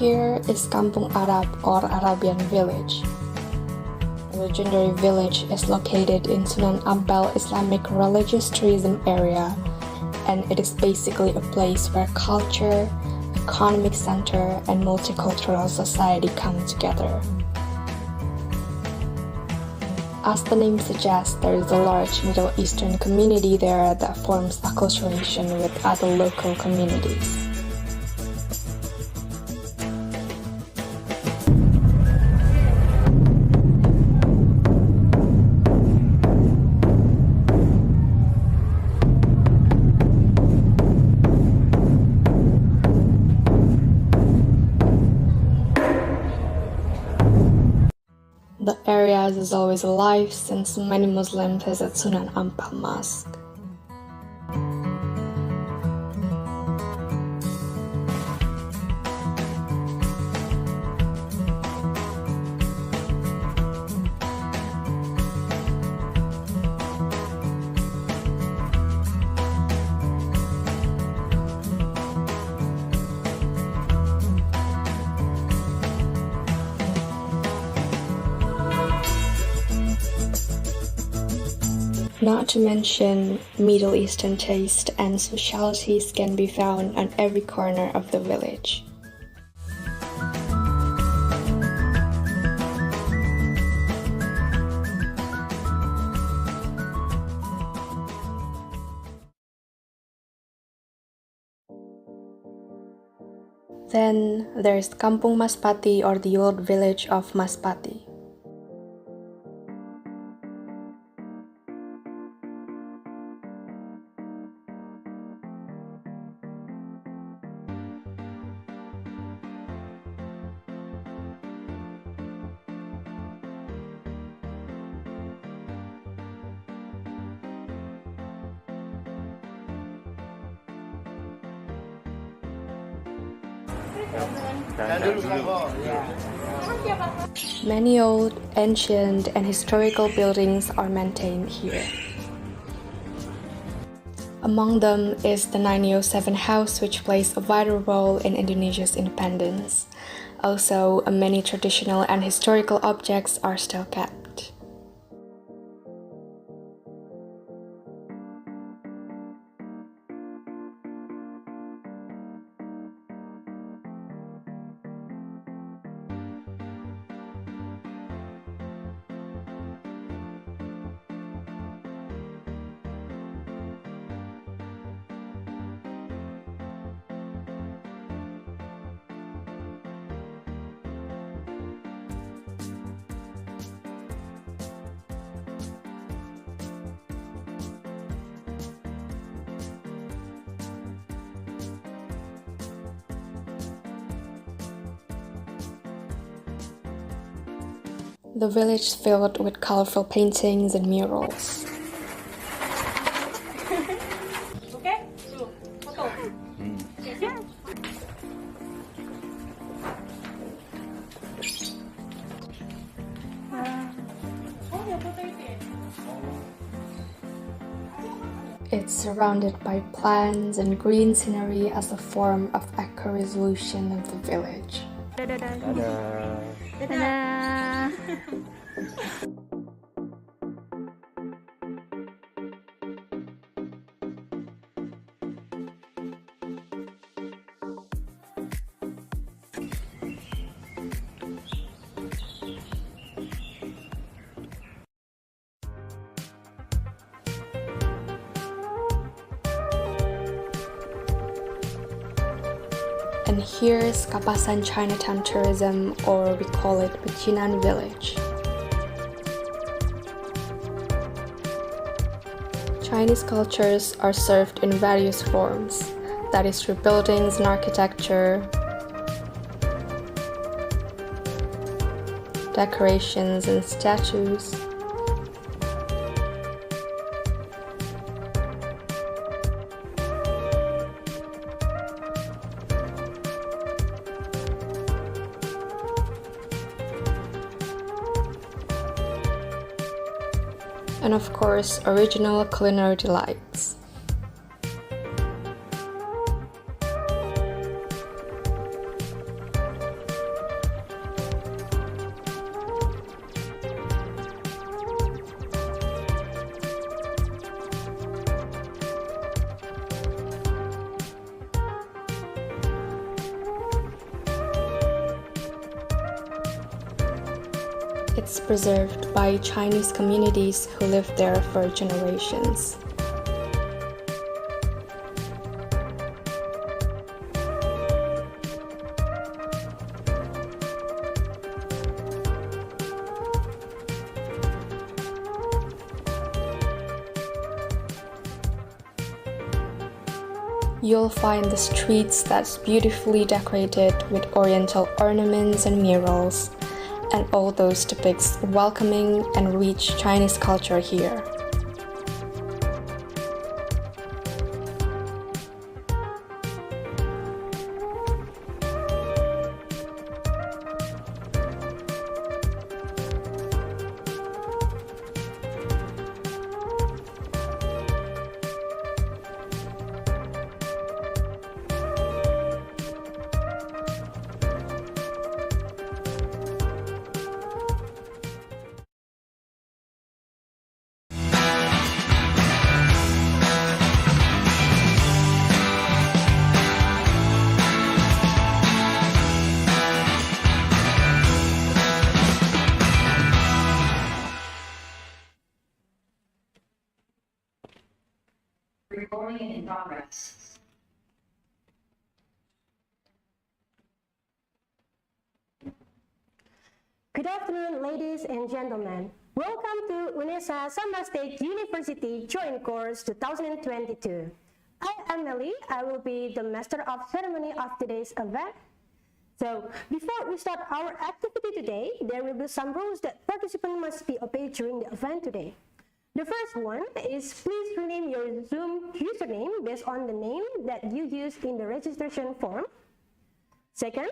Here is Kampung Arab or Arabian village. The legendary village is located in Sunan Ampel Islamic religious tourism area, and it is basically a place where culture, economic center, and multicultural society come together. As the name suggests, there is a large Middle Eastern community there that forms acculturation with other local communities. The area is always alive since many Muslims visit Sunan Ampel Mosque. Not to mention, Middle Eastern taste and specialties can be found on every corner of the village. Then there's Kampung Maspati or the old village of Maspati. Many old, ancient, and historical buildings are maintained here. Among them is the 907 house, which plays a vital role in Indonesia's independence. Also, many traditional and historical objects are still kept. The village is filled with colorful paintings and murals. It's surrounded by plants and green scenery as a form of eco-resolution of the village. And here's Kapasan Chinatown Tourism, or we call it Pecinan Village. Chinese cultures are served in various forms, that is through buildings and architecture, decorations and statues, and of course, original culinary delights. It's preserved by Chinese communities who lived there for generations. You'll find the streets that's beautifully decorated with oriental ornaments and murals, and all those depicts welcoming and rich Chinese culture here. Recording in progress. Good afternoon, ladies and gentlemen. Welcome to Unesa Samba State University Joint Course 2022. I am Melly. I will be the master of ceremony of today's event. So, before we start our activity today, there will be some rules that participants must be obeyed during the event today. The first one is please rename your Zoom username based on the name that you used in the registration form. Second,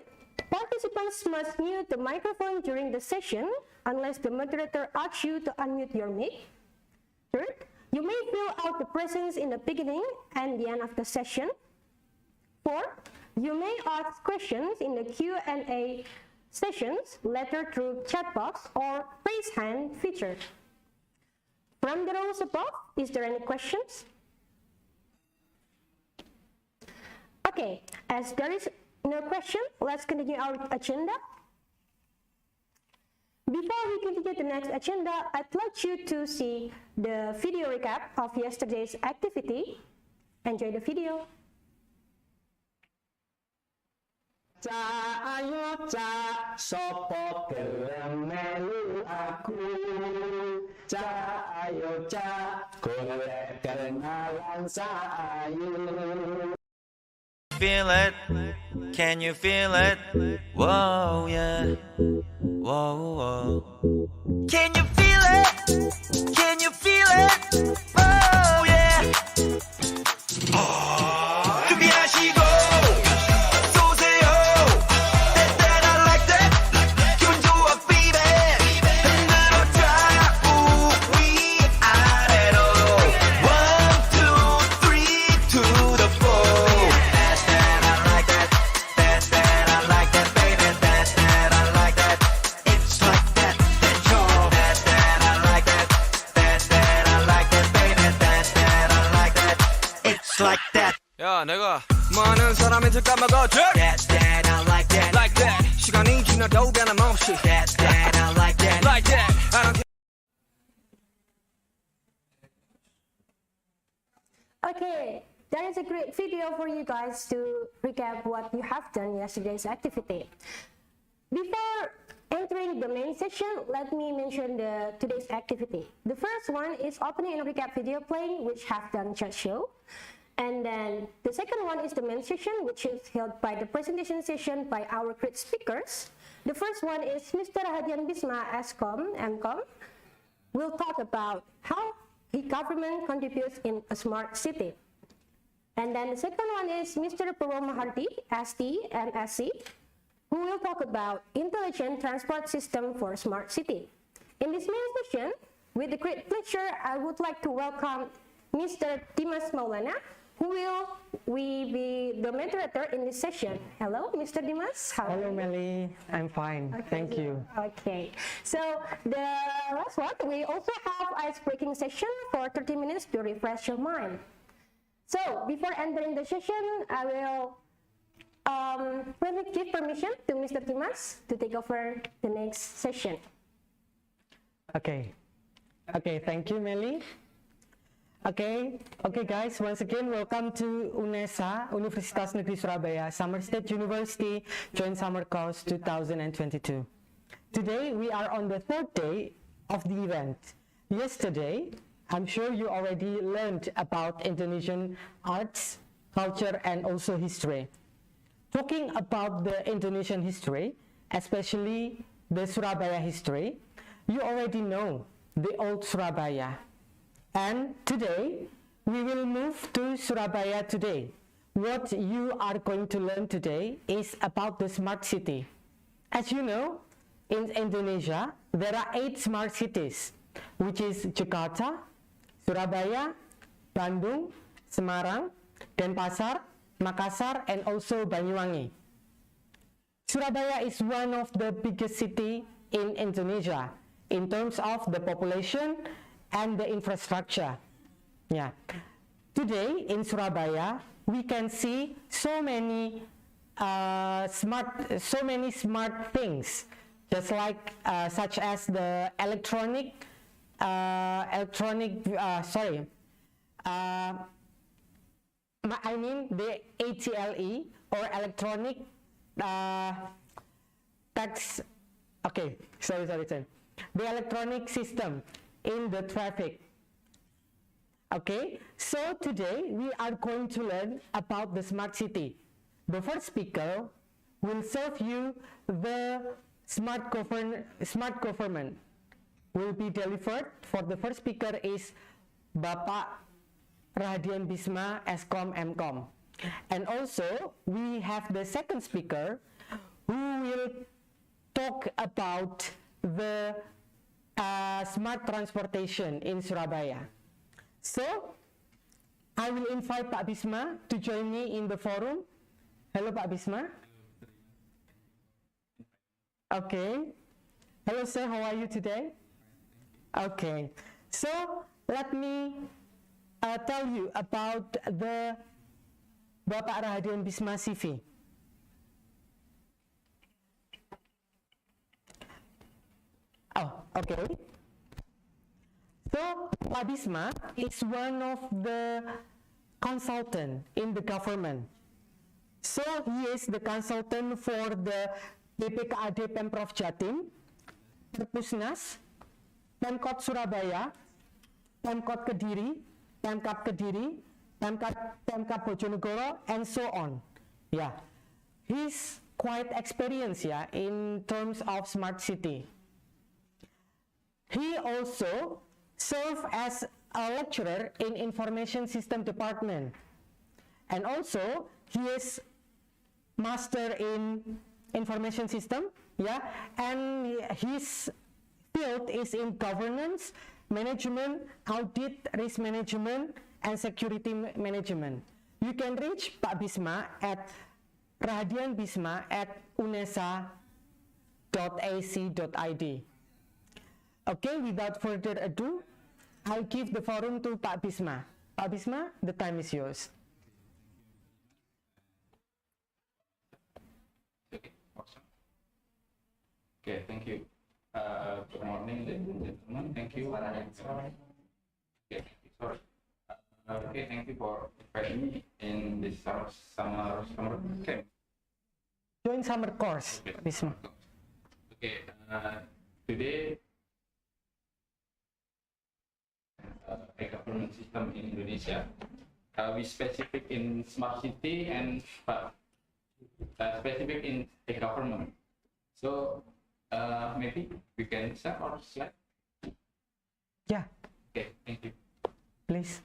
participants must mute the microphone during the session unless the moderator asks you to unmute your mic. Third, you may fill out the presents in the beginning and the end of the session. Fourth, you may ask questions in the Q&A sessions later through chat box or raise hand feature. From the rules above, is there any questions? Okay, as there is no question, let's continue our agenda. Before we continue the next agenda, I'd like you to see the video recap of yesterday's activity. Enjoy the video. Cak ayo cak sopo gelem melu aku. Cak ayo cak golek kenalan sayu. Feel it? Can you feel it? Whoa, yeah. Whoa, whoa. Can you feel it? Can you feel it? Oh, yeah. 준비하시고 쏘세요. That I like that. 기분 좋아, baby. 흔들어줘 우위 아래로. 1, 2, 3 to the 4. That I like that. That I like that, baby. That I like that. It's like that. That's all. That I like that. That I like that, baby. That I like that. It's like that. 야, 내가 많은 사람한테 까먹어줘. That I like that. Like that. 시간이 지나도 변함없이. That I like that. Like that. I don't care. Okay, that is a great video for you guys to recap what you have done yesterday's activity. Before entering the main session, let me mention today's activity. The first one is opening and recap video playing, which have done chat show. And then the second one is the main session, which is held by the presentation session by our great speakers. The first one is Mr. Hadian Bisma, SCOM, MCOM, will talk about how e-government contributes in a smart city. And then the second one is Mr. Purwo Maharti, ST and SC, who will talk about intelligent transport system for smart city. In this main session, with the great pleasure, I would like to welcome Mr. Dimas Maulana, who will be the moderator in this session. Hello, Mr. Dimas. How are Hello, you? Melly. I'm fine. Okay. Thank you. Okay. So the last one, we also have ice-breaking session for 30 minutes to refresh your mind. So before entering the session, I will let me give permission to Mr. Dimas to take over the next session. Okay. Okay, thank you, Meli. Okay, guys, once again, welcome to Unesa, Universitas Negeri Surabaya, Summer State University, Joint Summer Course 2022. Today, we are on the third day of the event. Yesterday, I'm sure you already learned about Indonesian arts, culture, and also history. Talking about the Indonesian history, especially the Surabaya history, you already know the old Surabaya. And today, we will move to Surabaya today. What you are going to learn today is about the smart city. As you know, in Indonesia, there are 8 smart cities, which is Jakarta, Surabaya, Bandung, Semarang, Denpasar, Makassar, and also Banyuwangi. Surabaya is one of the biggest cities in Indonesia in terms of the population and the infrastructure. Yeah. Today in Surabaya, we can see so many smart things, just like such as the the ATLE or electronic tax. Okay, sorry. The electronic system in the traffic. Okay, so today we are going to learn about the smart city. The first speaker will serve you the smart government will be delivered. For the first speaker is Bapak Rahadian Bisma, Eskom Mkom. And also we have the second speaker who will talk about the smart transportation in Surabaya. So, I will invite Pak Bisma to join me in the forum. Hello, Pak Bisma. Okay. Hello, sir. How are you today? Okay. So, let me tell you about the Bapak Rahadian Bisma CV. Oh, okay. So, Pak Bisma is one of the consultant in the government. So, he is the consultant for the BPKAD Pemprov Jatim, Perpusnas, Pemkot Surabaya, Pemkot Kediri, Pemkap Kediri, Pemkap Bojonegoro, and so on. Yeah, he's quite experienced, yeah, in terms of smart city. He also served as a lecturer in Information System Department, and also he is master in Information System, yeah, and his field is in governance, management, audit, risk management, and security management. You can reach Pak Bisma at rahadianbisma@unesa.ac.id. Okay, without further ado, I'll give the forum to Pak Bisma. Pak Bisma, the time is yours. Okay, thank you. Good morning, ladies and gentlemen. Thank you. Okay, sorry. Okay, thank you for inviting me in this summer camp. Join summer course, Okay. Pak Bisma. Okay, today a government system in Indonesia. We specific in smart city and specific in a government. So maybe we can start our slide. Yeah, Okay, thank you. please.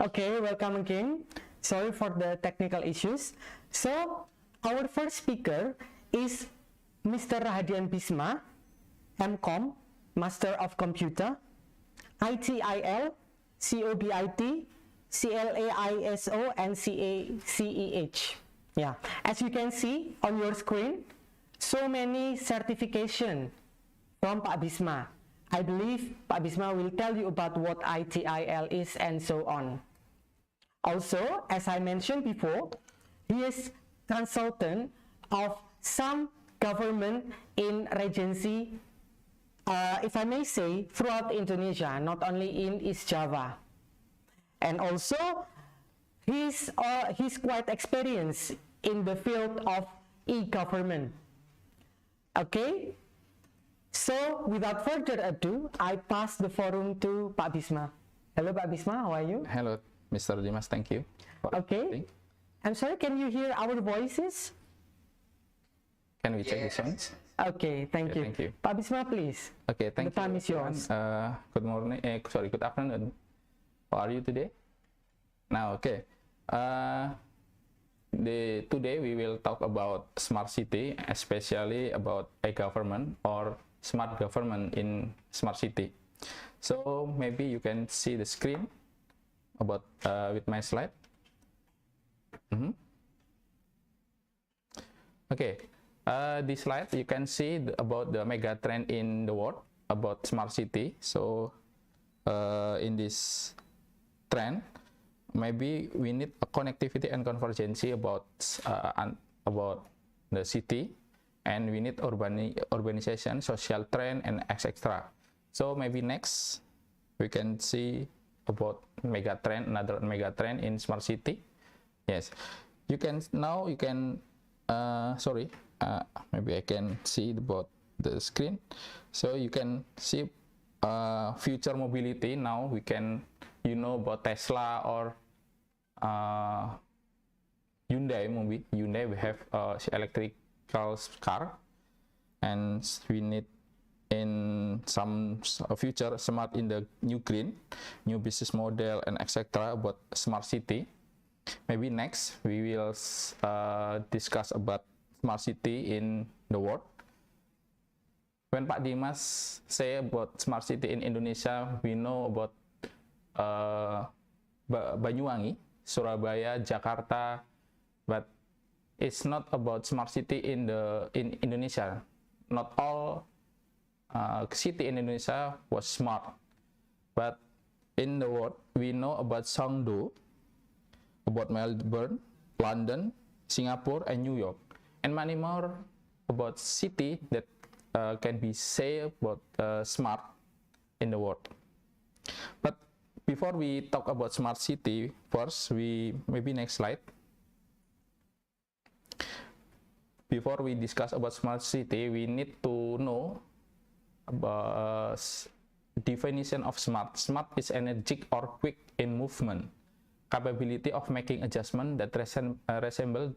Okay, welcome again. Sorry for the technical issues. So, our first speaker is Mr. Rahadian Bisma, MCom, Master of Computer, ITIL, COBIT, CLAISO, and CEH. Yeah, as you can see on your screen, so many certification from Pak Bisma. I believe Pak Bisma will tell you about what ITIL is and so on. Also, as I mentioned before, he is consultant of some government in Regency, if I may say, throughout Indonesia, not only in East Java. And also, he's quite experienced in the field of e-government. Okay, so without further ado, I pass the forum to Pak Bisma. Hello, Pak Bisma, how are you? Hello, Mr. Dimas. Thank you. Okay. I'm sorry, can you hear our voices? Can we check the sounds? Okay, thank you. Thank you. Pak Bisma, please. Okay, thank The time you. is yours. Good morning. Good afternoon. How are you today? Now, okay. Today we will talk about smart city, especially about e-government or smart government in smart city. So maybe you can see the screen about with my slide. Okay, this slide you can see about the mega trend in the world about smart city. So in this trend, maybe we need a connectivity and convergence about the city, and we need urbanization, social trend, and etc. So maybe next we can see about mega trend, another mega trend in smart city. Yes, you can now you can maybe I can see about the screen. So you can see future mobility. Now we can about Tesla or Hyundai. Maybe Hyundai we have electrical car, and we need in some future smart in the new green, new business model, and etc. about smart city. Maybe next we will discuss about smart city in the world. When Pak Dimas say about smart city in Indonesia, we know about Banyuwangi, Surabaya, Jakarta, but it's not about smart city in Indonesia. Not all city in Indonesia was smart, but in the world we know about Songdo, about Melbourne, London, Singapore, and New York, and many more about city that can be say about smart in the world. But before we talk about smart city, first maybe next slide. Before we discuss about smart city, we need to know about definition of smart. Smart is energetic or quick in movement, capability of making adjustment that resemble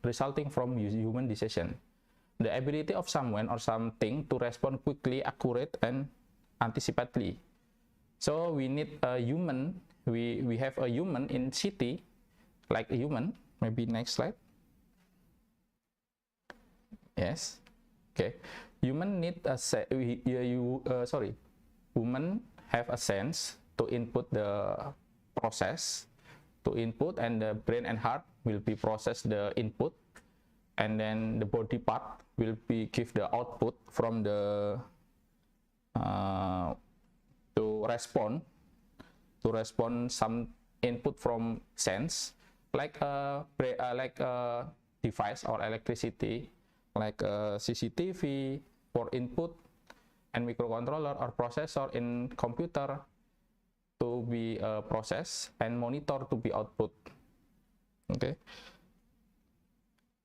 resulting from human decision. The ability of someone or something to respond quickly, accurate, and anticipately. So we need a human. We have a human in city, like a human. Maybe next slide. Yes. Okay. Human need women have a sense to input the process, and the brain and heart will be process the input, and then the body part will be give the output from the to respond some input from sense, like a device or electricity, like a CCTV for input, and microcontroller or processor in computer to be processed, and monitor to be output. Okay.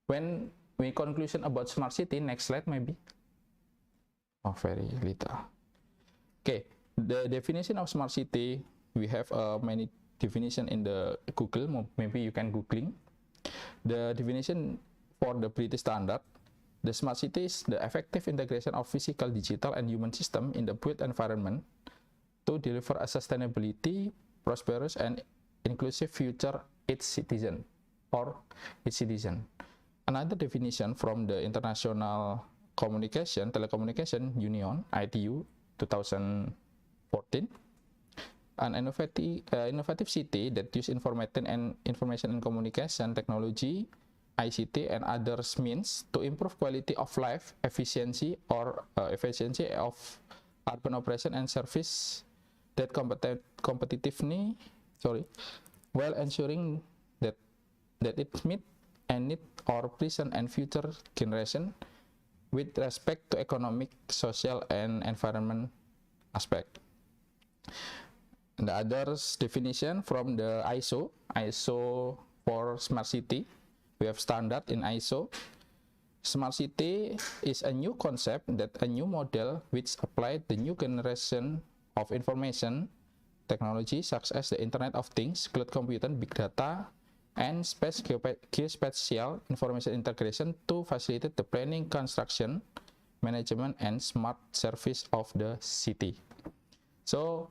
When we conclusion about smart city, next slide maybe. Oh, very little. Okay, the definition of smart city, we have many definition in the Google. Maybe you can googling the definition for the British standard. The smart city is the effective integration of physical, digital, and human system in the built environment to deliver a sustainability, prosperous and inclusive future its citizen or its citizen. Another definition from the International Telecommunication Union (ITU) 2014, an innovative city that use information and communication technology (ICT) and others means to improve quality of life, efficiency of urban operation and service that competitively, while ensuring that it meet and need or present and future generation with respect to economic, social, and environment aspect. And the others definition from the ISO for smart city. We have standard in ISO. Smart city is a new concept a new model which applied the new generation of information technology such as the Internet of Things, cloud computing, big data, and geospatial information integration to facilitate the planning, construction, management, and smart service of the city. So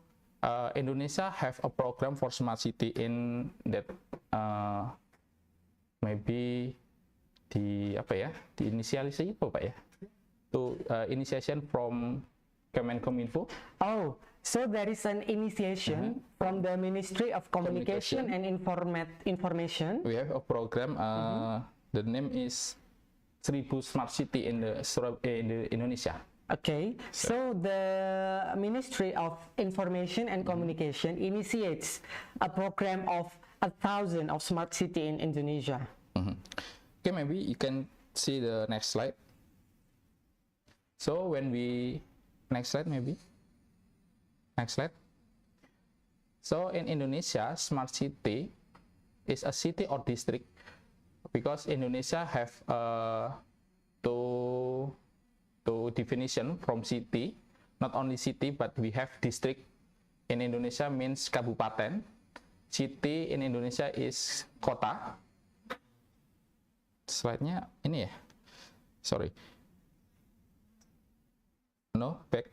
Indonesia have a program for smart city in that maybe diinisiasi apa Pak ya? To initiation from Kemenkominfo. Oh, so there is an initiation from the Ministry of Communication and Information. We have a program. The name is 1000 Smart City in the Indonesia. Okay, so the Ministry of Information and Communication initiates a program of 1,000 of smart city in Indonesia. Okay, maybe you can see the next slide. So when we next slide. So in Indonesia, smart city is a city or district because Indonesia have two definition from city. Not only city, but we have district. In Indonesia means kabupaten. City in Indonesia is kota. Slide-nya ini ya. Sorry. No, back.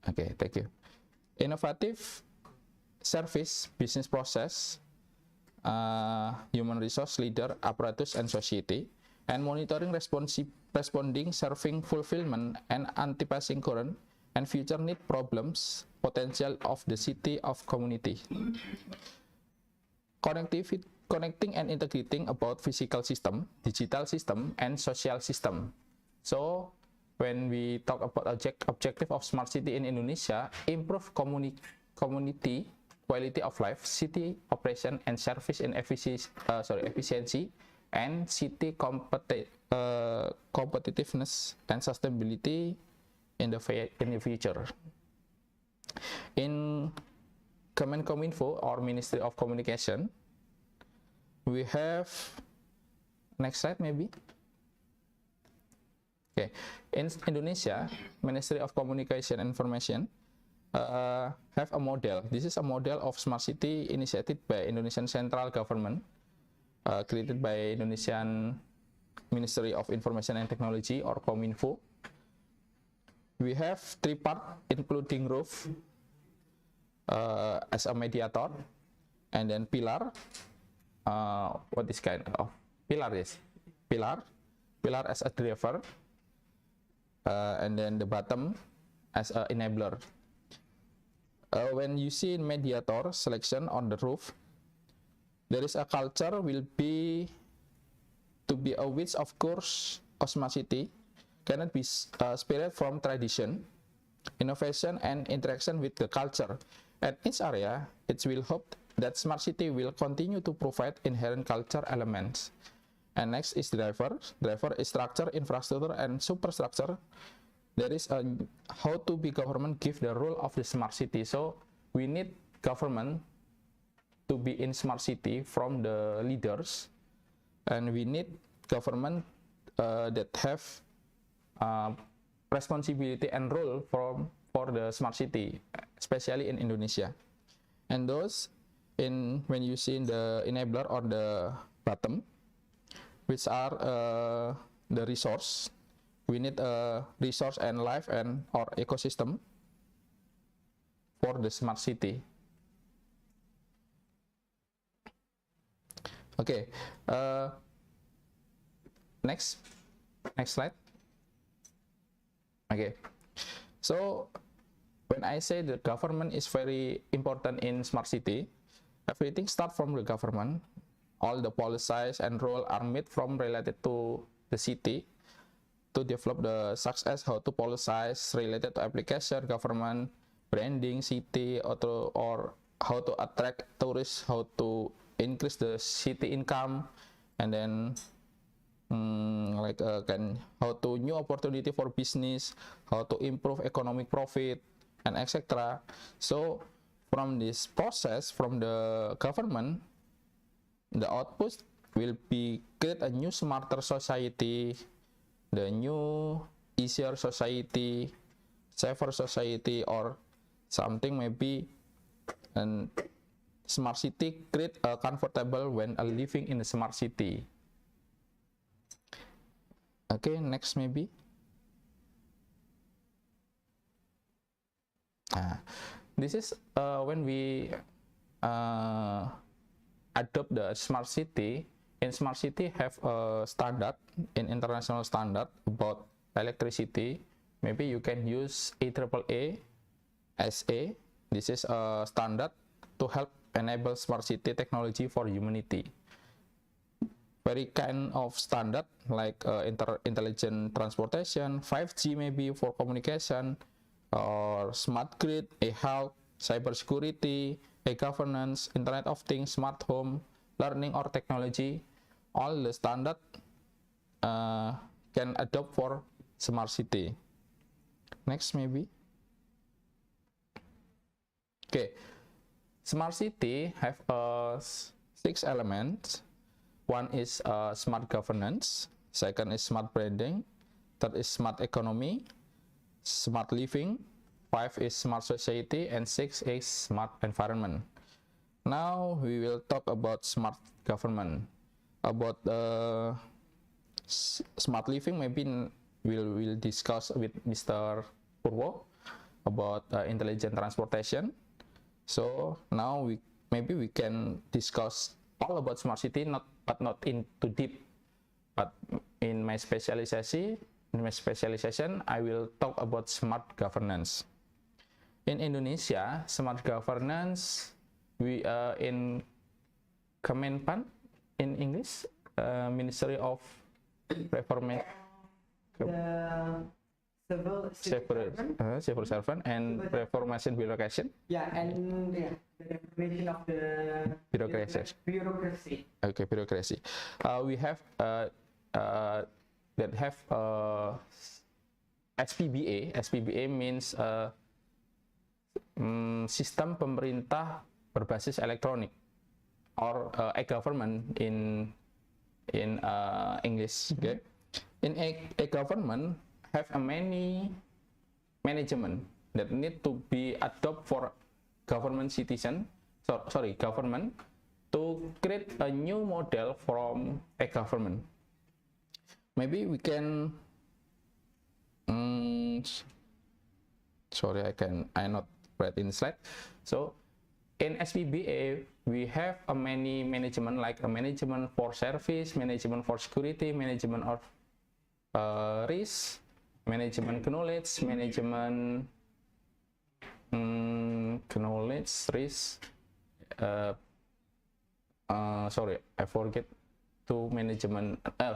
Okay, thank you. Innovative service, business process, human resource leader, apparatus, and society, and monitoring, responding, serving, fulfillment, and anticipating current and future need problems, potential of the city of community. Connecting and integrating about physical system, digital system, and social system. So when we talk about objective of smart city in Indonesia, improve community quality of life, city operation and service in efficiency, and city competitiveness and sustainability in the future. In Kemenkominfo or Ministry of Communication, we have next slide maybe. Okay, in Indonesia, Ministry of Communication and Information have a model. This is a model of smart city initiated by Indonesian central government, created by Indonesian Ministry of Information and Technology or Kominfo. We have three parts, including roof as a mediator, and then pillar. What is kind of pillar? Yes, pillar as a driver, and then the bottom as an enabler. When you see mediator selection on the roof, there is a culture will be to be a which of course of smart city cannot be spirit from tradition, innovation, and interaction with the culture. At each area, it will hope that smart city will continue to provide inherent culture elements. And next is driver. Driver is structure, infrastructure, and superstructure. There is a how to be government give the role of the smart city. So we need government to be in smart city from the leaders, and we need government that have responsibility and role for the smart city, especially in Indonesia. And those when you see in the enabler or the bottom, which are the resource. We need a resource and life and or ecosystem for the smart city. Okay, next slide. Okay, so when I say the government is very important in smart city, everything start from the government. All the policies and rule are made from related to the city to develop the success, how to politicize related to application, government, branding, city, or how to attract tourists, how to increase the city income, and then how to new opportunity for business, how to improve economic profit, and etc. So from this process, from the government, the output will be create a new smarter society, the new easier society, safer society, or something maybe. And smart city create a comfortable when living in a smart city. Okay, next maybe. This is when we adopt the smart city. In smart city have a standard, in international standard about electricity. Maybe you can use AAA SA. This is a standard to help enable smart city technology for humanity. Very kind of standard like intelligent transportation, 5G maybe for communication, or smart grid, e-health, cybersecurity, e-governance, Internet of Things, smart home, learning or technology. All the standard can adopt for smart city. Next maybe. Okay, smart city have 6 elements. One is smart governance, second is smart branding, third is smart economy, smart living, 5 is smart society, and 6 is smart environment. Now we will talk about smart government. About smart living, maybe we'll discuss with Mr. Purwo about intelligent transportation. So now maybe we can discuss all about smart city, but not into deep. But in my specialization, I will talk about smart governance. In Indonesia, smart governance, we in Kemenpan in English, Ministry of Reformation. Civil servant and reformation bureaucracy. Yeah, and the reformation of the bureaucracy. Okay, bureaucracy. We have that have SPBA. SPBA means sistem pemerintah berbasis elektronik, or e-government in English. Okay, in e-government have a many management that need to be adopted for government citizen. Government to create a new model from a government. Maybe we can. I not read in slide. So in SPBA we have a many management, like a management for service, management for security, management of risk, management knowledge, management knowledge, risk. I forget to management. I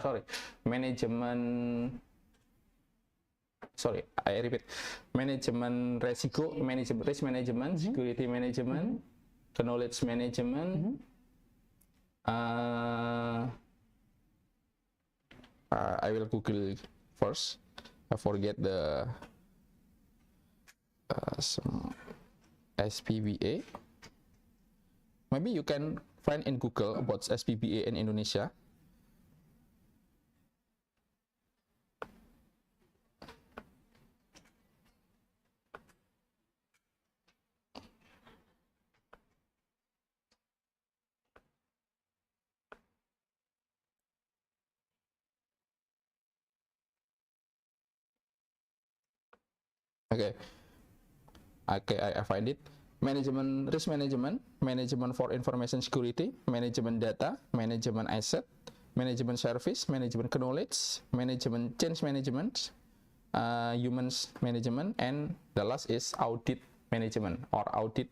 repeat. Management resiko, management risk management, security management, knowledge management. I will Google first. I forget the some SPBA. Maybe you can find in Google about SPBA in Indonesia. Okay, I find it. management risk management, management for information security, management data, management asset, management service, management knowledge, management change management, humans management, and the last is audit management or audit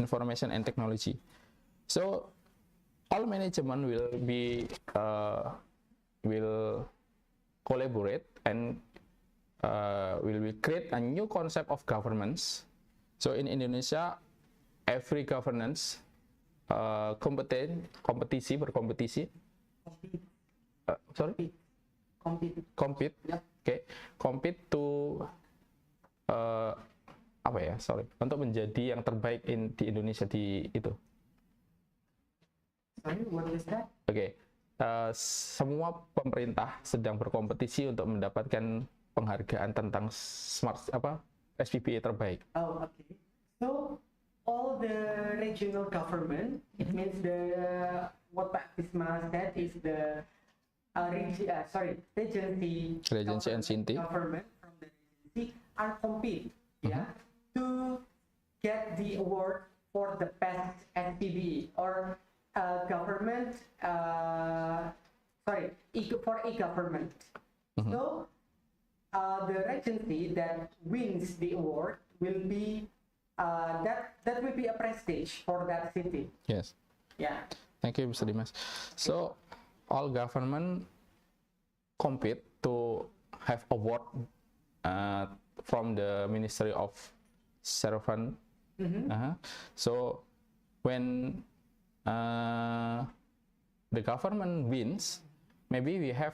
information and technology. So all management will collaborate and will create a new concept of governance. So in Indonesia, every governance berkompetisi, compete, compete to untuk menjadi yang terbaik di Indonesia di itu. Sorry, what is that? Semua pemerintah sedang berkompetisi untuk mendapatkan penghargaan tentang SPBA terbaik. Oh, okay. So all the regional government, it means what Pak Bisma said is the Regency and Sinti government from the Regency are compete, to get the award for the best SPBA or government, for e-government. So the Regency that wins the award will be that will be a prestige for that city. Yes. Yeah. Thank you, Mr. Dimas. So all government compete to have award from the Ministry of Servant. So when the government wins, maybe we have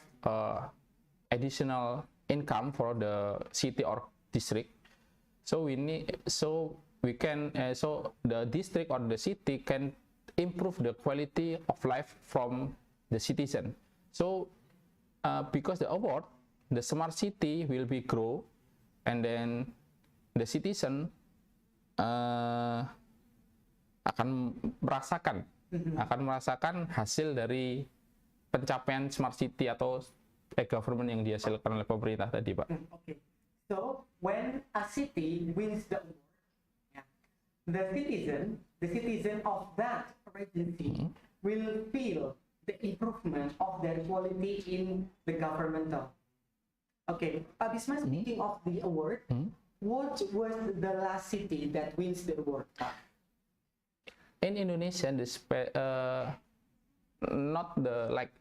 additional income for the city or district. So the district or the city can improve the quality of life from the citizen. So because the award, the smart city will be grow, and then the citizen akan merasakan hasil dari pencapaian smart city atau government yang dihasilkan oleh pemerintah tadi, Pak. Okay. So when a city wins the award, the citizen of that regency will feel the improvement of their quality in the governmental. Okay, Pak Bisma, speaking of the award, what was the last city that wins the award? In Indonesia, not like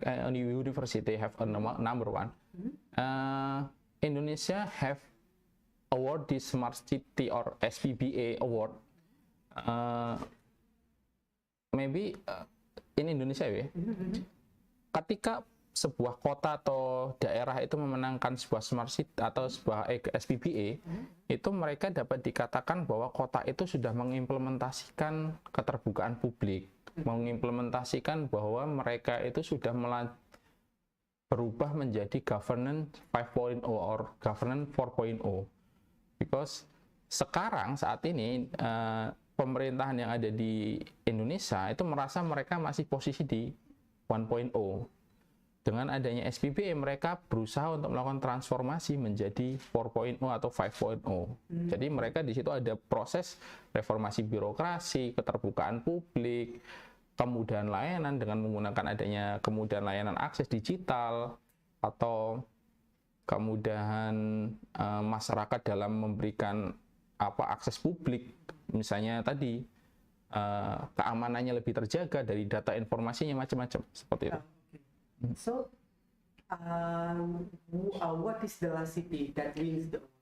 only university have a number one. Indonesia have award the smart city or SPBA award. Maybe in Indonesia ya. Ketika sebuah kota atau daerah itu memenangkan sebuah smart city atau sebuah SPBA, itu mereka dapat dikatakan bahwa kota itu sudah mengimplementasikan keterbukaan publik, mengimplementasikan bahwa mereka itu sudah berubah menjadi governance 5.0 or governance 4.0. Because sekarang saat ini pemerintahan yang ada di Indonesia itu merasa mereka masih posisi di 1.0. Dengan adanya SPBA mereka berusaha untuk melakukan transformasi menjadi 4.0 atau 5.0. Jadi mereka di situ ada proses reformasi birokrasi, keterbukaan publik, kemudahan layanan dengan menggunakan adanya kemudahan layanan akses digital atau kemudahan masyarakat dalam memberikan akses publik, misalnya tadi keamanannya lebih terjaga dari data informasinya macam-macam seperti itu. So, what is the last city that wins the award?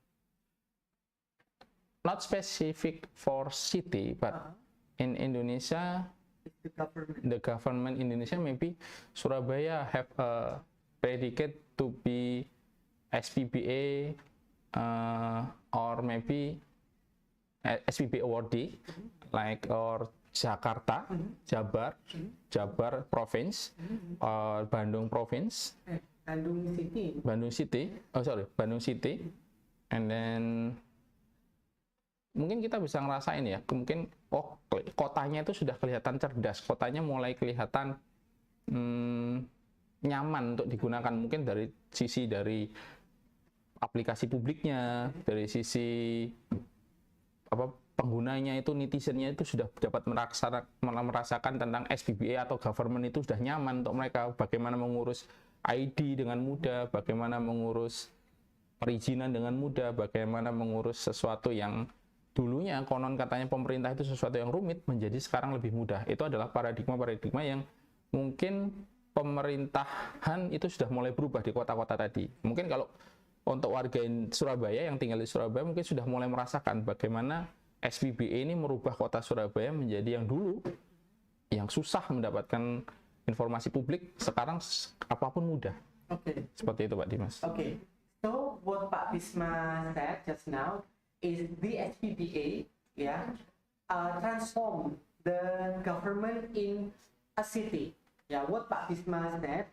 Not specific for city, but in Indonesia, the government Indonesia, maybe Surabaya have a predicate to be SPBA or maybe SPBA awardee, like or Jakarta, Jabar Province, or Bandung Province, Bandung City, and then mungkin kita bisa ngerasain ya, mungkin kotanya itu sudah kelihatan cerdas, kotanya mulai kelihatan nyaman untuk digunakan, mungkin dari aplikasi publiknya, dari sisi penggunanya itu, netizennya itu sudah dapat merasakan tentang SPBA atau government itu sudah nyaman untuk mereka, bagaimana mengurus ID dengan mudah, bagaimana mengurus perizinan dengan mudah, bagaimana mengurus sesuatu yang dulunya konon katanya pemerintah itu sesuatu yang rumit menjadi sekarang lebih mudah. Itu adalah paradigma yang mungkin pemerintahan itu sudah mulai berubah di kota-kota tadi. Mungkin kalau untuk warga Surabaya yang tinggal di Surabaya mungkin sudah mulai merasakan bagaimana SPBA ini merubah kota Surabaya menjadi yang dulu yang susah mendapatkan informasi publik, sekarang apapun mudah. Okay. Seperti itu Pak Dimas. Okay. So what Pak Bisma said just now is the SPBA, transform the government in a city. Yeah, what Pak Bisma said,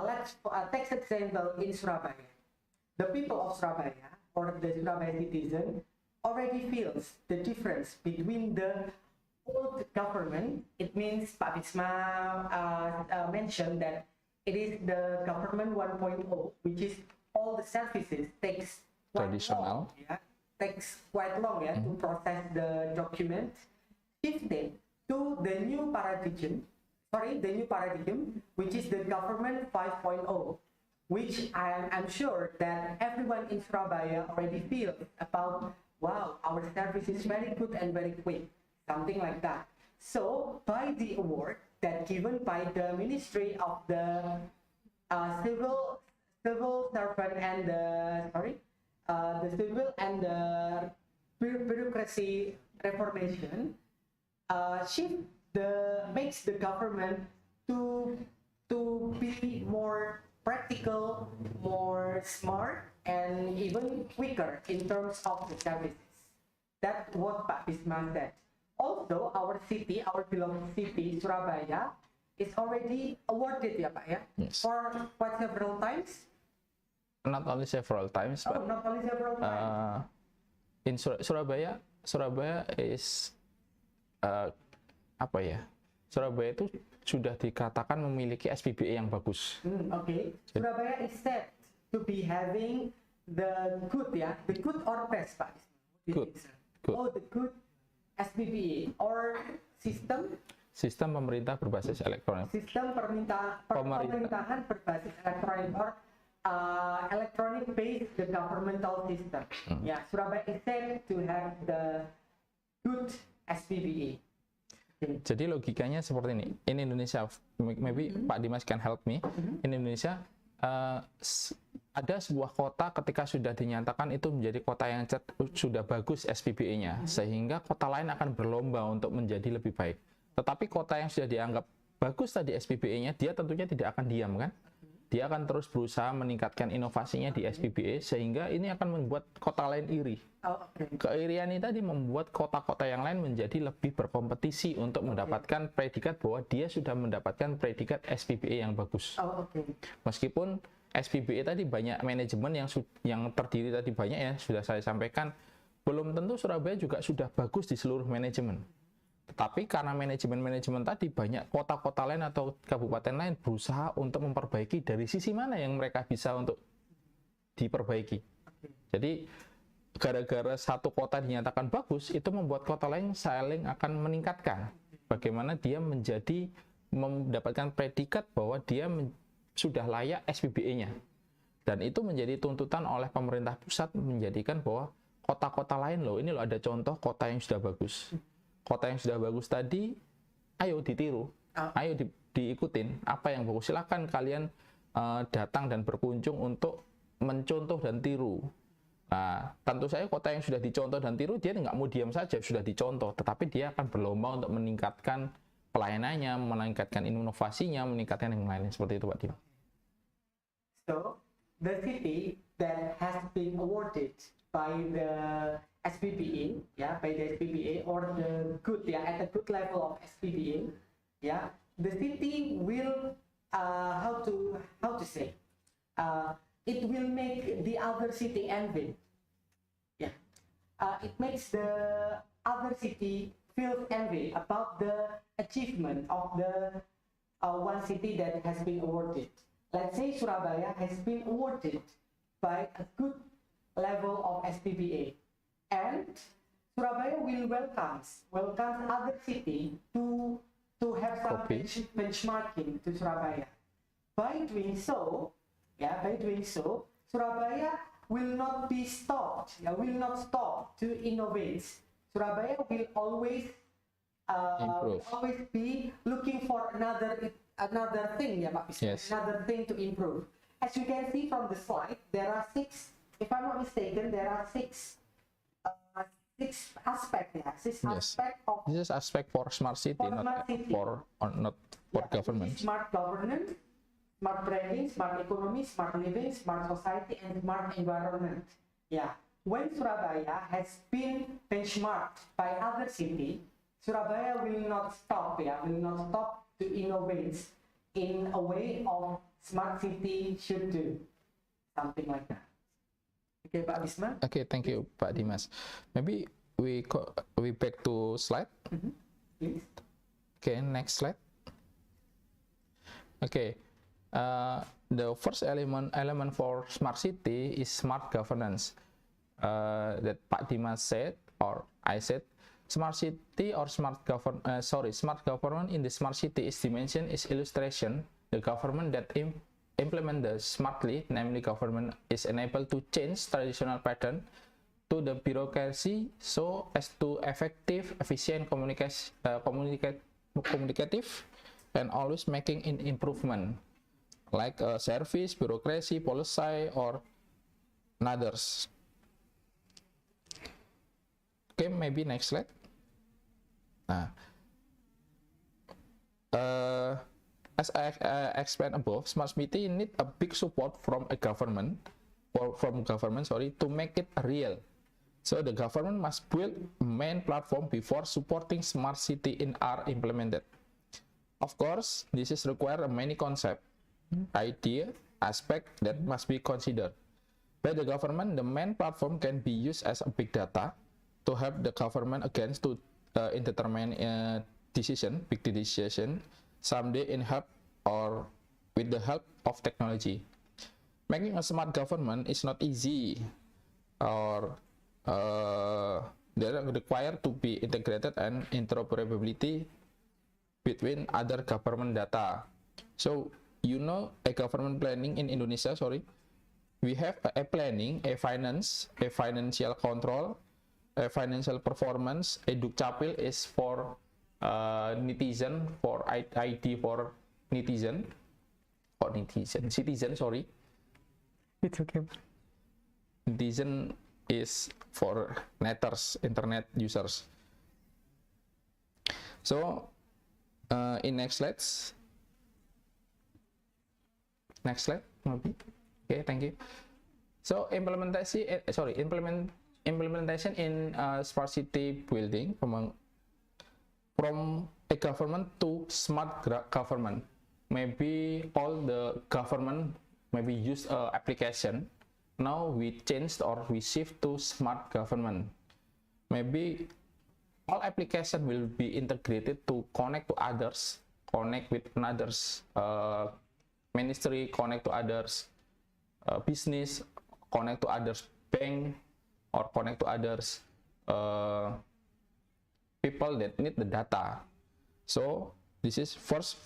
let's take example in Surabaya. The people of Surabaya or the Surabaya citizen already feels the difference between the old government. It means Pak Bisma mentioned that it is the government 1.0, which is all the services takes quite Traditional. long, takes quite long to process the document. Shifted to the new paradigm, which is the government 5.0, which I'm sure that everyone in Surabaya already feels about. Wow, our service is very good and very quick, something like that. So by the award that given by the Ministry of the Civil Servant and the Civil and the Bureaucracy Reformation, makes the government to be more practical, more smart, and even quicker in terms of the services. That's what Pak Bisma said. Also, our city, our beloved city, Surabaya, is already awarded, Pak, Yes. for quite several times. Not only several times, but Not only several times. in Surabaya is Surabaya itu sudah dikatakan memiliki SPBA yang bagus. Okay. Surabaya is said to be having the good, the good or best, Pak. Good. Oh, the good SPBA or Sistem pemerintah berbasis elektronik. Sistem pemerintahan berbasis elektronik or electronic based the governmental system. Yeah, Surabaya is said to have the good SPBA. Jadi logikanya seperti ini. In Indonesia, maybe Pak Dimas can help me. In Indonesia ada sebuah kota ketika sudah dinyatakan itu menjadi kota yang sudah bagus SPBA-nya, sehingga kota lain akan berlomba untuk menjadi lebih baik. Tetapi kota yang sudah dianggap bagus tadi SPBA-nya, dia tentunya tidak akan diam kan? Dia akan terus berusaha meningkatkan inovasinya di SPBA, sehingga ini akan membuat kota lain iri. Keirian ini tadi membuat kota-kota yang lain menjadi lebih berkompetisi untuk mendapatkan predikat bahwa dia sudah mendapatkan predikat SPBA yang bagus. Meskipun SPBA tadi banyak manajemen yang terdiri tadi banyak ya, sudah saya sampaikan, belum tentu Surabaya juga sudah bagus di seluruh manajemen. Tetapi karena manajemen tadi banyak kota-kota lain atau kabupaten lain berusaha untuk memperbaiki dari sisi mana yang mereka bisa untuk diperbaiki. Jadi gara-gara satu kota dinyatakan bagus, itu membuat kota lain saling akan meningkatkan. Bagaimana dia mendapatkan predikat bahwa dia sudah layak SPBA-nya. Dan itu menjadi tuntutan oleh pemerintah pusat menjadikan bahwa kota-kota lain ini ada contoh kota yang sudah bagus. Kota yang sudah bagus tadi, ayo ditiru, ayo diikutin. Apa yang bagus, silakan kalian datang dan berkunjung untuk mencontoh dan tiru. Nah, tentu saja kota yang sudah dicontoh dan tiru, dia nggak mau diam saja, sudah dicontoh. Tetapi dia akan berlomba untuk meningkatkan pelayanannya, meningkatkan inovasinya, meningkatkan yang lain. Seperti itu Pak Dim. So, the city that has been awarded by the SPBA, by the SPBA or the good, at the good level of SPBA, the city will how to say, it will make the other city envy. It makes the other city feel envy about the achievement of the one city that has been awarded. Let's say Surabaya has been awarded by a good level of SPBA. And Surabaya will welcome other city to have some Copy. benchmarking to Surabaya. By doing so, Surabaya will not be stopped. Will not stop to innovate. Surabaya will always Improve. always be looking for another thing, ya Pak Bisma, Yes. another thing to improve. As you can see from the slide, there are six. If I'm not mistaken, there are six aspects. Yeah, six Yes. aspects of This is aspect for smart city, For not smart city. not for yeah, government. smart governance, smart branding, smart economy, smart living, smart society, and smart environment. Yeah. When Surabaya has been benchmarked by other cities, Surabaya will not stop. Will not stop to innovate in a way of smart city should do, something like that. Okay, Pak Bisma. Okay, thank you, Pak Dimas. Maybe we back to slide. Please. Okay, next slide. Okay, the first element for smart city is smart governance. That Pak Dimas said, or I said, smart city or smart government in the smart city is dimension is illustration. The government that implement the smartly, namely government, is enabled to change traditional pattern to the bureaucracy so as to effective, efficient, communicative, and always making an improvement, like service, bureaucracy, policy, or others. Okay, maybe next slide. As I explained above, smart city need a big support from a government, to make it real. So the government must build main platform before supporting smart city in are implemented. Of course, this is require many concept, idea, aspect that must be considered. By the government, the main platform can be used as a big data to help the government against to determine big decision, someday in help or with the help of technology. Making a smart government is not easy, or they require to be integrated and interoperability between other government data. So a government planning in Indonesia, we have a planning, a finance, a financial control, a financial performance. A dukcapil is for netizen, for ID for citizen. It's okay. Netizen is for internet users. So in next slide maybe. Okay, thank you. So implementation in smart city building from a government to smart government. Maybe all the government maybe use application. Now we changed or we shift to smart government. Maybe all application will be integrated to connect to others, connect with others ministry, connect to others business, connect to others bank, or connect to others people that need the data. So this is first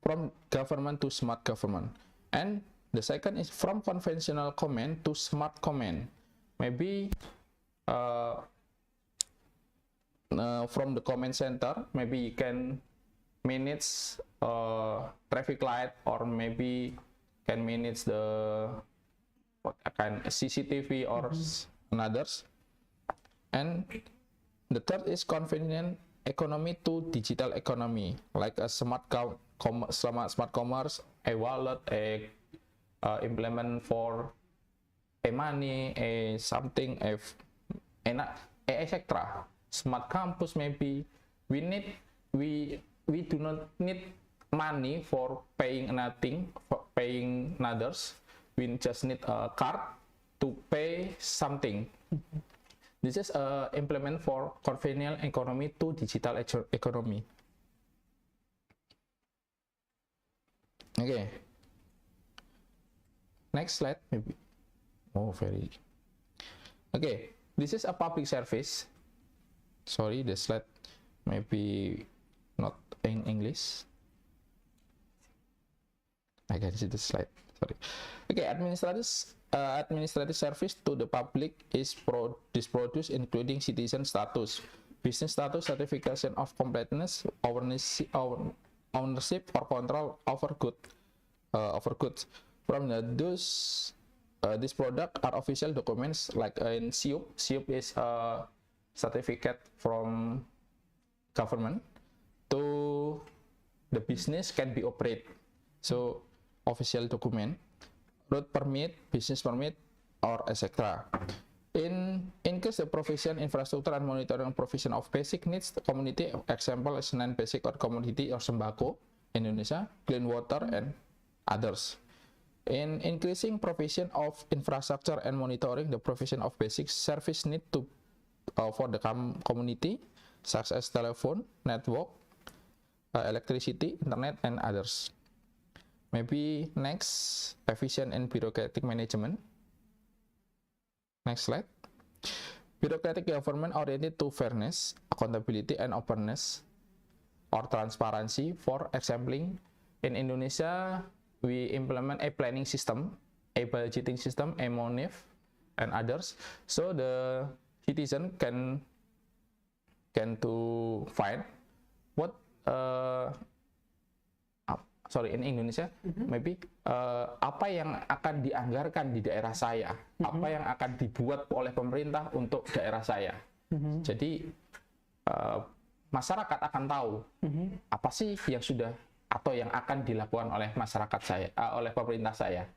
from government to smart government, and the second is from conventional command to smart command. Maybe from the command center, maybe you can manage traffic light, or maybe can manage the CCTV or others. And the third is convenient economy to digital economy, like a smart commerce, a wallet, a implement for a money, a something, etc. Smart campus, maybe we do not need money for paying nothing, for paying others. We just need a card to pay something. This is implement for convenient economy to digital economy. Okay. Next slide, maybe. Oh, very. Okay. This is a public service. Sorry, the slide maybe not in English. I can see the slide. Sorry. Okay, administrative service to the public is produced including citizen status, business status, certification of completeness, ownership or control over goods. From this product are official documents like in SSU. SSU is a certificate from government to the business can be operate. So official document, road permit, business permit, or etc. In case the provision, infrastructure, and monitoring provision of basic needs the community, example is non-basic or commodity or sembako, Indonesia, clean water, and others. In increasing provision of infrastructure and monitoring the provision of basic service need to for the community, such as telephone, network, electricity, internet, and others. Maybe next, efficient and bureaucratic management. Next slide. Bureaucratic government oriented to fairness, accountability, and openness or transparency. For example, in Indonesia, we implement a planning system, a budgeting system, a MONIF, and others. So the citizen can to find what in Indonesia maybe apa yang akan dianggarkan di daerah saya, apa yang akan dibuat oleh pemerintah untuk daerah saya. Jadi masyarakat akan tahu apa sih yang sudah atau yang akan dilakukan oleh masyarakat saya, oleh pemerintah saya.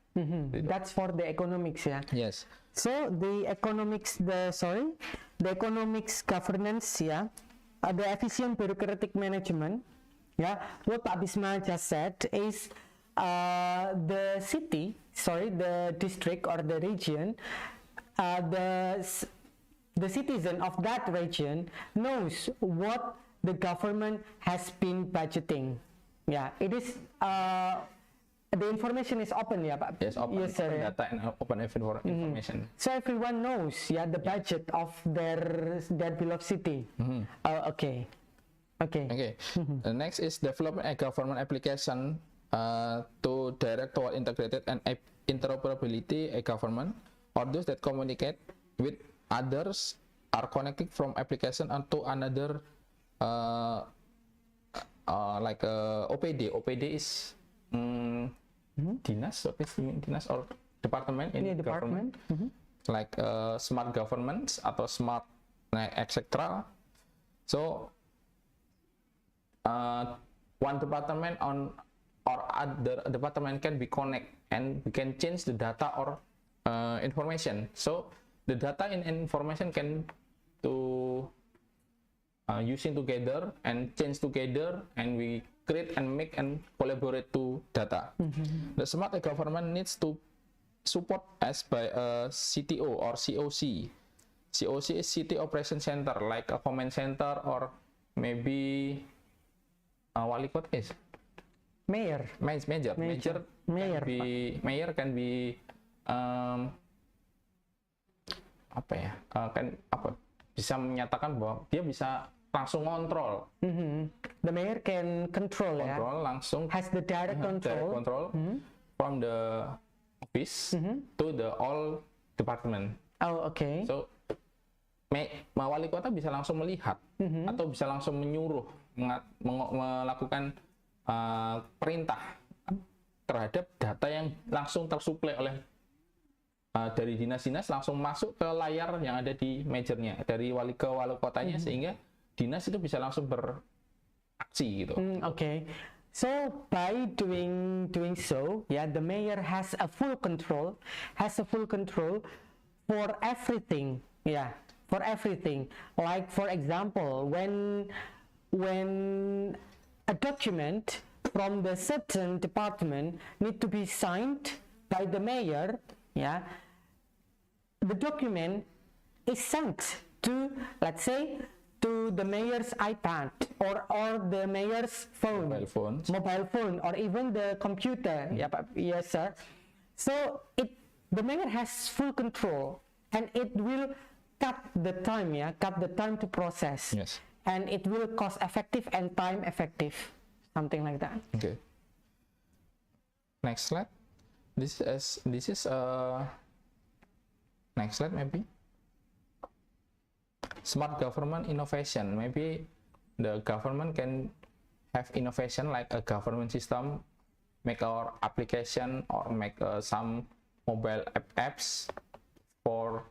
That's for the economics, yeah. Yes. So the economics governance, yeah, the efficient bureaucratic management, yeah. What Pak Bisma just said is the district or the region, the citizen of that region knows what the government has been budgeting. Yeah, it is. The information is open, yeah, Pak. Yes, open, yes, sir, open yeah. data and open information. So everyone knows, yeah, the budget of their beloved city. Okay. The next is development a government application to direct toward integrated and interoperability a government, or those that communicate with others are connected from application onto another. Like OPD. OPD is dinas or department in government. Like smart governments atau smart etc. So one department or other department can be connect and we can change the data or information. So the data and information can to using together and change together, and we create and make and collaborate to data. The smart government needs to support as by a CTO or COC. COC is City Operation Center, like a command center, or maybe wali kota is Mayor can be bisa menyatakan bahwa dia bisa langsung kontrol. The mayor can control, langsung has the direct control, from the office to the all department. Oh, okay. So wali kota bisa langsung melihat atau bisa langsung menyuruh melakukan perintah terhadap data yang langsung tersuplai oleh dari dinas-dinas, langsung masuk ke layar yang ada di mejernya dari wali kotanya, sehingga dinas itu bisa langsung beraksi gitu. Okay. So by doing so, yeah, the mayor has a full control for everything, yeah, for everything. Like for example, when a document from the certain department need to be signed by the mayor, yeah, the document is sent to, let's say, to the mayor's iPad or the mayor's phone, mobile phone, or even the computer. Yes, sir. So the mayor has full control, and it will cut the time to process. Yes. And it will cost effective and time effective, something like that. Okay. Next slide. This is next slide maybe. Smart government innovation. Maybe the government can have innovation like a government system, make our application or make some mobile apps for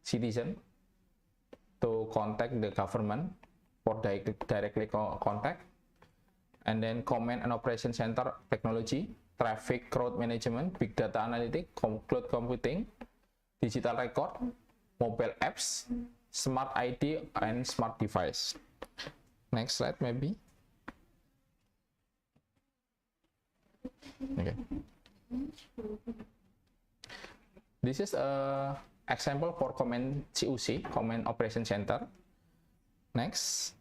citizen to contact the government for directly contact. And then command and operation center technology, traffic crowd management, big data analytics, cloud computing, digital record, mobile apps, smart ID, and smart device. Next slide maybe. Okay. This is a example for command COC, command operation center. Next.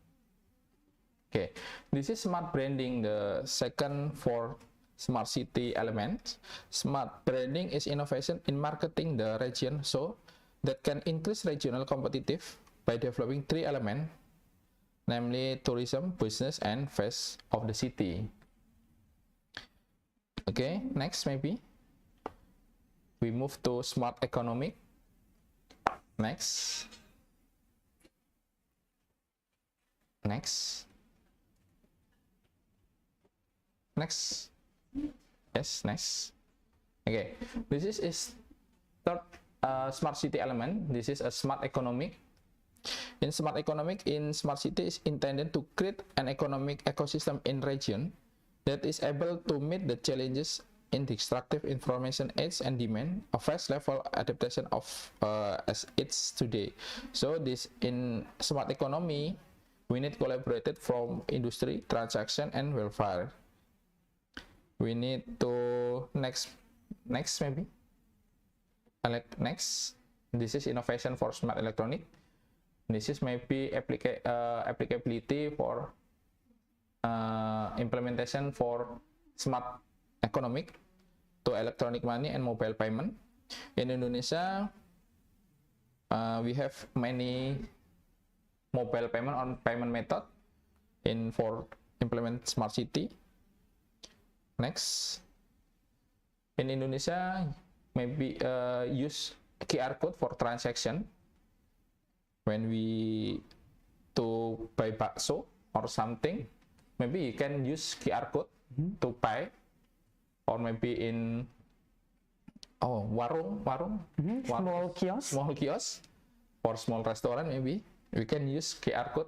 Okay, this is smart branding, the second for smart city element. Smart branding is innovation in marketing the region so that can increase regional competitive by developing three elements, namely tourism, business, and face of the city. Okay, next maybe we move to smart economic. Next. Next. Next. Yes, next. Okay, this is third smart city element. This is a smart economic. In smart economic, in smart city is intended to create an economic ecosystem in region that is able to meet the challenges in the extractive information age and demand, a fast level adaptation of as it's today. So this in smart economy, we need collaborated from industry, transaction, and welfare. We need to next maybe. Next, this is innovation for smart electronic. This is maybe applicability for implementation for smart economic to electronic money and mobile payment. In Indonesia, we have many mobile payment on payment method for implement smart city. Next, in Indonesia, maybe use QR code for transaction when we to buy bakso or something. Maybe you can use QR code to pay, or maybe in warung, small kiosk for small restaurant. Maybe we can use QR code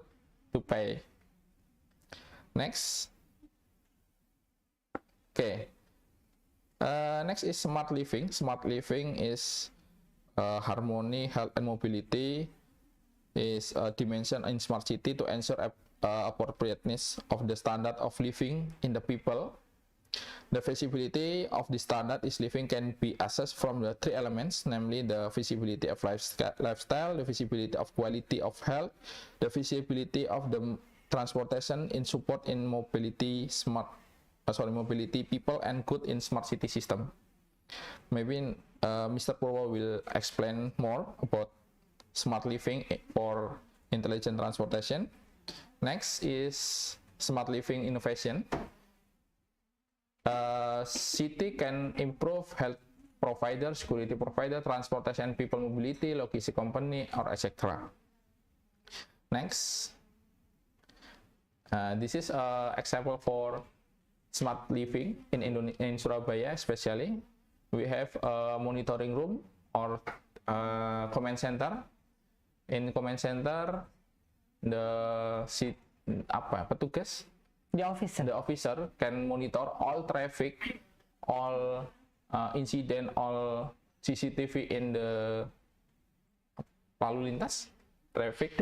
to pay. Next. Okay. Next is smart living. Smart living is harmony, health, and mobility is a dimension in smart city to ensure appropriateness of the standard of living in the people. The feasibility of the standard is living can be assessed from the three elements, namely the feasibility of lifestyle, the feasibility of quality of health, the feasibility of the transportation in support in mobility mobility people and good in smart city system. Maybe Mr. Purwo will explain more about smart living for intelligent transportation. Next is smart living innovation. City can improve health provider, security provider, transportation, people mobility, logistic company, or etc. Next, this is an example for smart living in Surabaya. Especially, we have a monitoring room or command center. In command center, petugas, the officer can monitor all traffic, all incident, all CCTV in the lalu lintas, traffic,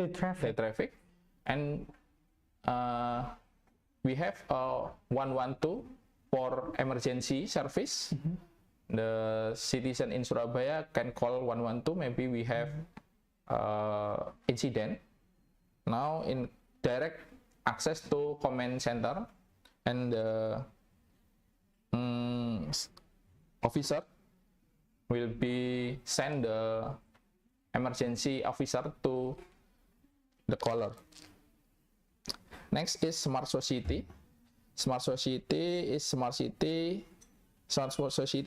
and we have 112 for emergency service. The citizen in Surabaya can call 112. Maybe we have incident. Now in direct access to command center, and the officer will be send the emergency officer to the caller. Next is smart society. Smart society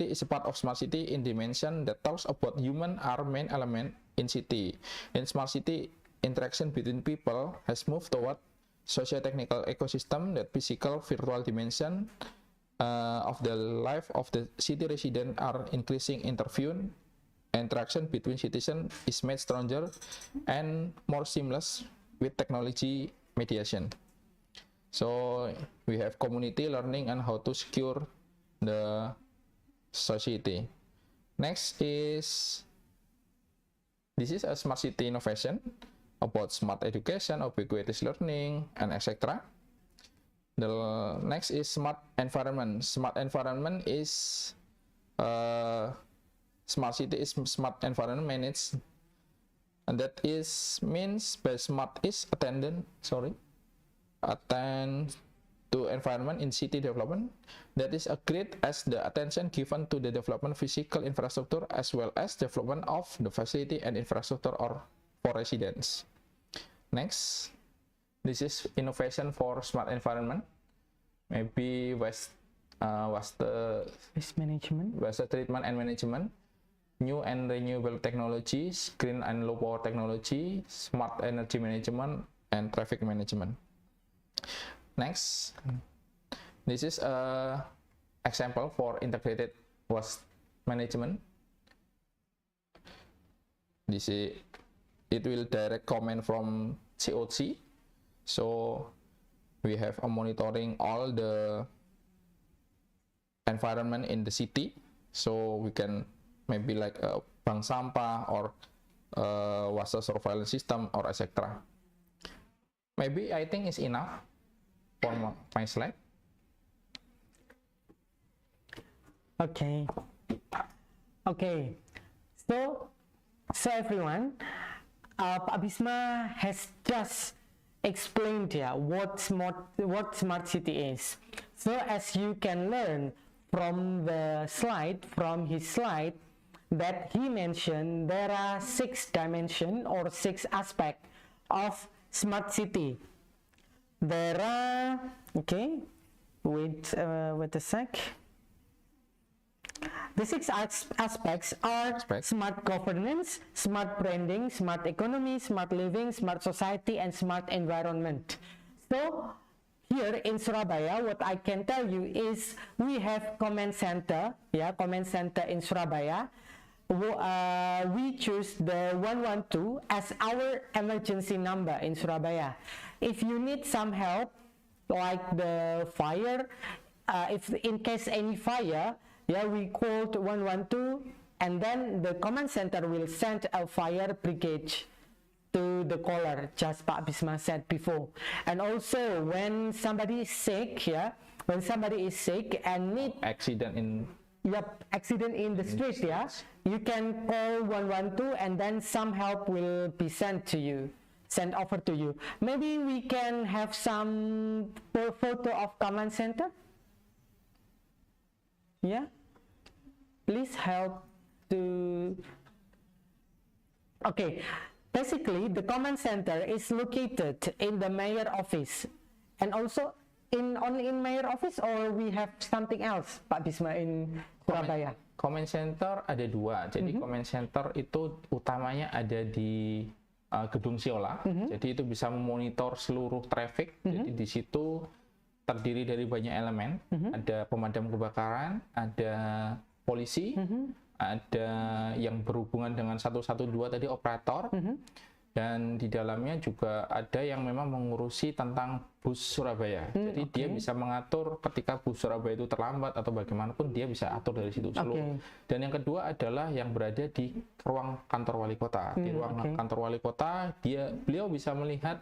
is a part of smart city in dimension that talks about human are main element in city. In smart city, interaction between people has moved toward socio-technical ecosystem that physical virtual dimension of the life of the city resident are increasing interview. Interaction between citizens is made stronger and more seamless with technology mediation. So we have community learning and how to secure the society. Next is, this is a smart city innovation about smart education, ubiquitous learning, and etc. The next is smart environment. Smart environment is smart city is smart environment managed, and that is means by smart is attend to environment in city development that is agreed as the attention given to the development physical infrastructure as well as development of the facility and infrastructure or for residents. Next, this is innovation for smart environment. Maybe waste management, waste treatment and management, new and renewable technologies, green and low power technology, smart energy management, and traffic management. Next, this is a example for integrated waste management. It will direct comment from COC. So we have a monitoring all the environment in the city. So we can maybe like a bank sampah or waste surveillance system or etc. Maybe I think it's enough for my slide. Okay. So everyone, Pak Bisma has just explained what smart city is. So as you can learn from his slide, that he mentioned there are 6 dimensions or 6 aspects of smart city. There are, wait a sec. The 6 aspects are smart governance, smart branding, smart economy, smart living, smart society, and smart environment. So here in Surabaya, what I can tell you is we have command center in Surabaya. We choose the 112 as our emergency number in Surabaya. If you need some help, like the fire, if in case any fire, we called 112, and then the command center will send a fire brigade to the caller, just Pak Bisma said before. And also when somebody is sick, and need accident in the street, you can call 112 and then some help will be sent over to you. Maybe we can have some photo of command center. Please help to. Basically the command center is located in the mayor office, and also only in mayor office, or we have something else, Pak Bisma, in Surabaya? Command center ada 2. Jadi command center itu utamanya ada di gedung Siola. Jadi itu bisa memonitor seluruh traffic. Jadi di situ terdiri dari banyak elemen. Ada pemadam kebakaran, ada polisi, ada yang berhubungan dengan 112 tadi, operator, dan di dalamnya juga ada yang memang mengurusi tentang bus Surabaya. Jadi dia bisa mengatur ketika bus Surabaya itu terlambat atau bagaimanapun, dia bisa atur dari situ seluruh. Dan yang kedua adalah yang berada di ruang kantor wali kota. Di ruang kantor wali kota, beliau bisa melihat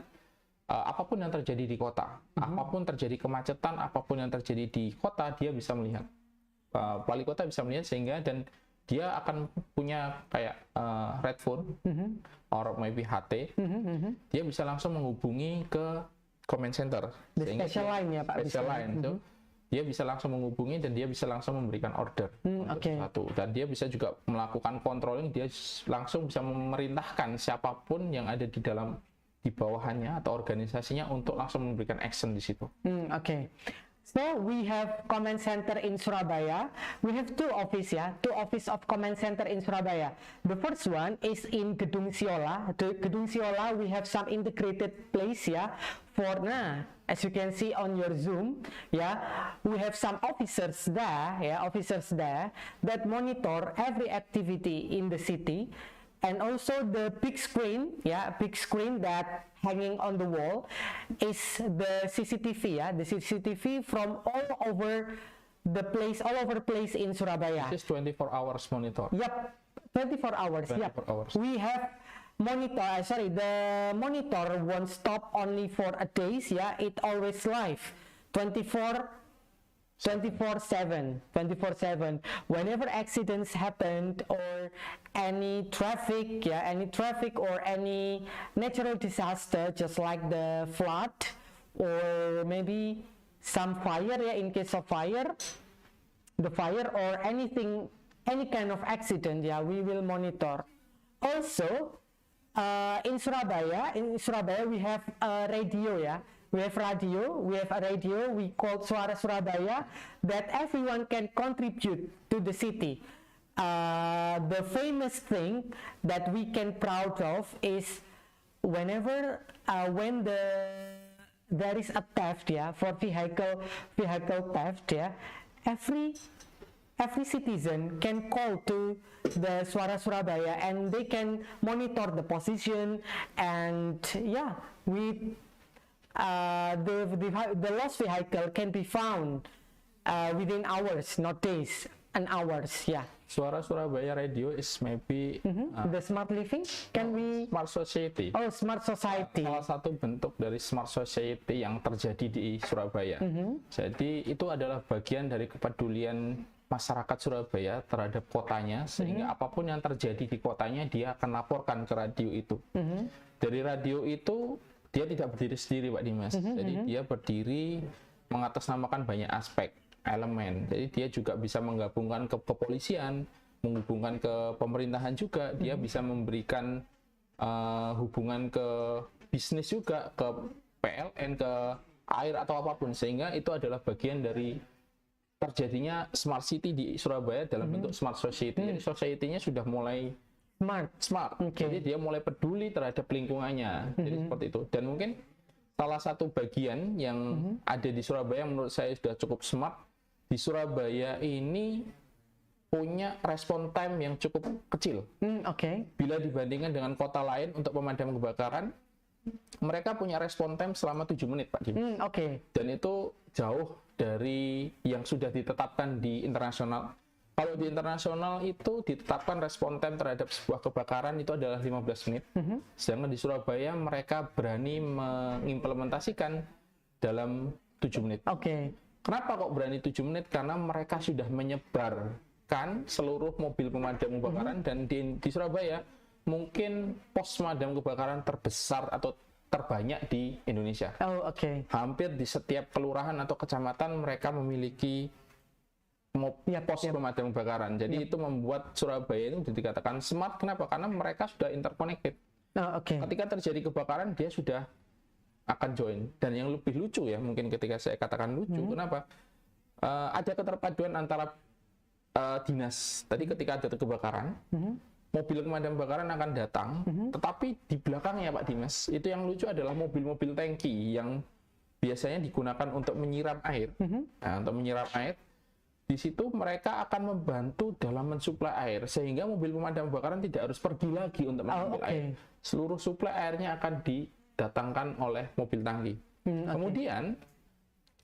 apapun yang terjadi di kota, apapun terjadi kemacetan, apapun yang terjadi di kota, dia bisa melihat. Wali kota bisa melihat, sehingga dan dia akan punya kayak red phone or maybe HT. Dia bisa langsung menghubungi ke command center. Special line ya Pak. Special line itu dia bisa langsung menghubungi dan dia bisa langsung memberikan order untuk Oke. sesuatu. Dan dia bisa juga melakukan controlling, dia langsung bisa memerintahkan siapapun yang ada di bawahannya atau organisasinya untuk langsung memberikan action di situ. Okay. So we have command center in Surabaya. We have two office of command center in Surabaya. The first one is in Gedung Siola. The Gedung Siola, we have some integrated place for as you can see on your Zoom, we have some officers there that monitor every activity in the city. And also the big screen that hanging on the wall is the CCTV, the CCTV from all over place in Surabaya. This is 24 hours monitor. Yep, 24 hours. 24 hours. We have the monitor won't stop only for a days. It always live, 24/7. Whenever accidents happened or any traffic or any natural disaster, just like the flood or maybe some fire, in case of fire, or anything, any kind of accident, we will monitor. Also, in Surabaya, we have a radio, We have a radio we call Suara Surabaya that everyone can contribute to the city. The famous thing that we can proud of is when there is a theft, for vehicle theft, every citizen can call to the Suara Surabaya and they can monitor the position and the lost vehicle can be found within hours, not days, and hours. Suara Surabaya Radio is maybe The smart living, can we? smart society. Oh, smart society. Salah satu bentuk dari smart society yang terjadi di Surabaya. Jadi itu adalah bagian dari kepedulian masyarakat Surabaya terhadap kotanya, sehingga apapun yang terjadi di kotanya dia akan laporkan ke radio itu. Dari radio itu dia tidak berdiri sendiri, Pak Dimas. Jadi dia berdiri mengatasnamakan banyak aspek, elemen. Jadi dia juga bisa menggabungkan ke kepolisian, menghubungkan ke pemerintahan juga. Dia bisa memberikan hubungan ke bisnis juga, ke PLN, ke air atau apapun. Sehingga itu adalah bagian dari terjadinya smart city di Surabaya dalam bentuk smart society. Jadi society-nya sudah mulai smart. Jadi dia mulai peduli terhadap lingkungannya. Jadi seperti itu. Dan mungkin salah satu bagian yang ada di Surabaya menurut saya sudah cukup smart. Di Surabaya ini punya respon time yang cukup kecil. Bila dibandingkan dengan kota lain untuk pemadam kebakaran, mereka punya respon time selama 7 menit, Pak Dim. Dan itu jauh dari yang sudah ditetapkan di internasional. Kalau di internasional itu ditetapkan respon time terhadap sebuah kebakaran itu adalah 15 menit. Sedangkan di Surabaya mereka berani mengimplementasikan dalam 7 menit. Kenapa kok berani 7 menit? Karena mereka sudah menyebarkan seluruh mobil pemadam kebakaran dan di Surabaya mungkin pos pemadam kebakaran terbesar atau terbanyak di Indonesia. Hampir di setiap kelurahan atau kecamatan mereka memiliki pos pemadam kebakaran. Jadi itu membuat Surabaya itu dikatakan smart. Kenapa? Karena mereka sudah interconnected. Ketika terjadi kebakaran dia sudah akan join. Dan yang lebih lucu ya, mungkin ketika saya katakan lucu, kenapa? Ada keterpaduan antara dinas. Tadi ketika ada kebakaran, mobil pemadam kebakaran akan datang, tetapi di belakangnya Pak Dimas, itu yang lucu adalah mobil-mobil tangki yang biasanya digunakan untuk menyiram air. Untuk menyiram air, di situ mereka akan membantu dalam mensuplai air, sehingga mobil pemadam kebakaran tidak harus pergi lagi untuk mengambil air. Seluruh suplai airnya akan didatangkan oleh mobil tangki. Kemudian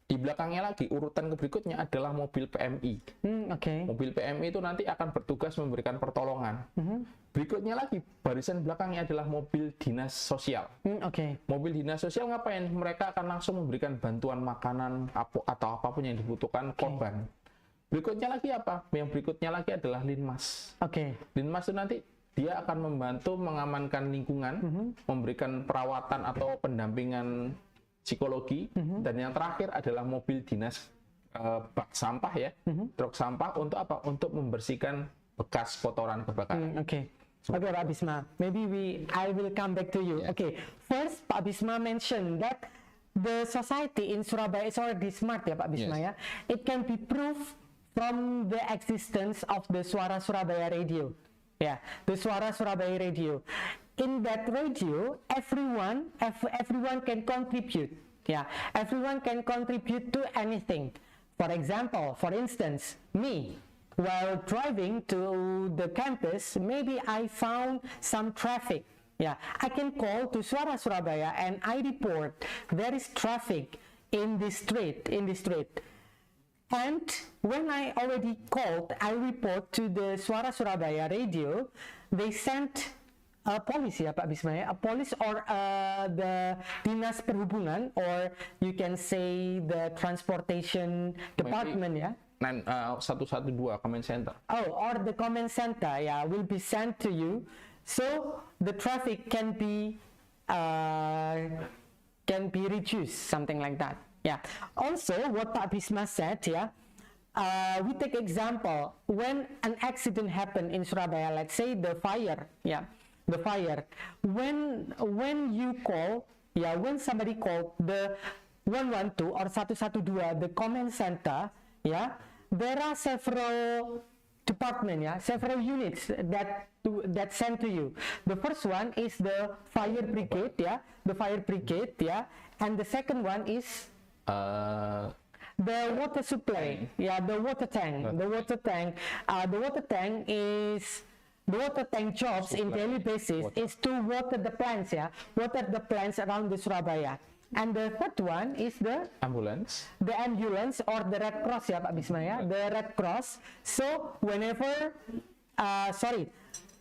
di belakangnya lagi, urutan berikutnya adalah mobil PMI. Mobil PMI itu nanti akan bertugas memberikan pertolongan. Berikutnya lagi, barisan belakangnya adalah mobil dinas sosial. Mobil dinas sosial ngapain? Mereka akan langsung memberikan bantuan makanan atau apapun yang dibutuhkan korban. Berikutnya lagi apa? Yang berikutnya lagi adalah Linmas. Linmas itu nanti dia akan membantu mengamankan lingkungan, memberikan perawatan atau pendampingan psikologi, dan yang terakhir adalah mobil dinas bak sampah ya, truk sampah untuk apa? Untuk membersihkan bekas kotoran kebakaran. Okay. Okay, Pak Bisma. Maybe I will come back to you. Yeah. Okay. First, Pak Bisma mentioned that the society in Surabaya is already smart, ya Pak Bisma, Yes. ya. It can be proved from the existence of the Suara Surabaya radio. Yeah, the Suara Surabaya radio. In that radio, everyone can contribute. Yeah, everyone can contribute to anything. For example, for instance, me. While driving to the campus, maybe I found some traffic. Yeah, I can call to Suara Surabaya and I report there is traffic in the street. And when I already called, I report to the Suara Surabaya radio. They sent a police, ya Pak Bisma, ya, a police or the Dinas Perhubungan, or you can say the transportation department, ya. 112 comment center. Oh, or the comment center, yeah, will be sent to you, so the traffic can be reduced, something like that. Yeah. Also, what Pak Bisma said, yeah, we take example when an accident happened in Surabaya. Let's say the fire, yeah, the fire. When you call, yeah, when somebody called the 112 or 112, the comment center, yeah. There are several departments, yeah, several units that send to you. The first one is the fire brigade, yeah, the fire brigade, yeah, and the second one is the water supply, yeah, the water tank. The water tank is the water tank jobs in daily basis is to water the plants, yeah, water the plants around the Surabaya. And the third one is the Ambulance. The ambulance or the Red Cross, ya Pak Bisma, ya, the Red Cross. So whenever,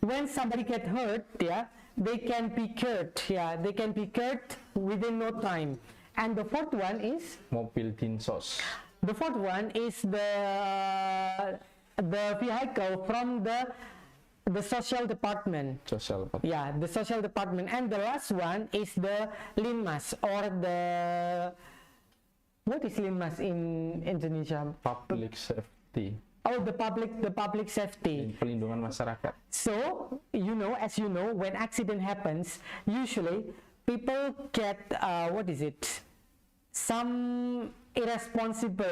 when somebody get hurt, yeah, they can be cured, yeah, they can be cured within no time. And the fourth one is Mobil dinsos. the fourth one is the vehicle from the social department. Social Yeah, the social department. And the last one is the Linmas, or the, what is Linmas in Indonesia? public safety. Oh, the public safety. Pelindungan masyarakat. So, as you know, when accident happens, usually people get, some irresponsible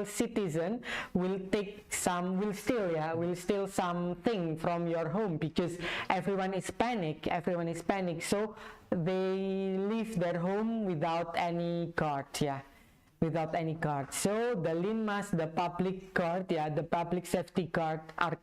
citizen will steal something from your home, because everyone is panic, so they leave their home without any guard, without any guard. So the Linmas, the public guard, the public safety guard are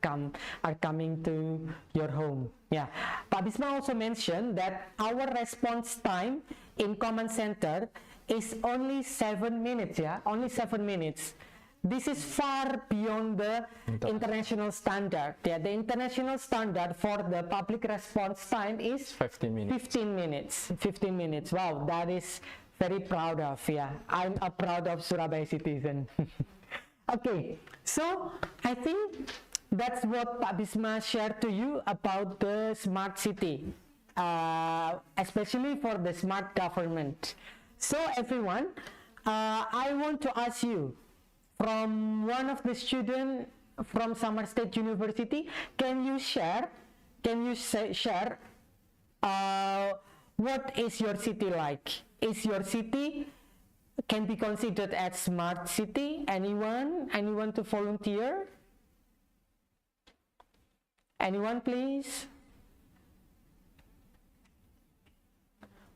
coming to your home. Pak Bisma also mentioned that our response time in command center is only 7 minutes, only 7 minutes. This is far beyond the international standard. The international standard for the public response time is 15 minutes. 15 minutes. Wow, that is very proud of. I'm a proud of Surabaya citizen. Okay, so I think that's what Pak Bisma shared to you about the smart city, especially for the smart government. So everyone, I want to ask you, from one of the students from Samar State University, can you share what is your city like? Is your city can be considered as smart city? Anyone to volunteer? Anyone, please?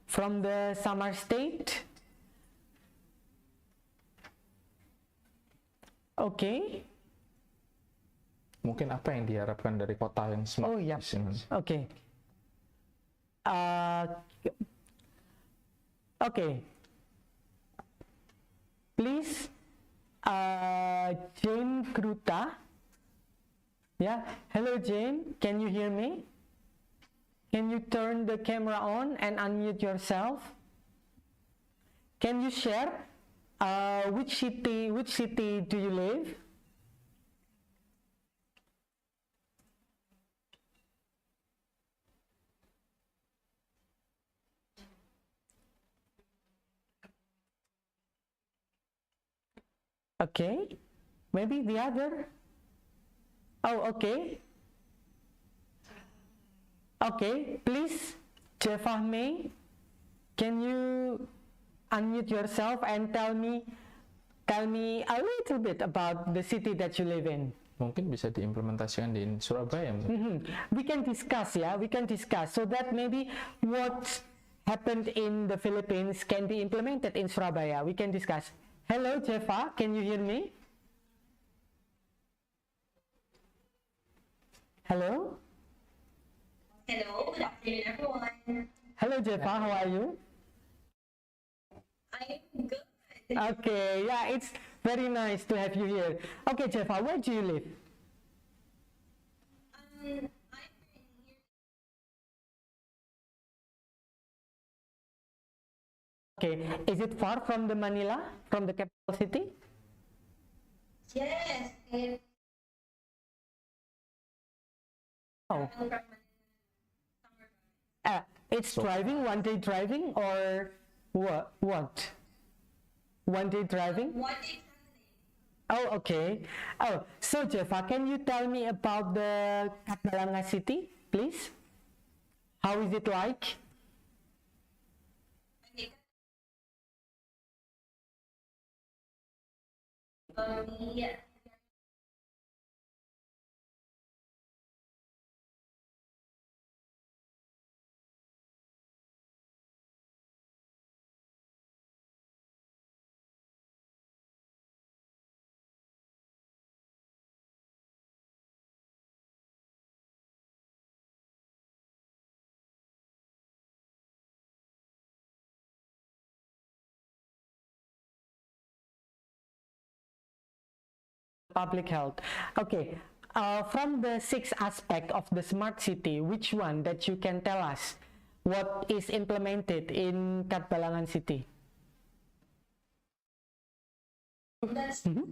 From the Samar State? Okay. Mungkin apa yang diharapkan dari kota yang smart? Oh ya. Okay. Okay. Please, Jane Kruta. Yeah. Hello, Jane. Can you hear me? Can you turn the camera on and unmute yourself? Can you share which city do you live? Okay, maybe the other. Oh, okay. Okay, please, Jefahme, can you unmute yourself and tell me a little bit about the city that you live in? Mungkin bisa diimplementasikan di Surabaya. We can discuss, yeah, we can discuss so that maybe what happened in the Philippines can be implemented in Surabaya. We can discuss. Hello, Jeffa, can you hear me? Hello? Hello, good afternoon, everyone. Hello, Jeffa, how are you? I'm good. Okay, yeah, it's very nice to have you here. Okay, Jeffa, where do you live? I'm in here. Okay, is it far from the Manila, from the capital city? Yes, and Oh, it's driving, one day driving, or what? One day driving? one day Oh, okay. Oh, so Jeffa, can you tell me about the Catalanga city, please? How is it like? yeah. Public health. Okay. From the six aspect of the smart city, which one that you can tell us what is implemented in Katbalangan city? That's the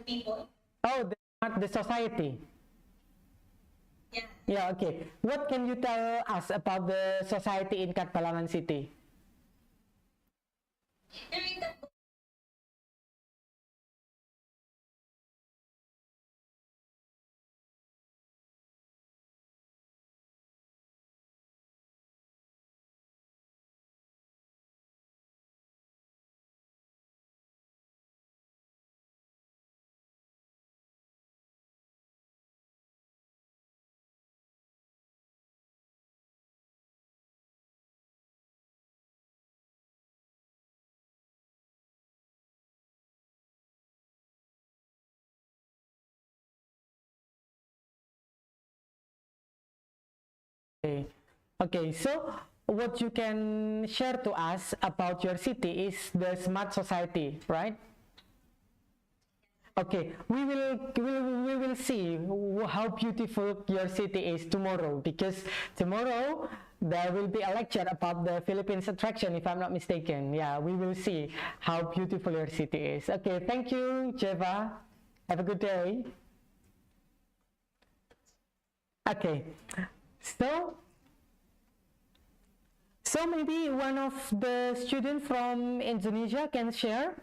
people. Oh, the society. Yeah. Yeah, okay. What can you tell us about the society in Katbalangan city? During the Okay. Okay, so what you can share to us about your city is the smart society, right? Okay, we will see how beautiful your city is tomorrow, because tomorrow there will be a lecture about the Philippines attraction, if I'm not mistaken. Yeah, we will see how beautiful your city is. Okay, thank you, Jeva. Have a good day. Okay, so maybe one of the students from Indonesia can share,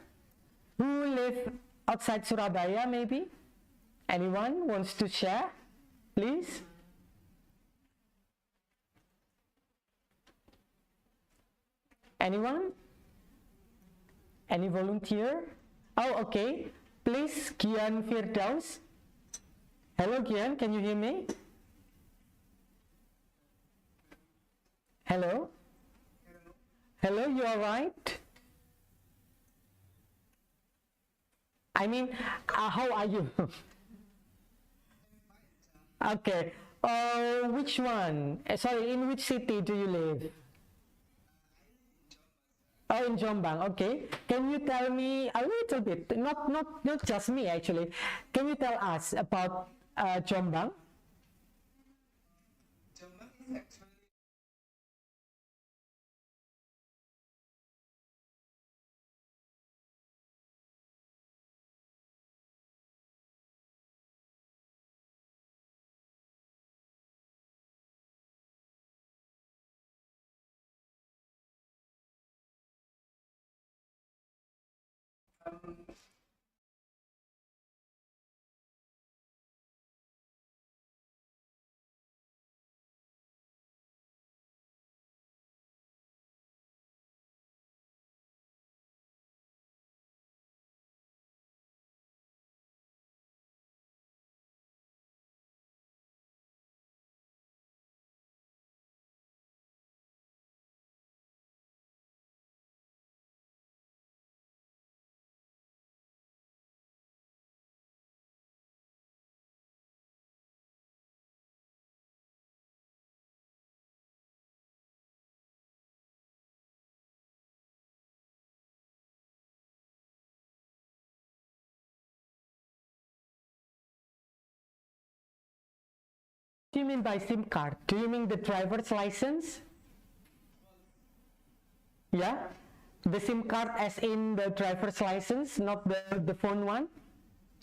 who live outside Surabaya, maybe? Anyone wants to share, please? Anyone? Any volunteer? Oh, okay. Please, Gian Firdaus. Hello, Gian, can you hear me? Hello? Hello, you all right? I mean, how are you? Okay. Which one? Sorry, in which city do you live? Oh, in Jombang. Okay. Can you tell me a little bit? Not just me actually. Can you tell us about Jombang? do you mean by SIM card? Do you mean the driver's license? Yeah? The SIM card as in the driver's license, not the phone one?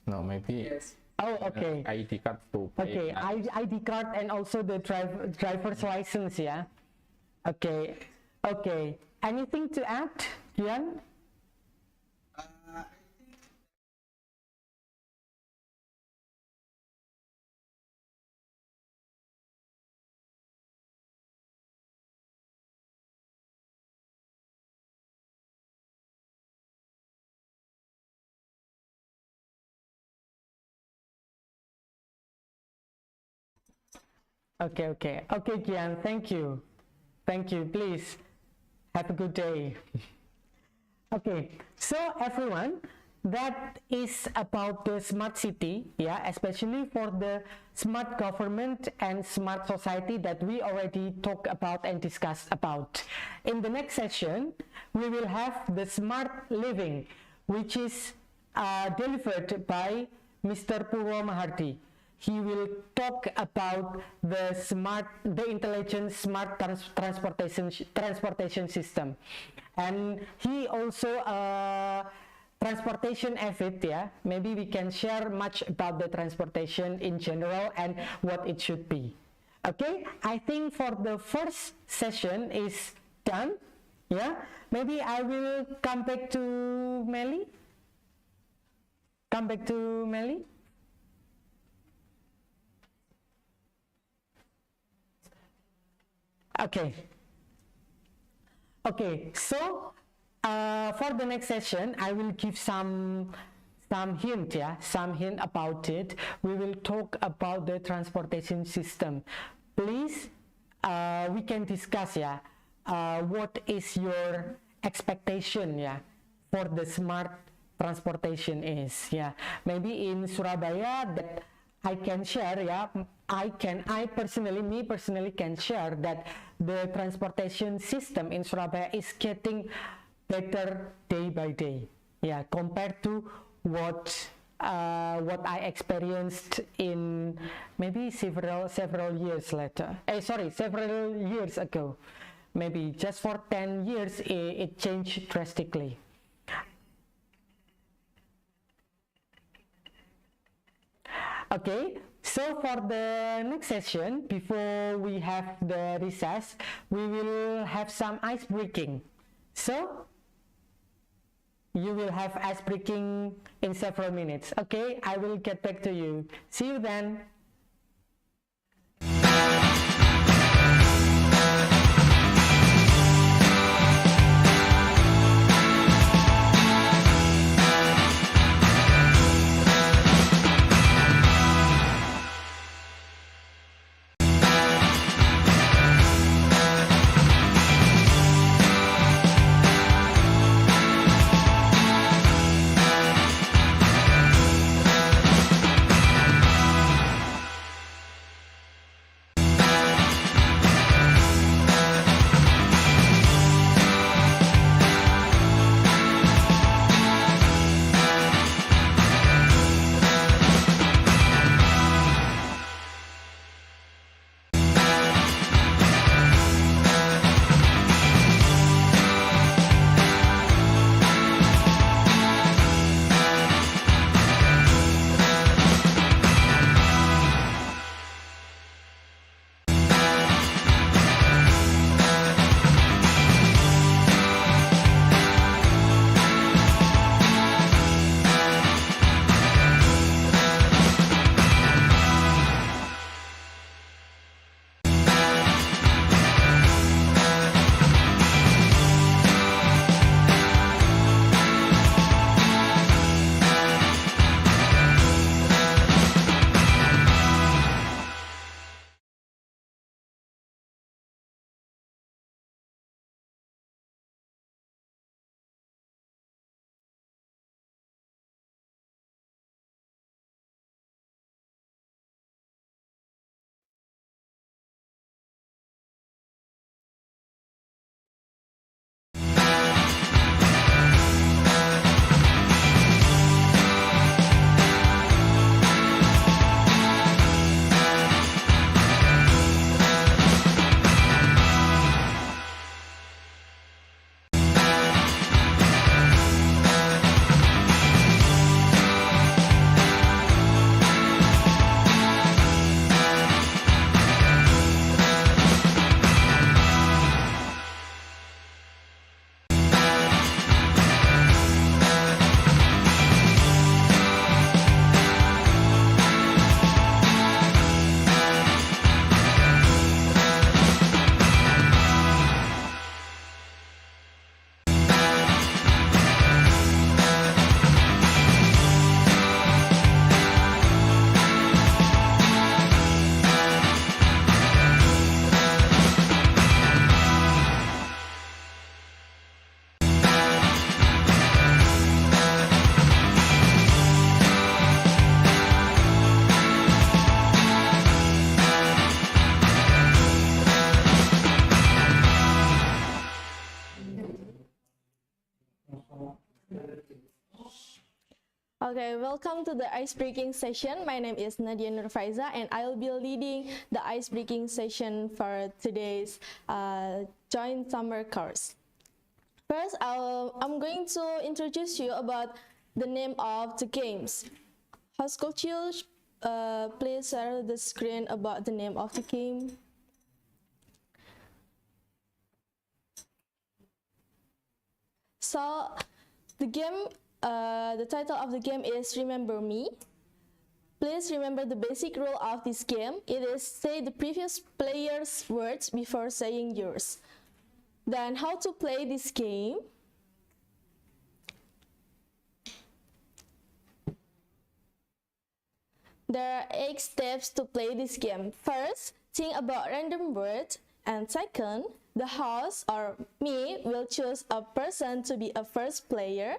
No, maybe Oh, okay. ID card to pay. Okay, ID card and also the driver's license, yeah? Okay, okay. Anything to add, Gian? Okay, okay. Okay, Gian, thank you. Thank you. Please have a good day. Okay, so everyone, that is about the smart city, yeah, especially for the smart government and smart society that we already talked about and discussed about. In the next session, we will have the smart living, which is delivered by Mr. Purwo Mahardi. He will talk about the intelligent smart transportation system, and he also transportation avid, yeah. Maybe we can share much about the transportation in general and what it should be. Okay, I think for the first session is done. Yeah, maybe I will come back to Melly. Come back to Melly. Okay. Okay, so for the next session, I will give some hint, yeah, some hint about it. We will talk about the transportation system. Please, we can discuss, yeah, what is your expectation, yeah, for the smart transportation is, yeah. Maybe in Surabaya that I can share, yeah, I personally can share that the transportation system in Surabaya is getting better day by day, yeah, compared to what I experienced in maybe several years later. Several years ago. Maybe just for 10 years it changed drastically. Okay, so for the next session, before we have the recess, we will have some ice breaking. So you will have ice breaking in several minutes. Okay, I will get back to you. See you then. Okay, welcome to the ice breaking session. My name is Nadia Nurfaiza and I will be leading the ice breaking session for today's joint summer course. First, I'm going to introduce you about the name of the games. House could you please share the screen about the name of the game? So, the title of the game is Remember Me. Please remember the basic rule of this game. It is say the previous player's words before saying yours. Then how to play this game? There are 8 steps to play this game. First, think about random words. And second, the host or me will choose a person to be a first player.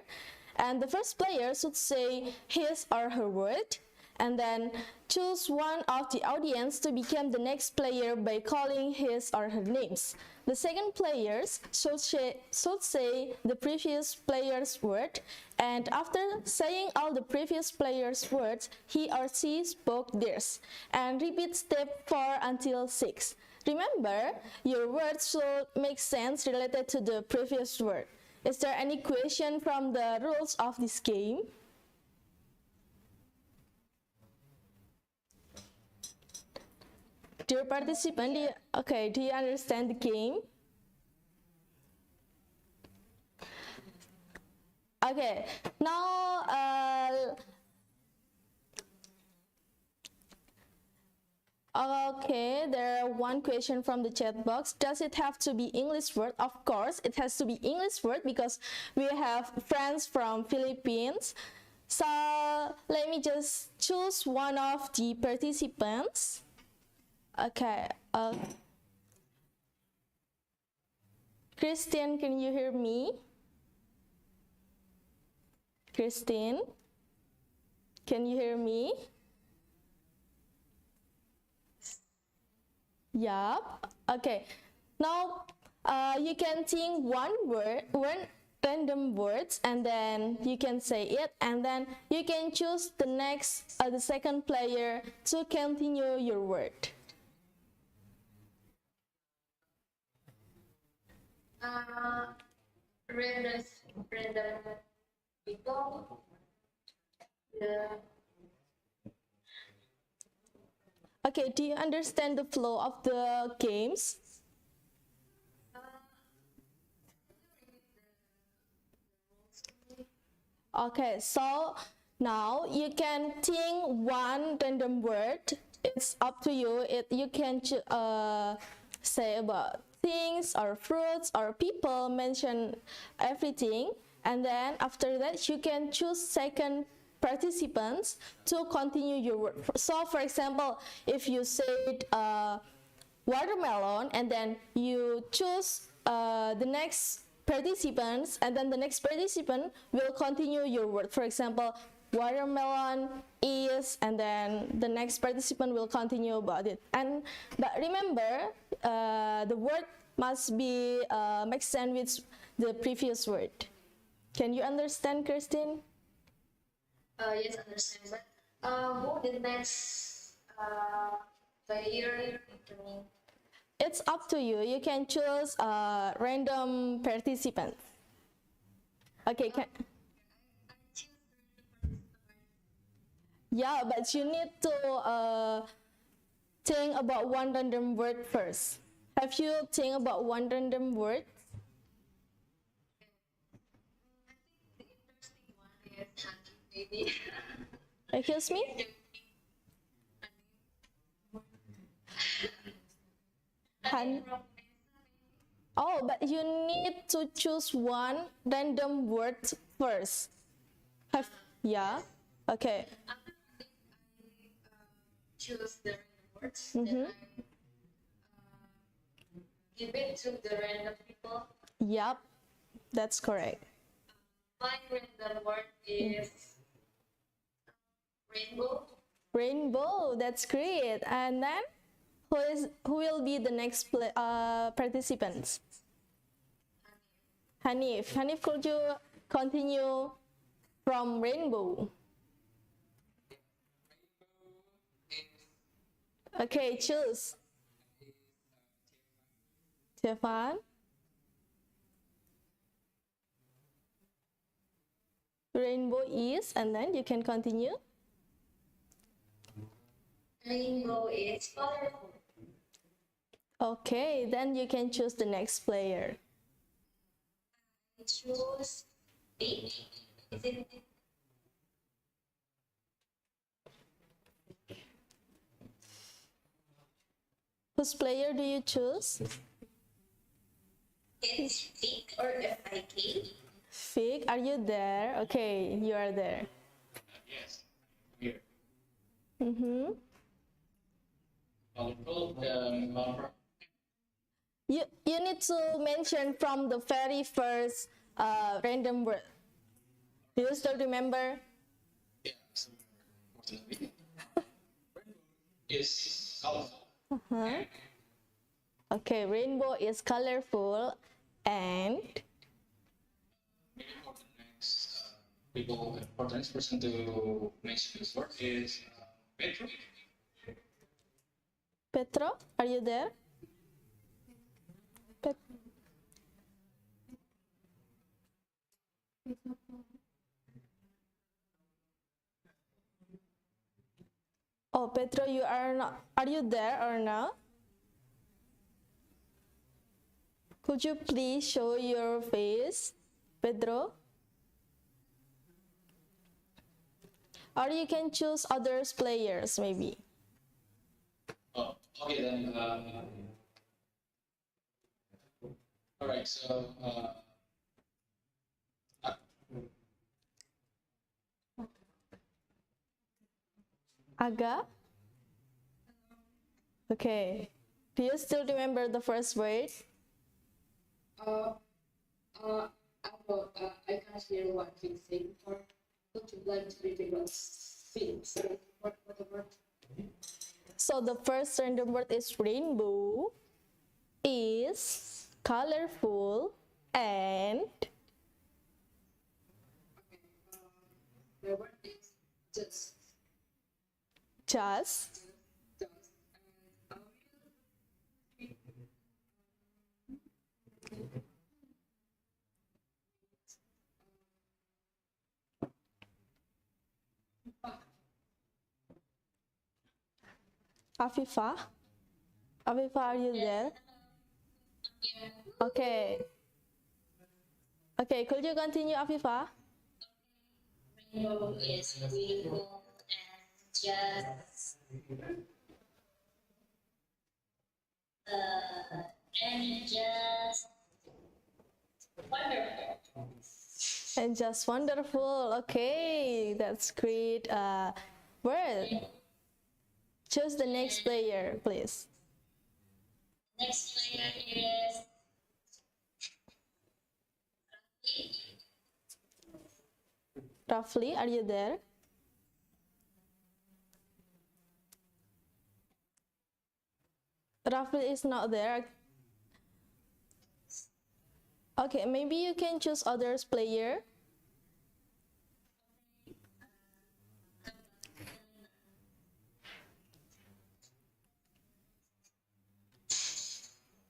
And the first player should say his or her word. And then choose one of the audience to become the next player by calling his or her names. The second players should say the previous player's word, and after saying all the previous player's words, he or she spoke theirs, and repeat step 4 until 6. Remember, your words should make sense related to the previous word. Is there any question from the rules of this game? Dear participant, do you understand the game? Okay, now there are one question from the chat box. Does it have to be English word? Of course, it has to be English word because we have friends from Philippines. So let me just choose one of the participants. Okay. Christine, can you hear me? Christine, can you hear me? Yeah. Okay. Now you can think one random words, and then you can say it, and then you can choose the second player to continue your word. Random people. Okay, do you understand the flow of the games? Okay, so now you can think one random word. It's up to you. You can say about things or fruits or people, mention everything, and then after that you can choose second participants to continue your word. So for example, if you said watermelon, and then you choose the next participants, and then the next participant will continue your word. For example, watermelon is, and then the next participant will continue about it. But remember, the word must be make sense with the previous word. Can you understand, Christine? Yes, understand. But who the next player? It's up to you. You can choose a random participant. Okay, yeah, but you need to think about one random word first. Have you think about one random word? Maybe. Excuse me? Oh, but you need to choose one random word first. Yeah? Okay. Choose the words. Then I give it to the random people. Yep, that's correct. My random word is rainbow. Rainbow, that's great. And then who will be the next participants? Hanif. Hanif, could you continue from rainbow? Okay, choose. Stefan. Rainbow is, and then you can continue. Rainbow is colorful. Okay, then you can choose the next player. Choose pink. Is it Whose player do you choose? it's pink or FIK? Fig, are you there? Okay, you are there. Yes. Here. Mm-hmm. Colorful. You need to mention from the very first random word. Do you still remember? Yes. Is colorful. Uh-huh. Okay, rainbow is colorful and Maybe for the next for the next person to mention this word is Pedro. Petro, are you there? Oh, Petro, you are not. Are you there or no? Could you please show your face, Pedro? Or you can choose others players maybe. Oh, okay then. All right. So. Aga? Okay. Do you still remember the first word? I can't hear what you say before. Would you like to repeat what the word? So the first random word is rainbow, is colorful, and The word is just. just. Afifa? Afifa, are you there? Okay. Okay, could you continue, Afifa? Rainbow is beautiful and just and just wonderful. And just wonderful. Okay, that's great. Word. Choose the next player, please. Next player is Roughly, are you there? Roughly is not there. Okay, maybe you can choose others player.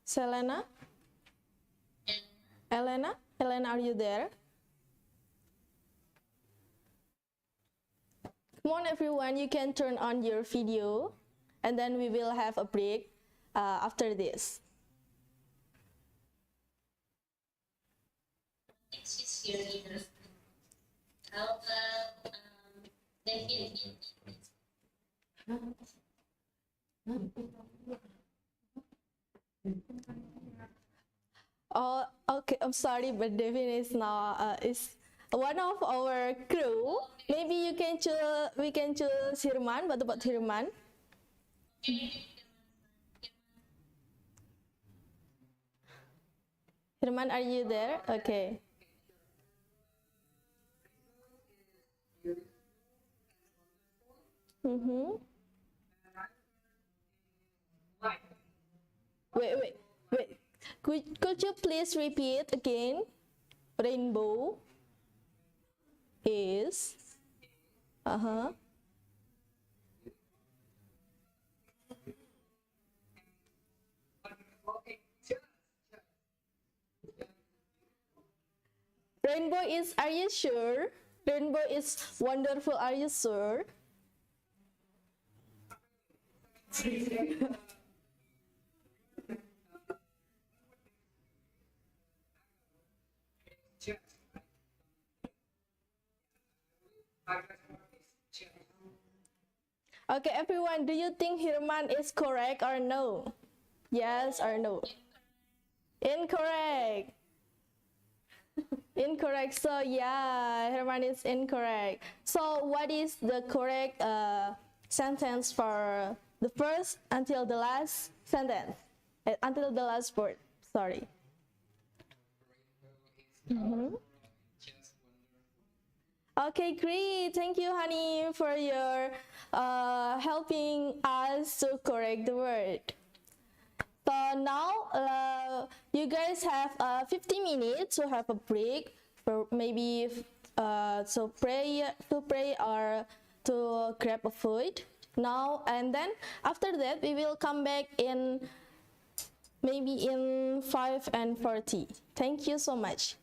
Selena? Elena? Elena, are you there? Come on everyone, you can turn on your video and then we will have a break after this. next is here. How about David? Oh, okay. I'm sorry, but Devin is now is one of our crew. Maybe you can choose. We can choose Hirman. What about Hirman? Hirman, are you there? Okay. Mm-hmm. Wait. Could you please repeat again? Rainbow is Rainbow is, are you sure? Rainbow is wonderful, are you sure? Okay, everyone, do you think Hirman is correct or no? Yes or no? Incorrect. Incorrect. So yeah, Herman is incorrect. So what is the correct sentence for the first until the last sentence? Until the last word. Sorry. Okay, great. Thank you, honey, for your helping us to correct the word. So now you guys have 50 minutes to have a break, for maybe to pray or to grab a food now, and then after that we will come back in maybe in 5:40. Thank you so much.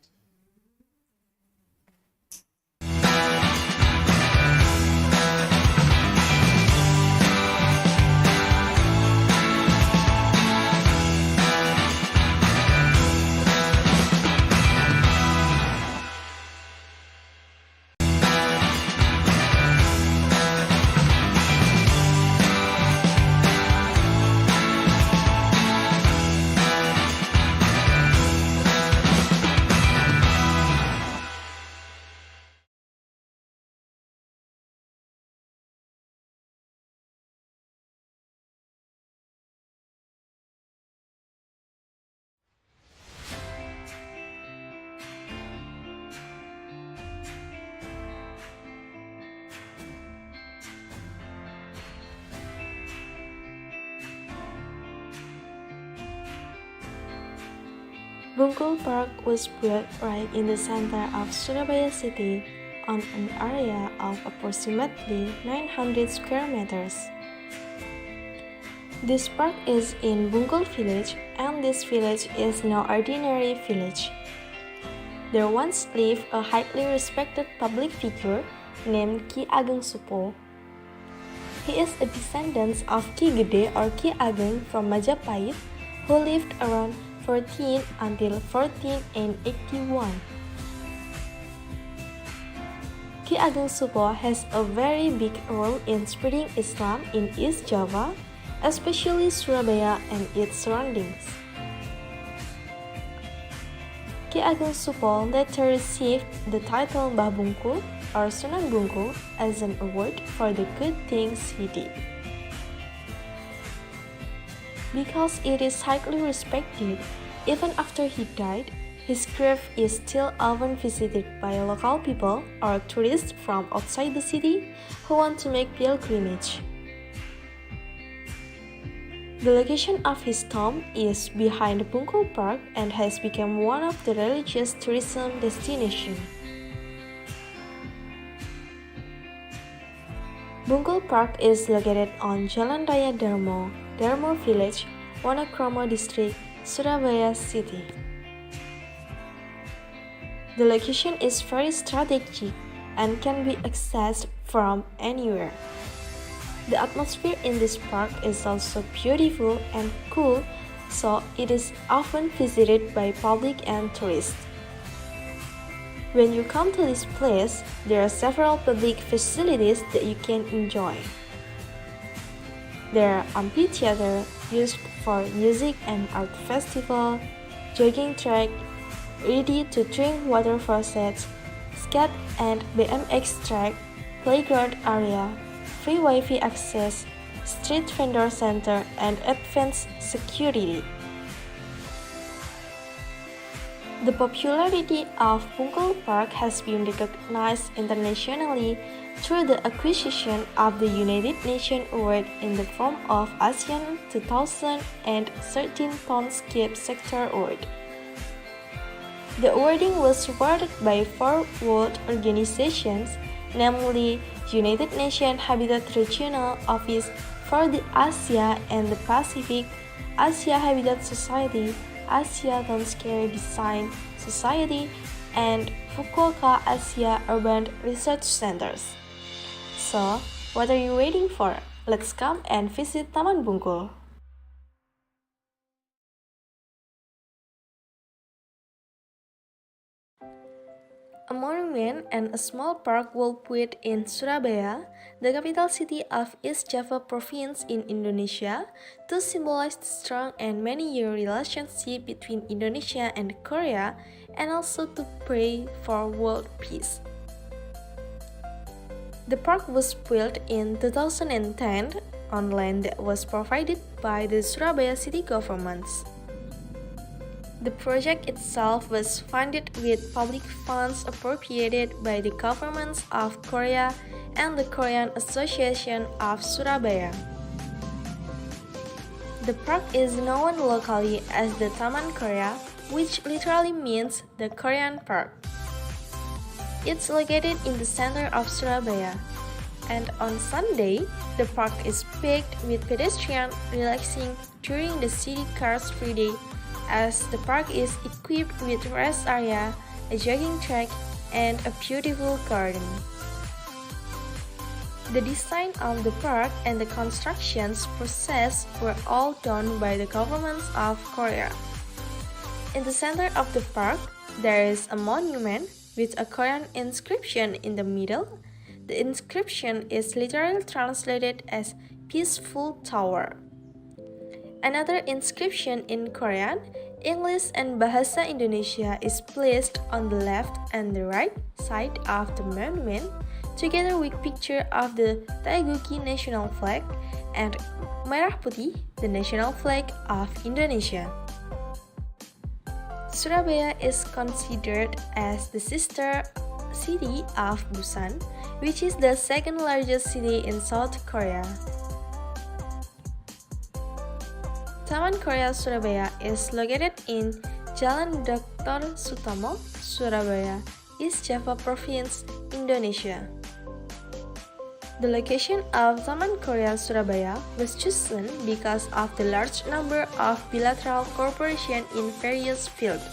Bungkul Park was built right in the center of Surabaya city on an area of approximately 900 square meters. This park is in Bungkul village, and this village is no ordinary village. There once lived a highly respected public figure named Ki Ageng Supo. He is a descendant of Ki Gede or Ki Ageng from Majapahit, who lived around 14 until 1481. Ki Ageng Supo has a very big role in spreading Islam in East Java, especially Surabaya and its surroundings. Ki Ageng Supo later received the title Mbah Bungkul or Sunan Bungkul as an award for the good things he did. Because it is highly respected, even after he died, his grave is still often visited by local people or tourists from outside the city who want to make pilgrimage. The location of his tomb is behind Bungkul Park and has become one of the religious tourism destinations. Bungkul Park is located on Jalan Raya Darmo, Darmo Village, Wonokromo District, Surabaya City. The location is very strategic and can be accessed from anywhere. The atmosphere in this park is also beautiful and cool, so it is often visited by public and tourists. When you come to this place, there are several public facilities that you can enjoy. There are amphitheater used for music and art festival, jogging track, ready-to-drink water faucets, skate and BMX track, playground area, free Wi-Fi access, street vendor center, and advanced security. The popularity of Bungkul Park has been recognized internationally through the acquisition of the United Nations Award in the form of ASEAN 2013 Townscape Sector Award. The awarding was awarded by 4 world organizations, namely United Nations Habitat Regional Office for the Asia and the Pacific, Asia Habitat Society, Asia Townscape Design Society, and Fukuoka Asia Urban Research Centers. So, what are you waiting for? Let's come and visit Taman Bungkul. A monument and a small park will put in Surabaya, the capital city of East Java province in Indonesia, to symbolize the strong and many-year relationship between Indonesia and Korea, and also to pray for world peace. The park was built in 2010 on land that was provided by the Surabaya city government. The project itself was funded with public funds appropriated by the governments of Korea and the Korean Association of Surabaya. The park is known locally as the Taman Korea, which literally means the Korean Park. It's located in the center of Surabaya, and on Sunday, the park is packed with pedestrians relaxing during the city cars free day, as the park is equipped with rest area, a jogging track, and a beautiful garden. The design of the park and the constructions process were all done by the governments of Korea. In the center of the park, there is a monument with a Korean inscription in the middle. The inscription is literally translated as Peaceful Tower. Another inscription in Korean, English, and Bahasa Indonesia is placed on the left and the right side of the monument, together with picture of the Taeguki national flag and Merah Putih, the national flag of Indonesia. Surabaya is considered as the sister city of Busan, which is the second largest city in South Korea. Taman Korea Surabaya is located in Jalan Dr. Sutomo, Surabaya, East Java Province, Indonesia. The location of Taman Korea Surabaya was chosen because of the large number of bilateral cooperation in various fields.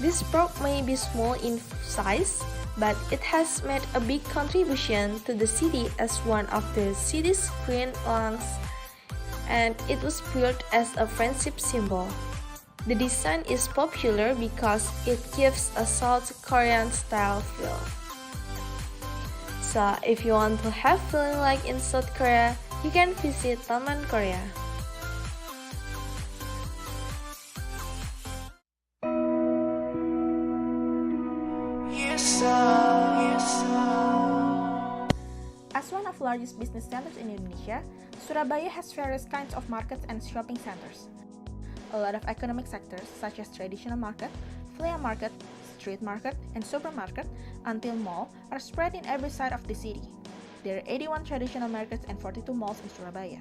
This park may be small in size, but it has made a big contribution to the city as one of the city's green lungs, and it was built as a friendship symbol. The design is popular because it gives a South Korean style feel. So, if you want to have feeling like in South Korea, you can visit Taman Korea. As one of the largest business centers in Indonesia, Surabaya has various kinds of markets and shopping centers. A lot of economic sectors such as traditional market, flea market, street market, and supermarket until mall are spread in every side of the city. There are 81 traditional markets and 42 malls in Surabaya.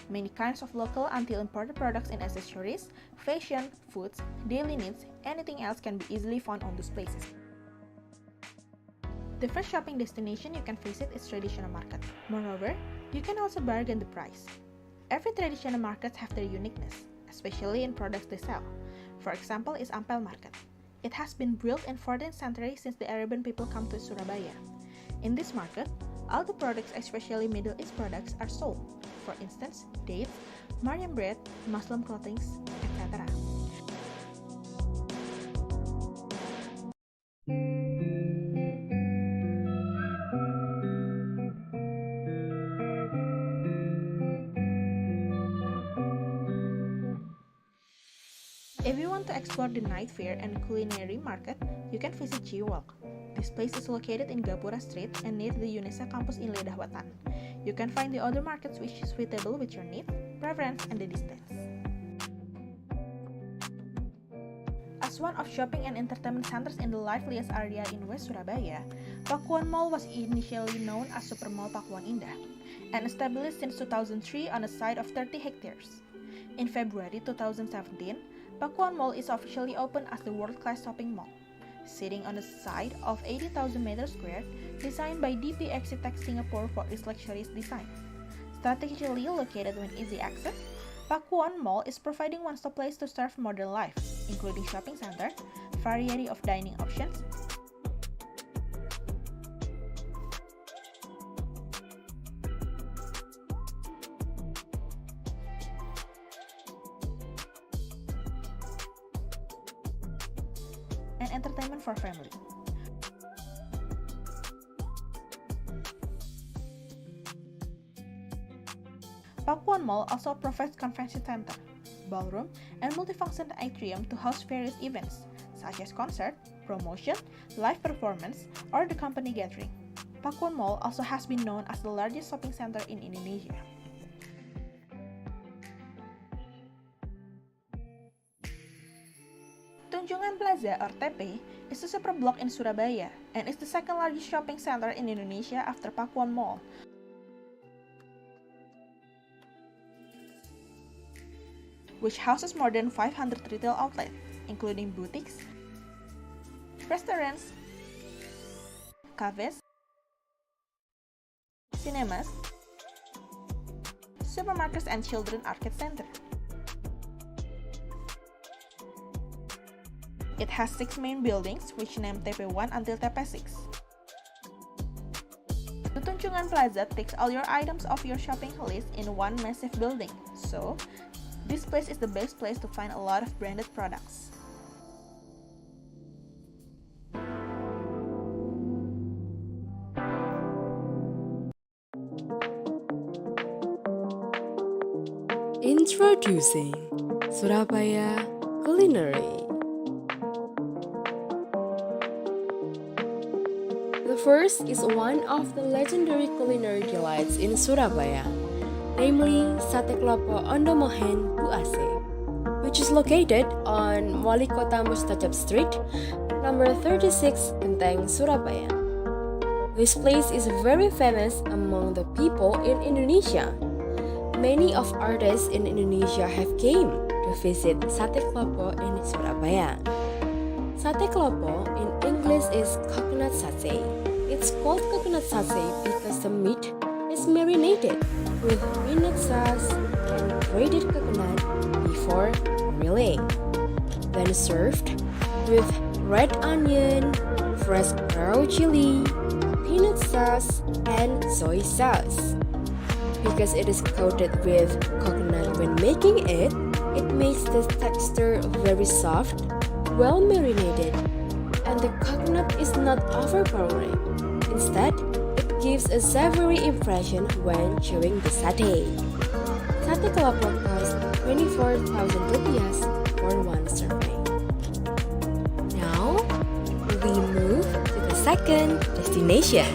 Many kinds of local until imported products and accessories, fashion, foods, daily needs, anything else can be easily found on those places. The first shopping destination you can visit is traditional market. Moreover, you can also bargain the price. Every traditional market have their uniqueness, especially in products they sell. For example is Ampel Market. It has been built in 14th century since the Arabian people come to Surabaya. In this market, all the products, especially Middle East products, are sold. For instance, dates, Mariam bread, Muslim clothing, etc. If you want to explore the night fair and culinary market, you can visit G-Walk. This place is located in Gapura Street and near the Unesa campus in Lidah Watan. You can find the other markets which is suitable with your needs, preference, and the distance. As one of shopping and entertainment centers in the liveliest area in West Surabaya, Pakuan Mall was initially known as Super Mall Pakuan Indah and established since 2003 on a site of 30 hectares. In February 2017, Pakuan Mall is officially open as the world-class shopping mall. sitting on the side of 80,000 meters squared, designed by DP Architect Singapore for its luxurious design. Strategically located with easy access, Pakuan Mall is providing one-stop place to serve modern life, including shopping center, variety of dining options, and entertainment for family. Pakuan Mall also provides convention center, ballroom, and multifunction atrium to host various events, such as concert, promotion, live performance, or the company gathering. Pakuan Mall also has been known as the largest shopping center in Indonesia. Tunjungan Plaza or TP is a super block in Surabaya and is the second largest shopping center in Indonesia after Pakuan Mall. Which houses more than 500 retail outlets, including boutiques, restaurants, cafes, cinemas, supermarkets, and children arcade center. It has 6 main buildings, which name TP1 until TP6. The Tunjungan Plaza takes all your items off your shopping list in one massive building, so this place is the best place to find a lot of branded products. Introducing Surabaya Culinary. The first is one of the legendary culinary delights in Surabaya, namely Sate Klopo Ondomohen Bu Ase, which is located on Wali Kota Mustajab Street, number 36, Genteng, Surabaya. This place is very famous among the people in Indonesia. Many of artists in Indonesia have came to visit Sate Klopo in Surabaya. Sate Klopo in English is coconut satay. It's called coconut satay because the meat is marinated with peanut sauce and grated coconut before grilling, then served with red onion, fresh ground chili, peanut sauce, and soy sauce. Because it is coated with coconut when making it, it makes the texture very soft, well marinated, and the coconut is not overpowering. Instead, it gives a savory impression when chewing the satay. Sate Klopo costs 24,000 rupiah for one serving. Now, we move to the second destination,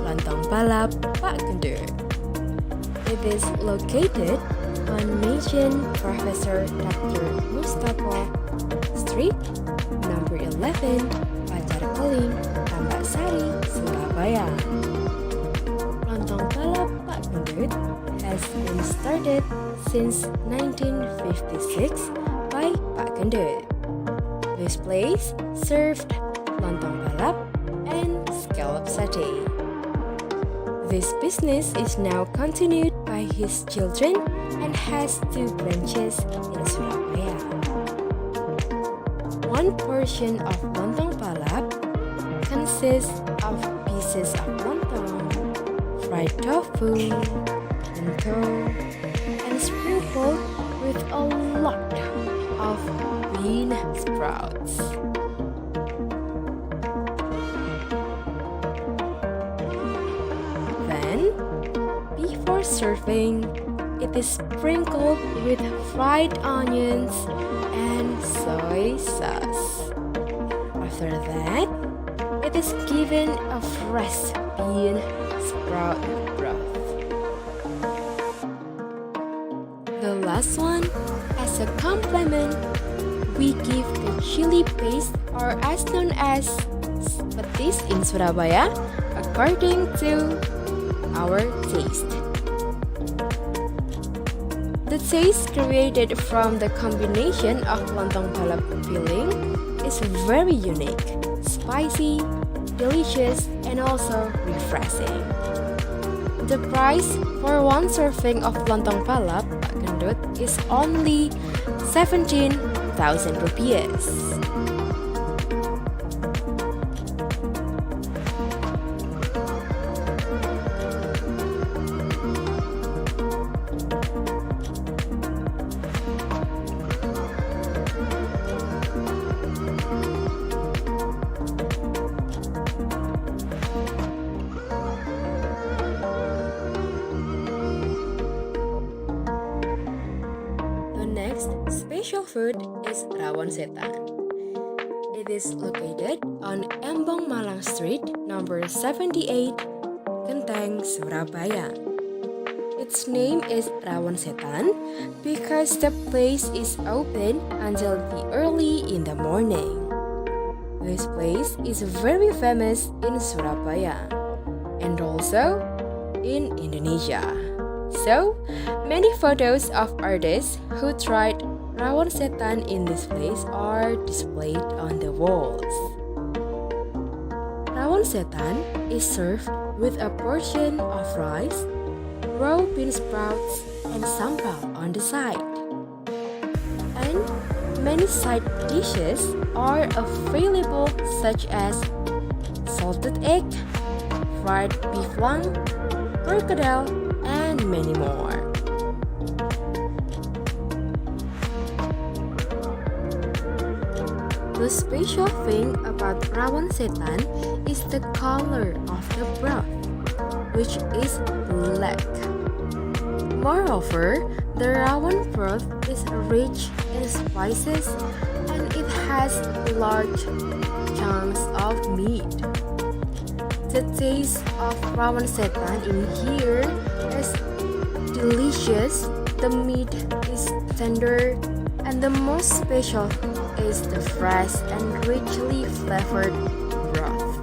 Lontong Balap Pak Gendur. It is located on Mansion Professor Dr. Mustafa Street, number 11, Pacar Keling, Tambak Sari, Surabaya. Lontong Balap Pak Gendur has been started since 1956 by Pak Gendur. This place served lontong balap and scallop satay. This business is now continued by his children and has 2 branches in Surabaya. One portion of lontong balap consists of pieces of lontong, fried tofu, bento, and sprinkled with a lot of bean sprouts. Then, before serving, it is sprinkled with fried onions and soy sauce. After that, it is given a fresh bean sprout broth. The last one, as a complement, we give the chili paste, or as known as petis in Surabaya, according to our taste. The taste created from the combination of lontong balap filling is very unique. spicy, delicious, and also refreshing. The price for one serving of lontong balap Pak Gendut is only 17,000 rupiahs. The next special food is rawon setan. It is located on Embong Malang Street, number 78, Genteng, Surabaya. Its name is rawon setan because the place is open until the early in the morning. This place is very famous in Surabaya and also in Indonesia. So, many photos of artists who tried rawon setan in this place are displayed on the walls. Rawon setan is served with a portion of rice, raw bean sprouts, and sambal on the side. And many side dishes are available such as salted egg, fried beef lung, crocodile, and many more. The special thing about rawon setan is the color of the broth, which is black. Moreover, the rawon broth is rich in spices and it has large chunks of meat. The taste of rawon setan in here is delicious, the meat is tender, and the most special is the fresh and richly flavored broth.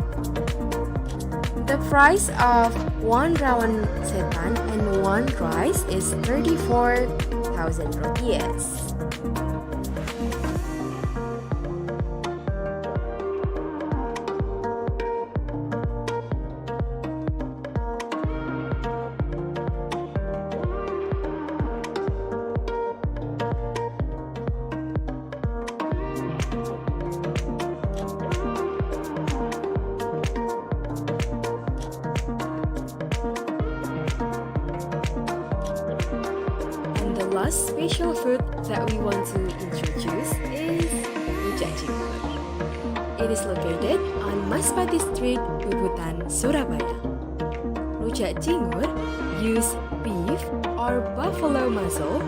The price of one rawon setan and one rice is 34,000 rupiahs. The last special food that we want to introduce is rujak cingur. It is located on Maspati Street, Bubutan, Surabaya. Rujak cingur use beef or buffalo muscle,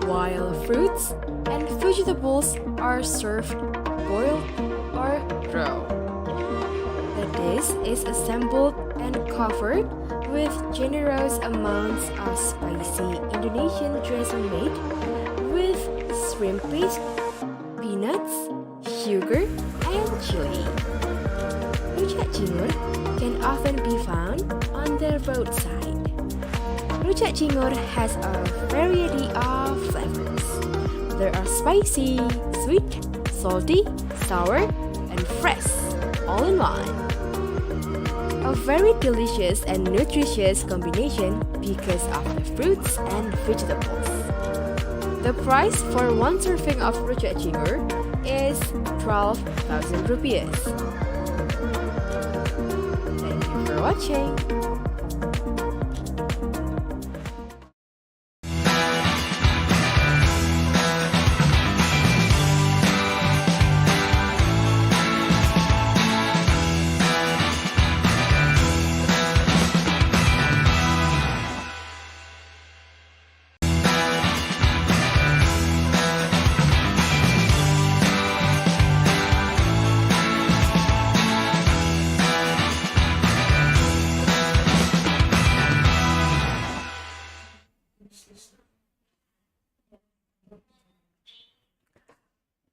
while fruits and vegetables are served boiled or raw. The dish is assembled and covered with generous amounts of spicy Indonesian dressing made with shrimp paste, peanuts, sugar, and chili. Rujak cingur can often be found on the roadside. Rujak cingur has a variety of flavors. There are spicy, sweet, salty, sour, and fresh, all in one. A very delicious and nutritious combination because of the fruits and vegetables. The price for one serving of rujak cingur is 12,000 rupiahs. Thank you for watching.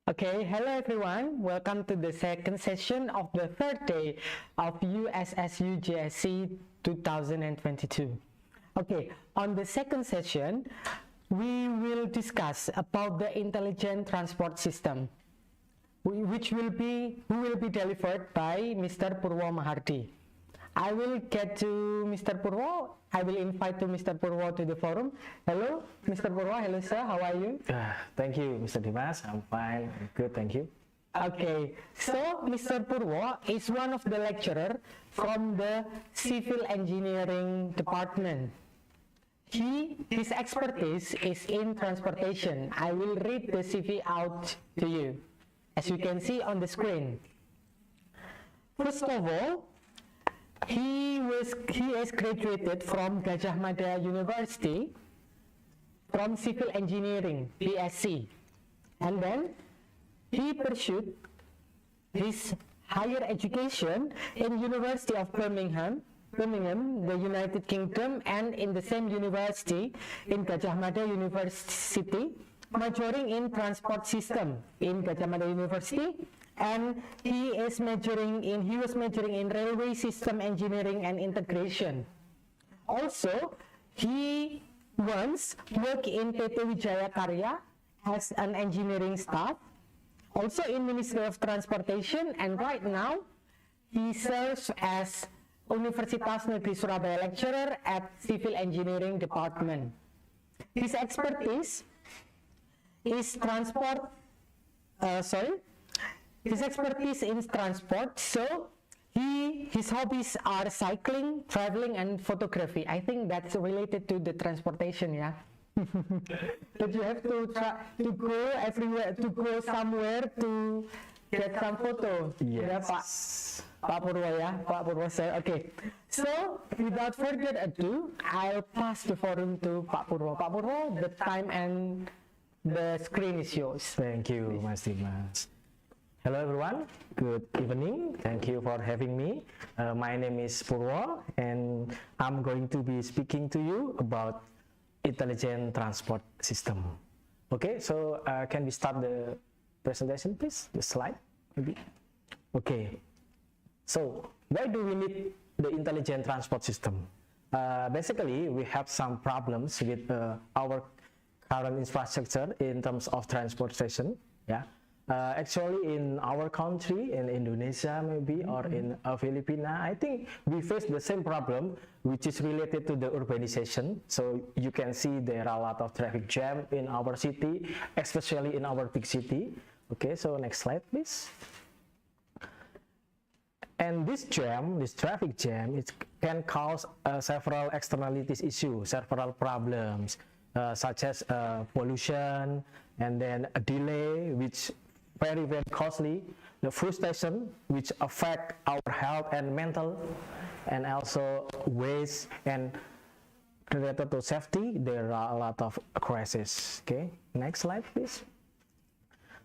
Okay, hello everyone. Welcome to the second session of the third day of USSU GSC 2022. Okay, on the second session, we will discuss about the intelligent transport system. who will be delivered by Mr. Purwo Mahardi. I will get to Mr. Purwo. I will invite to Mr. Purwo to the forum. Hello, Mr. Purwo. Hello, sir. How are you? Thank you, Mr. Dimas. I'm fine. I'm good. Thank you. Okay, so Mr. Purwo is one of the lecturer from the Civil Engineering Department. His expertise is in transportation. I will read the CV out to you, as you can see on the screen. First of all, he has graduated from Gajah Mada University from Civil Engineering, BSc, and then he pursued his higher education in University of Birmingham, the United Kingdom, and in the same university in Gajah Mada University, majoring in transport system in Gajah Mada University, and he was majoring in railway system engineering and integration. Also, he once worked in PT Wijaya Karya as an engineering staff, also in Ministry of Transportation, and right now he serves as Universitas Negeri Surabaya lecturer at Civil Engineering Department. His expertise is his expertise in transport, so his hobbies are cycling, traveling, and photography. I think that's related to the transportation, yeah. That you have to go everywhere, to go somewhere to get some photo. Yes. Yeah, Pak Purwo, yeah, Pak Purwo sir. Okay, so without further ado, I'll pass the forum to Pak Purwo. Pak Purwo, the time and the screen is yours. Thank you, Mas Dimas. Hello everyone, good evening. Thank you for having me. My name is Purwo, and I'm going to be speaking to you about intelligent transport system. Okay, so can we start the presentation, please? The slide, maybe. Okay, so why do we need the intelligent transport system? Basically, we have some problems with our current infrastructure in terms of transportation. Yeah. Actually, in our country, in Indonesia maybe, or in Philippines, I think we face the same problem, which is related to the urbanization. So you can see there are a lot of traffic jam in our city, especially in our big city. Okay, so next slide, please. And this traffic jam, it can cause several externalities issues, several problems, such as pollution, and then a delay, which very costly, the frustration, which affect our health and mental, and also waste, and related to safety, there are a lot of crises. Okay, next slide, please.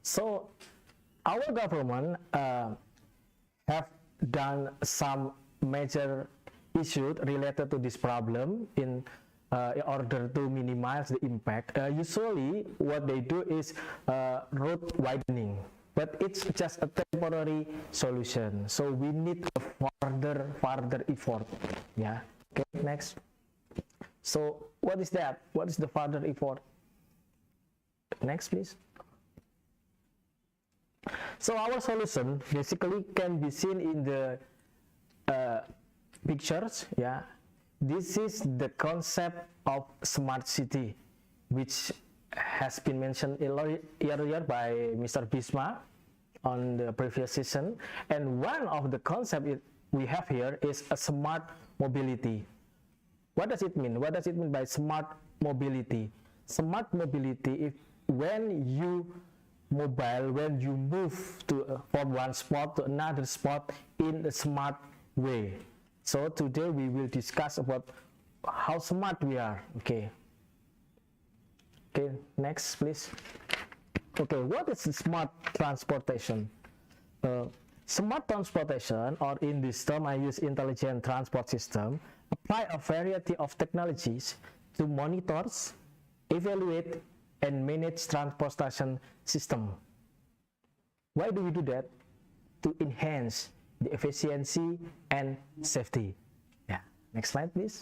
So our government have done some major issues related to this problem in order to minimize the impact. Usually what they do is road widening, but it's just a temporary solution, so we need a further effort. Yeah, okay, next. So what is that? What is the further effort? Next, please. So our solution basically can be seen in the pictures. Yeah, this is the concept of smart city, which has been mentioned earlier by Mr. Bisma on the previous session. And one of the concepts we have here is a smart mobility. What does it mean? What does it mean by smart mobility? Smart mobility, when you move from one spot to another spot in a smart way. So today we will discuss about how smart we are. Okay, next please. Okay, what is smart transportation? Smart transportation, or in this term I use intelligent transport system, apply a variety of technologies to monitor, evaluate, and manage transportation system. Why do we do that? To enhance the efficiency and safety. Yeah, next slide please.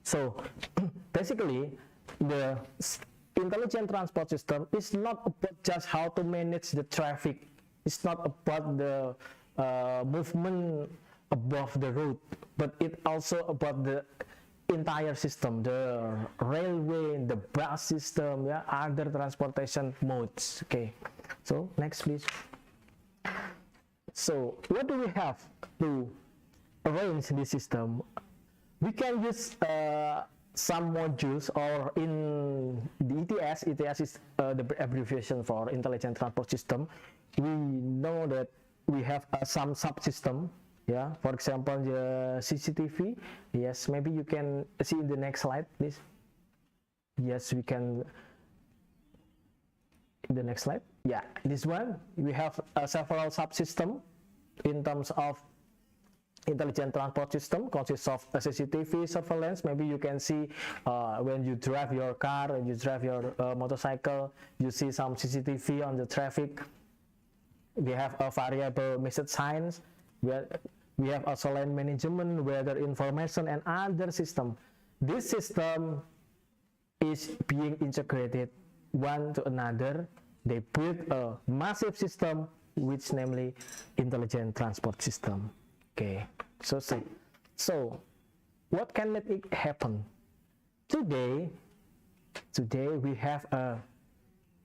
So basically the intelligent transport system is not about just how to manage the traffic. It's not about the movement above the road, but it also about the entire system, the railway, the bus system, yeah, other transportation modes. Okay, so next please. So what do we have to arrange this system? We can use some modules, or in the ETS is the abbreviation for intelligent transport system. We know that we have some subsystem. Yeah, for example, the CCTV. Yes, maybe you can see in the next slide, please. Yes, we can. In the next slide. Yeah, this one we have several subsystem in terms of intelligent transport system. Consists of a CCTV surveillance. Maybe you can see when you drive your car, when you drive your motorcycle, you see some CCTV on the traffic. We have a variable message signs. We have also lane management, weather information, and other system. This system is being integrated one to another. They build a massive system, which namely intelligent transport system. Okay, so what can make it happen? Today we have a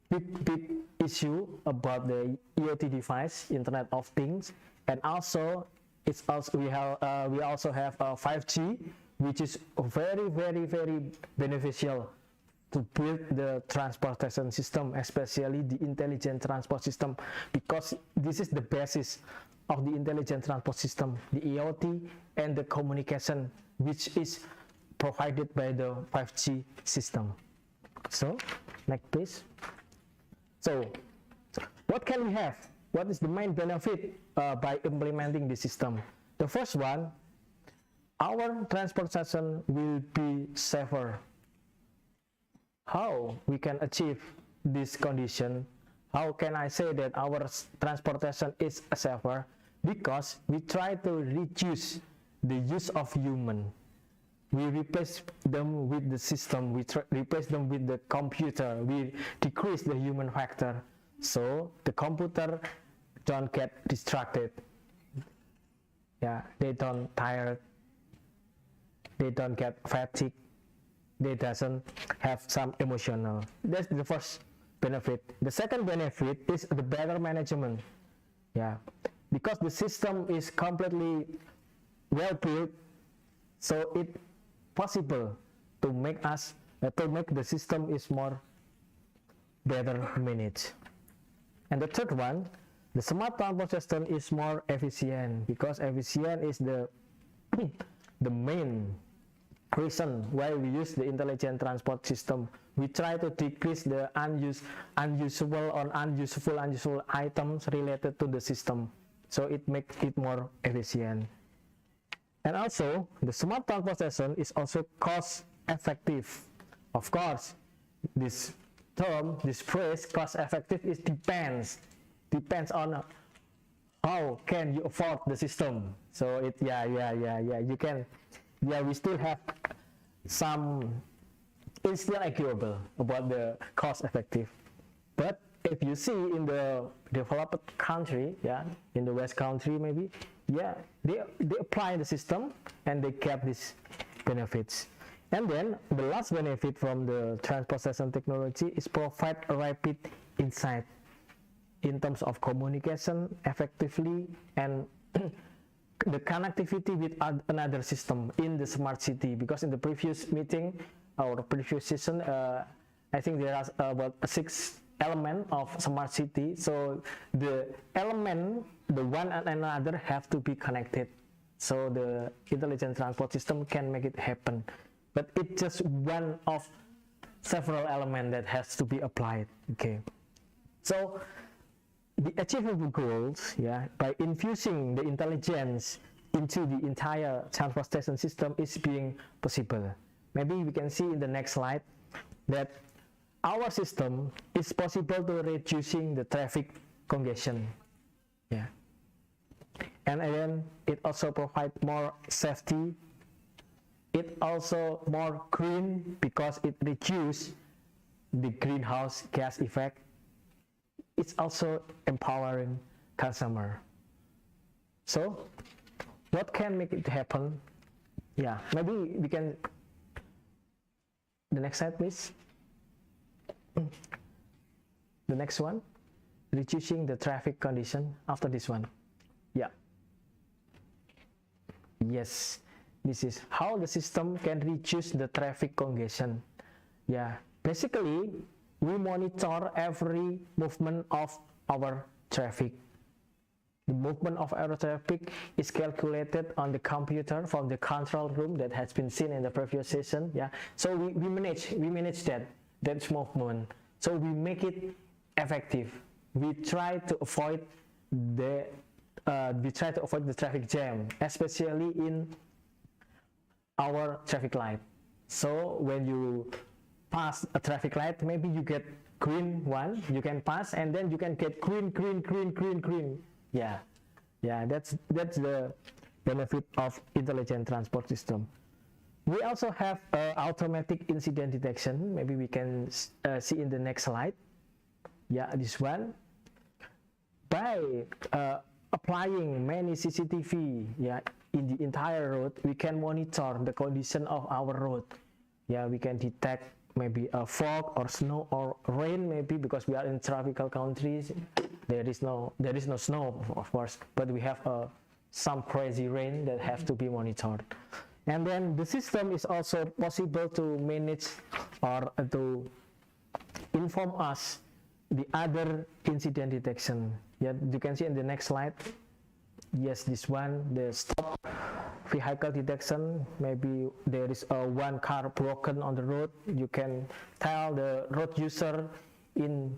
big issue about the IoT device, Internet of Things, and also we also have 5G, which is very beneficial to build the transportation system, especially the intelligent transport system, because this is the basis of the intelligent transport system, the IoT and the communication, which is provided by the 5G system. So next please. So what can we have? What is the main benefit by implementing the system? The first one, our transportation will be safer. How we can achieve this condition? How can I say that our transportation is safer? Because we try to reduce the use of human. We replace them with the system, we replace them with the computer, we decrease the human factor, so the computer don't get distracted. Yeah, they don't tired, they don't get fatigued, they doesn't have some emotional. That's the first benefit. The second benefit is the better management. Yeah, because the system is completely well built, so it possible to make the system is more better managed. And the third one, the smart transport system is more efficient, because efficient is the main reason why we use the intelligent transport system. We try to decrease the unusable items related to the system, so it makes it more efficient. And also, the smart transport system is also cost effective. Of course, this term, this phrase, cost effective, is depends on how can you afford the system. So it, you can, we still have some, it's still arguable about the cost effective. But if you see in the developed country, in the West country maybe, they apply the system and they get these benefits. And then the last benefit from the transportation technology is provide a rapid insight in terms of communication effectively and the connectivity with another system in the smart city. Because in the previous meeting or previous session, I think there are about 6 elements of smart city. So the element, the one and another have to be connected, so the intelligent transport system can make it happen. But it's just one of several elements that has to be applied. Okay, so the achievable goals, by infusing the intelligence into the entire transportation system is being possible. Maybe we can see in the next slide that our system is possible to reducing the traffic congestion. And then it also provides more safety. It also more green because it reduces the greenhouse gas effect. It's also empowering consumer. So what can make it happen? Yeah, maybe we can, the next slide please. The next one, reducing the traffic condition after this one. Yeah. Yes, this is how the system can reduce the traffic congestion. Yeah, basically we monitor every movement of our traffic. The movement of our traffic is calculated on the computer from the control room that has been seen in the previous session. Yeah, so we manage that movement. So we make it effective. We try to avoid the traffic jam, especially in our traffic light. So when you pass a traffic light, maybe you get green one, you can pass, and then you can get green. Yeah, that's the benefit of intelligent transport system. We also have automatic incident detection. Maybe we can see in the next slide. Yeah, this one. By applying many CCTV, yeah, in the entire road, we can monitor the condition of our road. Yeah, we can detect maybe a fog or snow or rain, maybe because we are in tropical countries. There is no snow, of course, but we have some crazy rain that have to be monitored. And then the system is also possible to manage or to inform us the other incident detection. Yeah, you can see in the next slide. Yes, this one, the stop vehicle detection. Maybe there is one car broken on the road. You can tell the road user in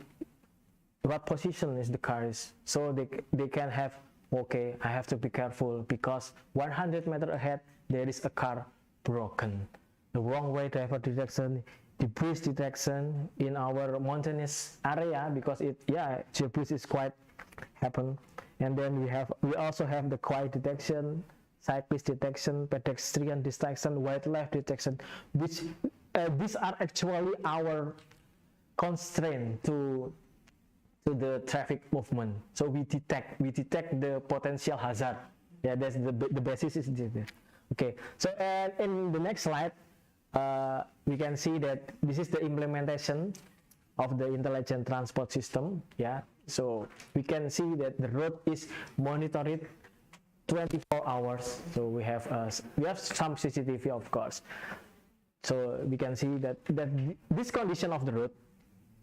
what position is the car is, so they can have, okay, I have to be careful because 100 meters ahead there is a car broken. The wrong way driver detection, debris detection in our mountainous area, because debris is quite happen. And then we also have the quiet detection, cyclist detection, pedestrian detection, wildlife detection, which these are actually our constraint to the traffic movement. So we detect the potential hazard. Yeah, that's the basis is this. Okay, so in the next slide, we can see that this is the implementation of the intelligent transport system. Yeah, so we can see that the road is monitored 24 hours. So we have some CCTV, of course. So we can see that this condition of the road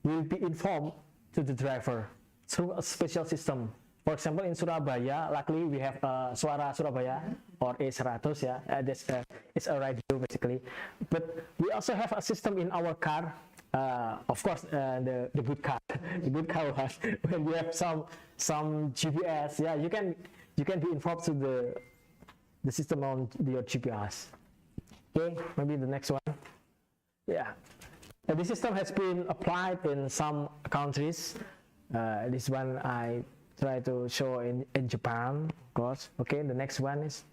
will be informed to the driver through a special system. For example, in Surabaya, luckily we have Suara Surabaya or A100, yeah, it's a radio basically. But we also have a system in our car, of course, the good car, the good car has, when you have some GPS, yeah, you can be informed to the system on your GPS. Okay, maybe the next one. Yeah, this system has been applied in some countries. This one I try to show in Japan, of course. Okay, the next one is,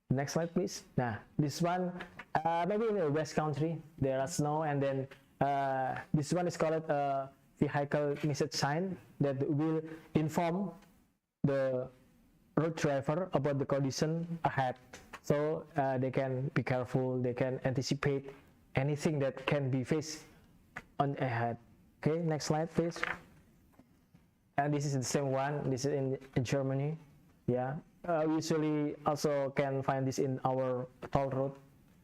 next slide please. Now this one, maybe in the west country there are snow, and then this one is called a vehicle message sign that will inform the road driver about the condition ahead, so they can be careful, they can anticipate anything that can be faced on ahead. Okay, next slide please. And this is the same one. This is in Germany. Yeah, we usually also can find this in our toll road,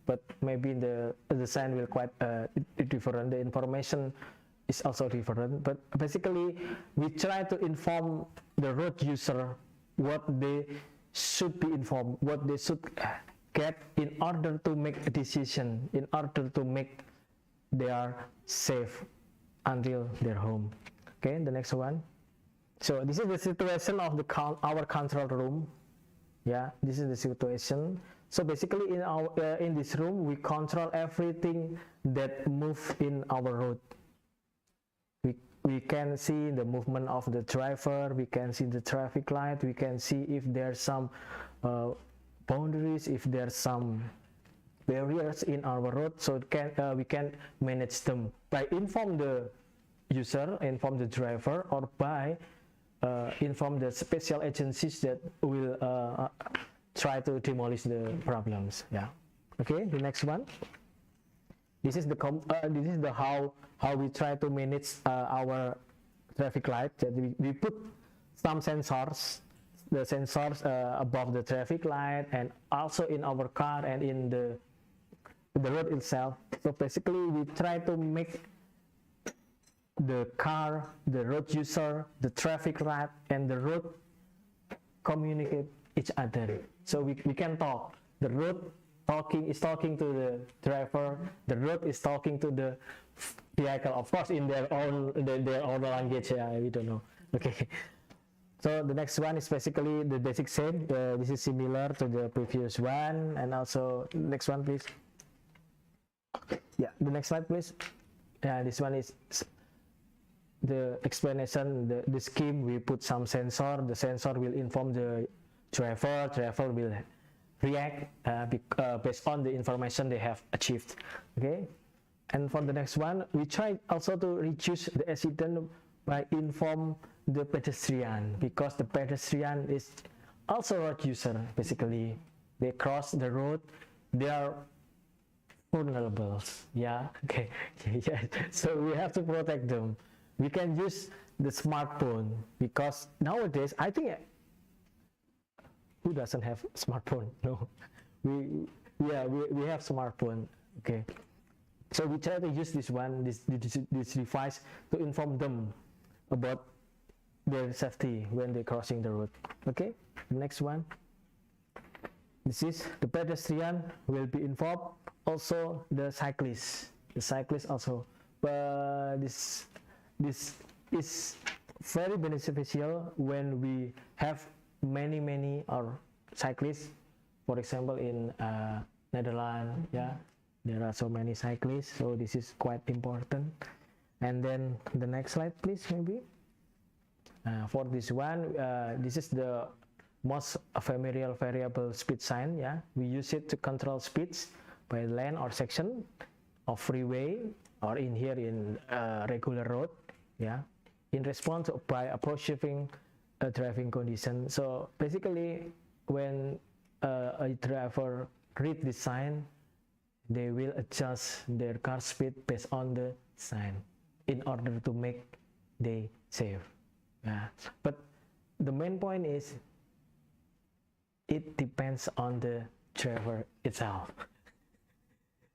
but maybe the sign will quite different. The information is also different. But basically, we try to inform the road user what they should be informed, what they should get in order to make a decision, in order to make they are safe until their home. Okay, the next one. So this is the situation of our control room. Yeah, this is the situation. So basically, in this room, we control everything that moves in our road. We can see the movement of the driver. We can see the traffic light. We can see if there's some boundaries, if there's some barriers in our road, so we can manage them by inform the user, inform the driver, or by inform the special agencies that will try to demolish the problems. Yeah. Okay. The next one. This is the how we try to manage our traffic light. That we put some sensors, the sensors above the traffic light, and also in our car and in the road itself. So basically, we try to make the car, the road user, the traffic light, and the road communicate each other. So we can talk. The road is talking to the driver. The road is talking to the vehicle, of course, in their own language. Yeah, we don't know. Okay. So the next one is basically the basic same. This is similar to the previous one, and also next one, please. Yeah, the next slide, please. Yeah, this one is the explanation. The scheme. We put some sensor. The sensor will inform the driver. Driver will react based on the information they have achieved. Okay. And for the next one, we try also to reduce the accident by inform the pedestrian, because the pedestrian is also a road user. Basically, they cross the road, they are vulnerable. Yeah. Okay. Yeah. So we have to protect them. We can use the smartphone, because nowadays I think who doesn't have smartphone? No. We have smartphone. Okay. So we try to use this device to inform them about their safety when they're crossing the road. Okay, next one. This is the pedestrian will be informed. Also the cyclist. The cyclist also. But this is very beneficial when we have many or cyclists. For example, in Netherlands, yeah, there are so many cyclists, so this is quite important. And then the next slide, please, maybe. For this one, this is the most familiar variable speed sign. Yeah, we use it to control speeds by lane or section of freeway, or in regular road. Yeah, in response by approaching a driving condition. So basically, when a driver read the sign, they will adjust their car speed based on the sign in order to make they safe. Yeah. But the main point is it depends on the driver itself.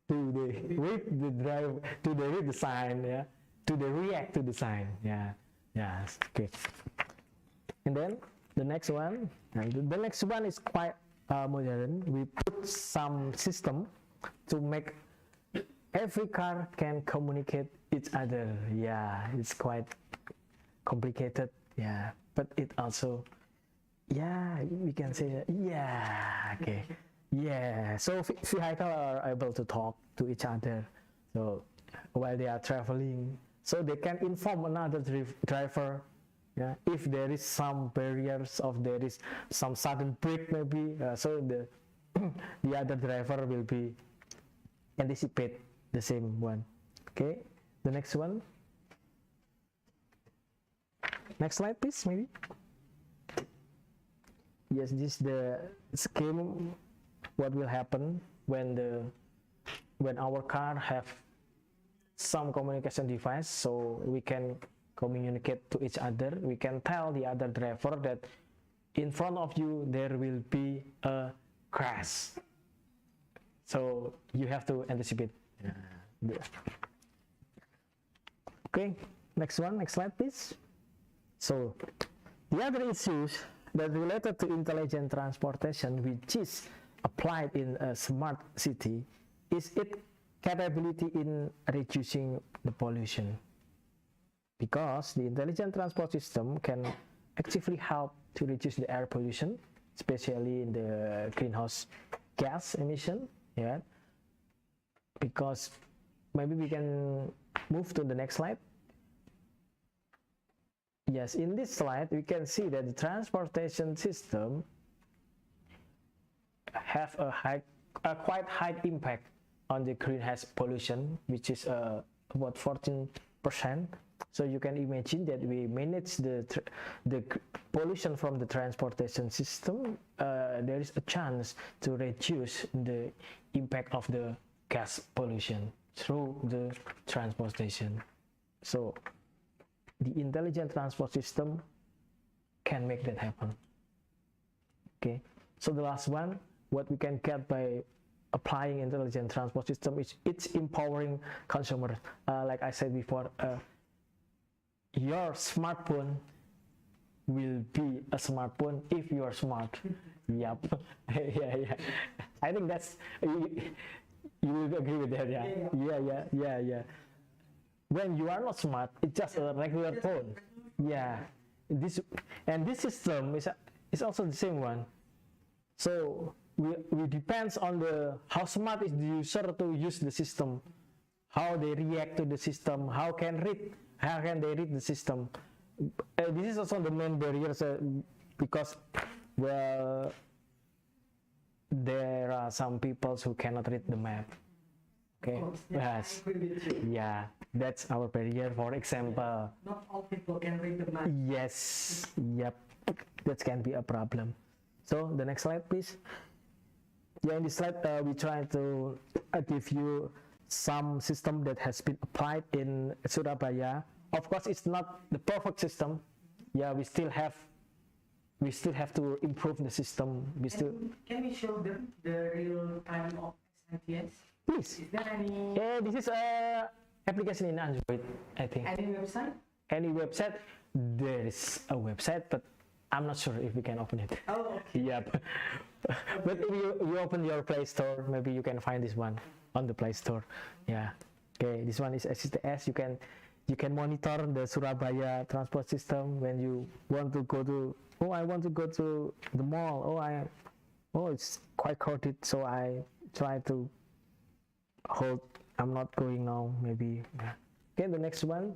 Do they read the sign? Yeah. Do they react to the sign? Yeah. Yes. Okay. And then the next one. The next one is quite modern. We put some system to make every car can communicate each other. Yeah, it's quite complicated. Yeah, but it also, yeah, we can say that. Yeah, okay. Yeah, so vehicles are able to talk to each other. So while they are traveling, so they can inform another driver. Yeah, if there is some barriers, or there is some sudden break, maybe, so the other driver will be anticipate the same one. Okay, the next one. Next slide, please, maybe. Yes, this is the scheme. What will happen when our car have some communication device, so we can communicate to each other. We can tell the other driver that in front of you there will be a crash. So you have to anticipate. Yeah. Okay, next one, next slide, please. So the other issues that related to intelligent transportation, which is applied in a smart city, is its capability in reducing the pollution. Because the intelligent transport system can actively help to reduce the air pollution, especially in the greenhouse gas emission. Yeah. Because maybe we can move to the next slide. Yes, in this slide we can see that the transportation system have a high a quite high impact on the greenhouse pollution, which is about 14%. So you can imagine that we manage the pollution from the transportation system. There is a chance to reduce the impact of the gas pollution through the transportation. So the intelligent transport system can make that happen. Okay, so the last one, what we can get by applying intelligent transport system is it's empowering consumers. Like I said before, your smartphone will be a smartphone if you are smart. Yep. Yeah. I think that's you will agree with that. Yeah. When you are not smart, it's just a regular phone. Yeah. This system is also the same one. So we depends on the how smart is the user to use the system, how they react to the system, how can they read the system. This is also the main barrier, because well, there are some people who cannot read the map. Okay. Yes. Yeah, that's our barrier. For example, Not all people can read the map. yes, yep, that can be a problem. So the next slide, please. Yeah, in this slide, we try to give you some system that has been applied in Surabaya. Of course, it's not the perfect system. Yeah, we still have to improve the system. Can we show them the real time of SNTS? Please. Is there any This is a application in Android, I think. any website? Any website? There is a website, but I'm not sure if we can open it. Oh, okay. Yep. But if you open your Play Store, maybe you can find this one on the Play Store. Yeah. Okay, this one is SSTS. You can monitor the Surabaya transport system when you want to go to. Oh, I want to go to the mall. Oh, it's quite crowded, so I try to hold. I'm not going now. Maybe. Yeah. Okay, the next one.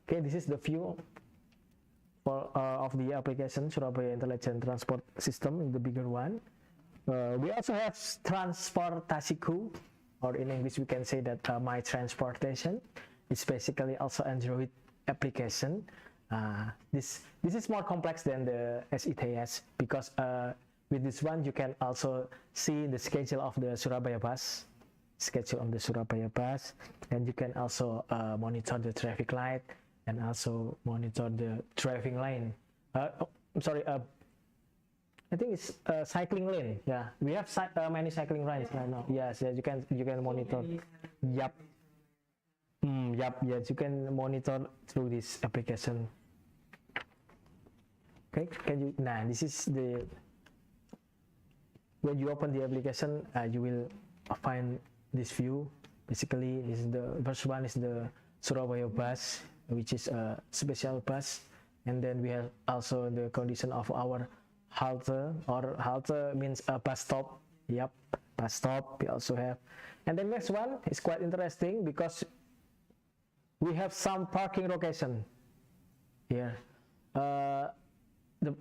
Okay, this is the view of the application Surabaya Intelligent Transport System, the bigger one. We also have Transportasiku, or in English we can say that My Transportation. It's basically also Android application. This is more complex than the SETS because with this one you can also see the schedule of the Surabaya bus, and you can also monitor the traffic light and also monitor the driving lane. I think it's cycling lane. Yeah, we have many cycling lanes right now. Yes, you can monitor. Yup. Yes, you can monitor through this application. Okay, this is the, when you open the application, you will find this view. Basically, this is the first one is the Surabaya bus, which is a special bus, and then we have also the condition of our halte, or halte means a bus stop. Yep, bus stop we also have. And the next one is quite interesting because we have some parking location here. The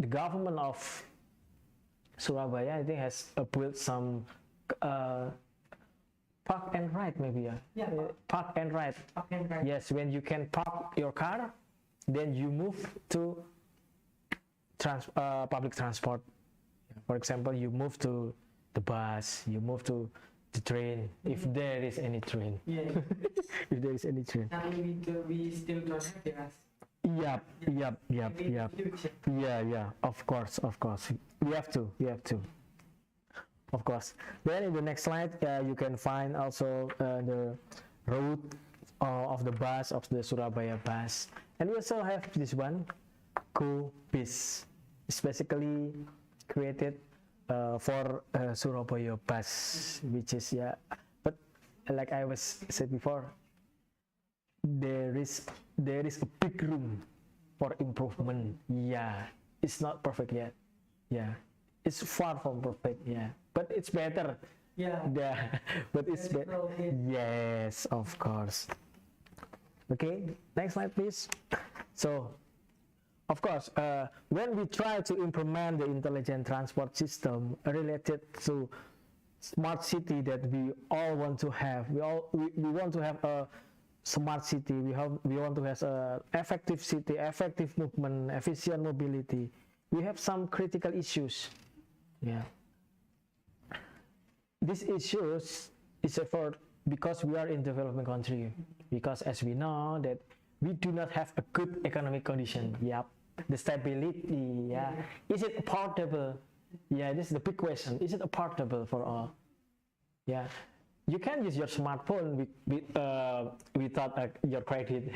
government of Surabaya, I think, has built some park and ride, maybe. Park and ride. Yes, when you can park your car, then you move to public transport. For example, you move to the bus, you move to the train, if there is any train. Yeah. If there is any train. Now we still don't have gas. Yep. Yeah. Of course. We have to. Of course. Then in the next slide, you can find also the route of the bus, of the Surabaya bus. And we also have this one, Go-Bis. It's basically created for Surabaya bus, which is, but like I was said before, there is a big room for improvement. Yeah, it's not perfect yet. Yeah, it's far from perfect. Yeah, but it's better. Yeah. But it's better. Yes, of course. Okay, next slide, please. So, of course, when we try to implement the intelligent transport system related to smart city that we all want to have, we want to have a smart city. We want to have a effective city, effective movement, efficient mobility. We have some critical issues. Yeah. These issues is for because we are in developing country. Because as we know that we do not have a good economic condition. Yep. The stability. Yeah. Is it affordable? Yeah. This is the big question. Is it affordable for all? Yeah. You can use your smartphone without your credit.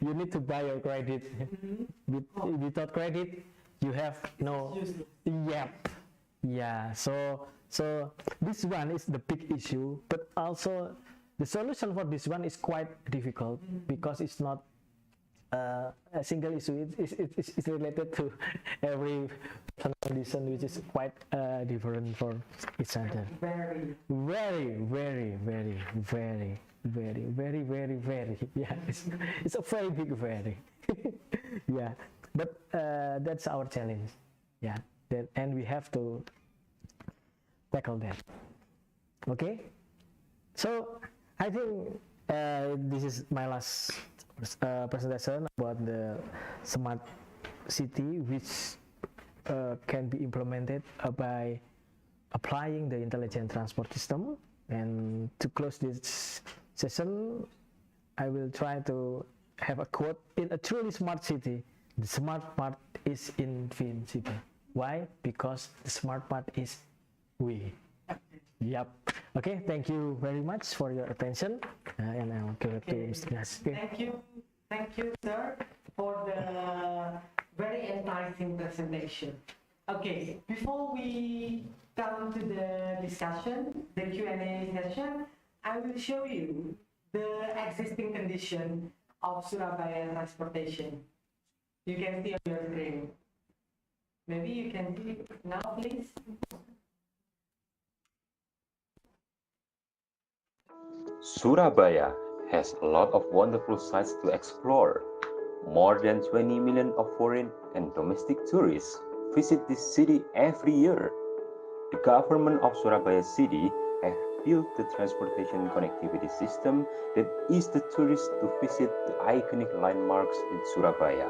You need to buy your credit. Without credit, you have no. Yep. Yeah. So this one is the big issue, but also the solution for this one is quite difficult because it's not a single issue. It's related to every condition, which is quite different for each other. Very. Yeah, it's a very big very. Yeah, but that's our challenge. Yeah, and we have to tackle that. Okay, so I think this is my last presentation about the smart city, which can be implemented by applying the intelligent transport system. And to close this session, I will try to have a quote: in a truly smart city, the smart part is invincible. Why? Because the smart part is we. Yep. Okay, thank you very much for your attention. And I'll give it to Mr. Nas. Okay. Thank you, sir, for the very enticing presentation. Okay, before we come to the discussion, the Q&A session, I will show you the existing condition of Surabaya transportation. You can see on your screen. Maybe you can see it now, please. Surabaya has a lot of wonderful sights to explore. More than 20 million of foreign and domestic tourists visit this city every year. The government of Surabaya city have built the transportation connectivity system that ease the tourists to visit the iconic landmarks in Surabaya.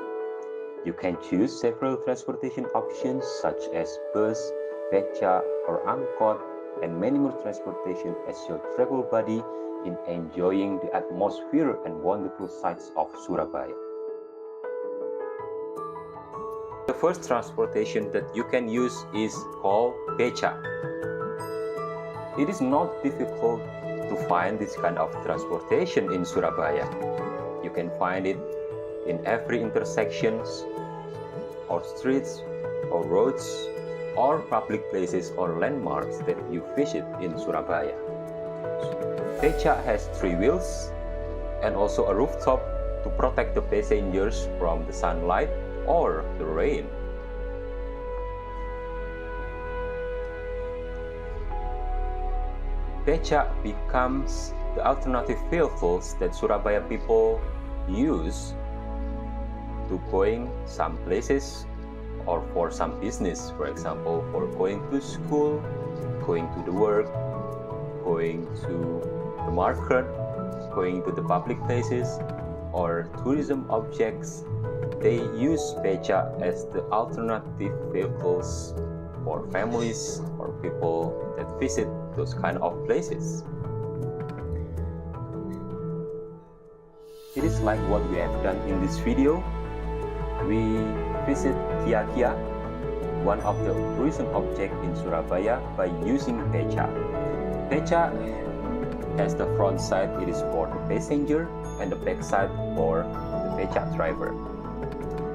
You can choose several transportation options such as bus, beca, or angkot, and many more transportation as your travel buddy in enjoying the atmosphere and wonderful sights of Surabaya. The first transportation that you can use is called beca. It is not difficult to find this kind of transportation in Surabaya. You can find it in every intersections or streets or roads or public places or landmarks that you visit in Surabaya. Beca has 3 wheels and also a rooftop to protect the passengers from the sunlight or the rain. Beca becomes the alternative vehicles that Surabaya people use to going some places or for some business, for example, for going to school, going to the work, going to the market, going to the public places, or tourism objects. They use beca as the alternative vehicles for families or people that visit those kind of places. It is like what we have done in this video. We visit Kia, one of the tourism objects in Surabaya, by using beca. Beca has the front side, it is for the passenger, and the back side for the beca driver.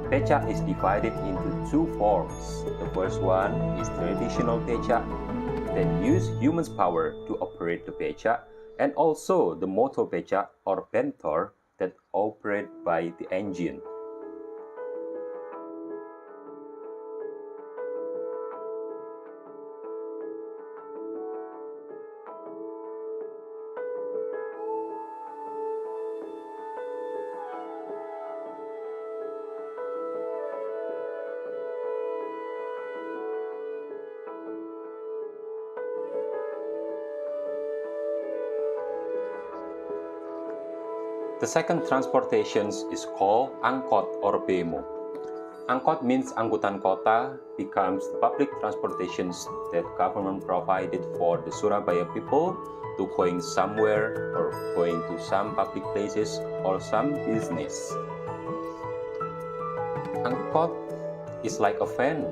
Beca is divided into 2 forms. The first one is traditional beca that use human power to operate the beca, and also the motor beca or bentor that operate by the engine. The second transportation is called angkot or bemo. Angkot means angkutan kota, becomes the public transportations that government provided for the Surabaya people to going somewhere or going to some public places or some business. Angkot is like a van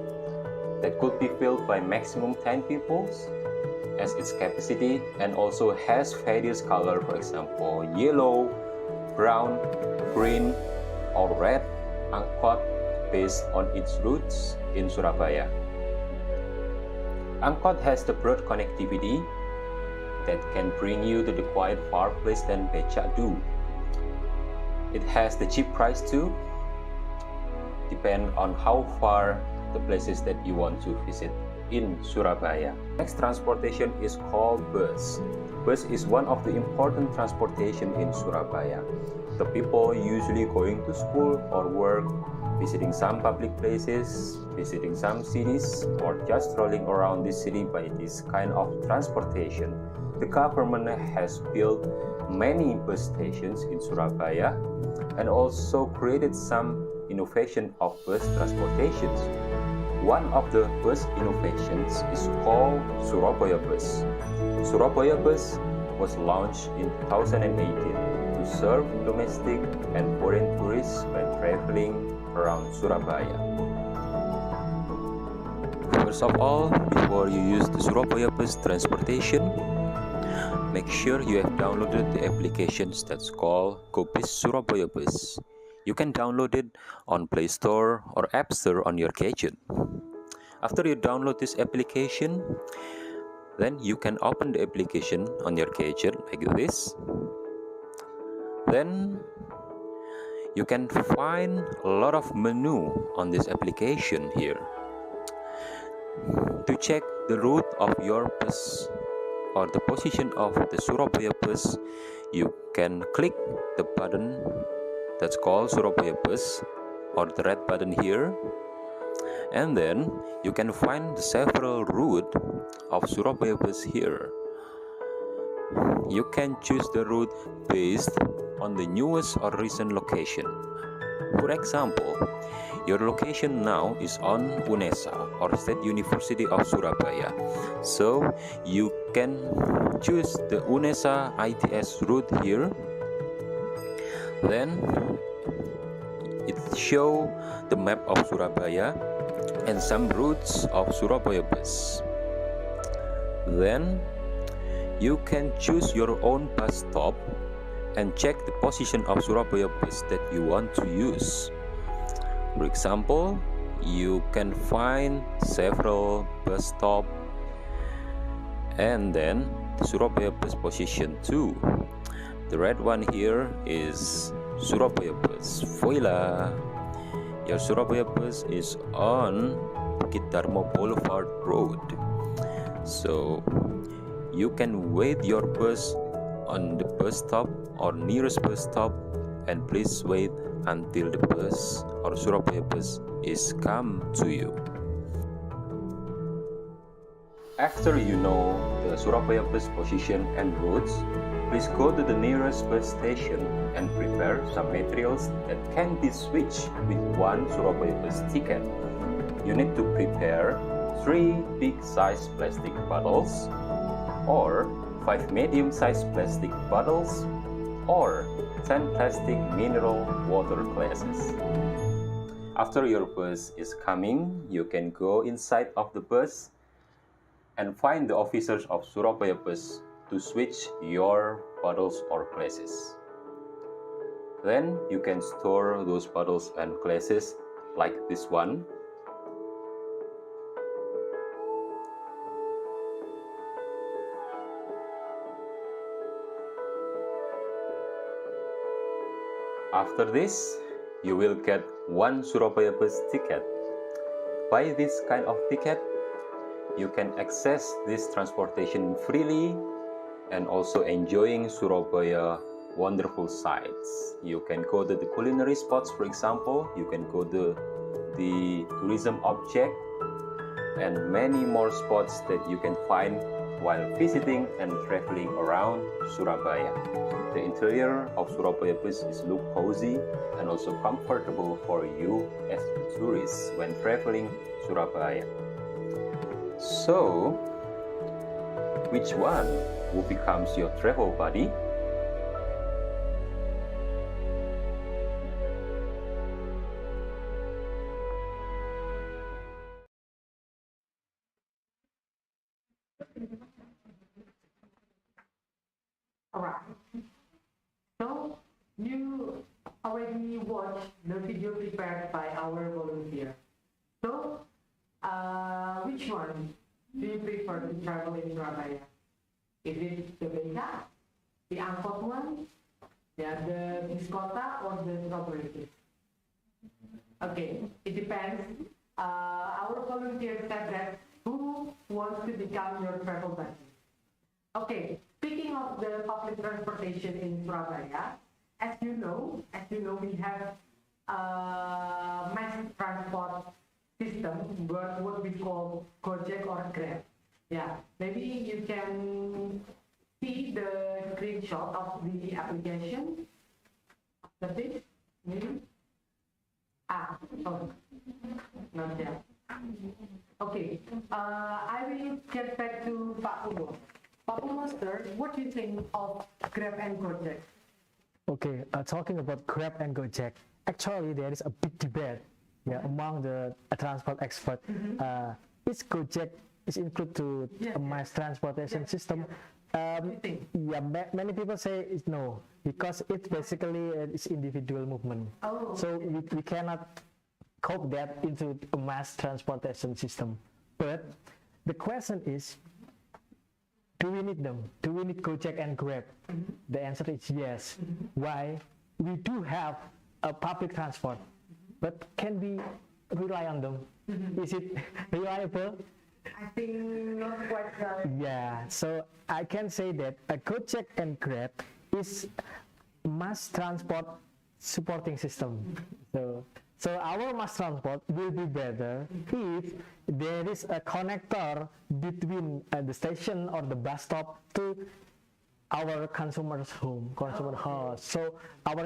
that could be filled by maximum 10 people as its capacity, and also has various color, for example yellow, brown, green, or red angkot based on its routes in Surabaya. Angkot has the broad connectivity that can bring you to the quite far place than becak do. It has the cheap price too, depend on how far the places that you want to visit in Surabaya. Next transportation is called bus. Bus is one of the important transportation in Surabaya. The people usually going to school or work, visiting some public places, visiting some cities, or just strolling around the city by this kind of transportation. The government has built many bus stations in Surabaya and also created some innovation of bus transportations. One of the bus innovations is called Surabaya Bus. Surabaya Bus was launched in 2018 to serve domestic and foreign tourists when traveling around Surabaya. First of all, before you use the Surabaya Bus transportation, make sure you have downloaded the applications that's called GoBus Surabaya Bus. You can download it on Play Store or App Store on your gadget. After you download this application, then you can open the application on your gadget like this. Then you can find a lot of menu on this application here. To check the route of your bus or the position of the Surabaya bus, you can click the button that's called Surabaya Bus or the red button here, and then you can find several routes of Surabaya Bus here. You can choose the route based on the newest or recent location. For example, your location now is on Unesa or State University of Surabaya, so you can choose the Unesa ITS route here. Then it show the map of Surabaya and some routes of Surabaya Bus. Then you can choose your own bus stop and check the position of Surabaya Bus that you want to use. For example, you can find several bus stops and then the Surabaya Bus position too. The red one here is Surabaya Bus. Voila! Your Surabaya Bus is on Bukit Darmo Boulevard Road. So you can wait your bus on the bus stop or nearest bus stop, and please wait until the bus or Surabaya Bus is come to you. After you know the Surabaya Bus position and routes, please go to the nearest bus station and prepare some materials that can be switched with one Surabaya Bus ticket. You need to prepare 3 big-sized plastic bottles, or 5 medium-sized plastic bottles, or 10 plastic mineral water glasses. After your bus is coming, you can go inside of the bus and find the officers of Surabaya Bus to switch your bottles or glasses. Then you can store those bottles and glasses like this one. After this, you will get one Surabaya Bus ticket. By this kind of ticket, you can access this transportation freely and also enjoying Surabaya wonderful sights. You can go to the culinary spots, for example. You can go to the tourism object and many more spots that you can find while visiting and traveling around Surabaya. The interior of Surabaya Bus is look cozy and also comfortable for you as tourists when traveling Surabaya. So, which one will becomes your travel buddy? Alright. So you already watched the video prepared by our volunteer. So, which one do you prefer to travel in Surabaya? Is it the Beca, the Angkot one, yeah, the Biskota, or the Surabaya Bus? Okay, it depends. Our volunteer said that who wants to become your travel buddy? Okay, speaking of the public transportation in Surabaya, as you know, we have mass transport system, what we call Gojek or Grab. Yeah, maybe you can see the screenshot of the application. After this, maybe. Oh, not yet. Okay, I will get back to Pak Purwo. Pak Purwo, sir, what do you think of Grab and Gojek? Okay, talking about Grab and Gojek, actually there is a big debate among the transport experts. Is Gojek is included to a mass transportation system? Many people say it's no, because it's basically it's individual movement. So we cannot cope that into a mass transportation system. But the question is, do we need them? Do we need Gojek and Grab? The answer is yes. Why? We do have a public transport, but can we rely on them? Is it reliable? I think not quite right. Yeah, so I can say that a Gojek and Grab is mass transport supporting system. So our mass transport will be better if there is a connector between the station or the bus stop to our consumer's home, house. So our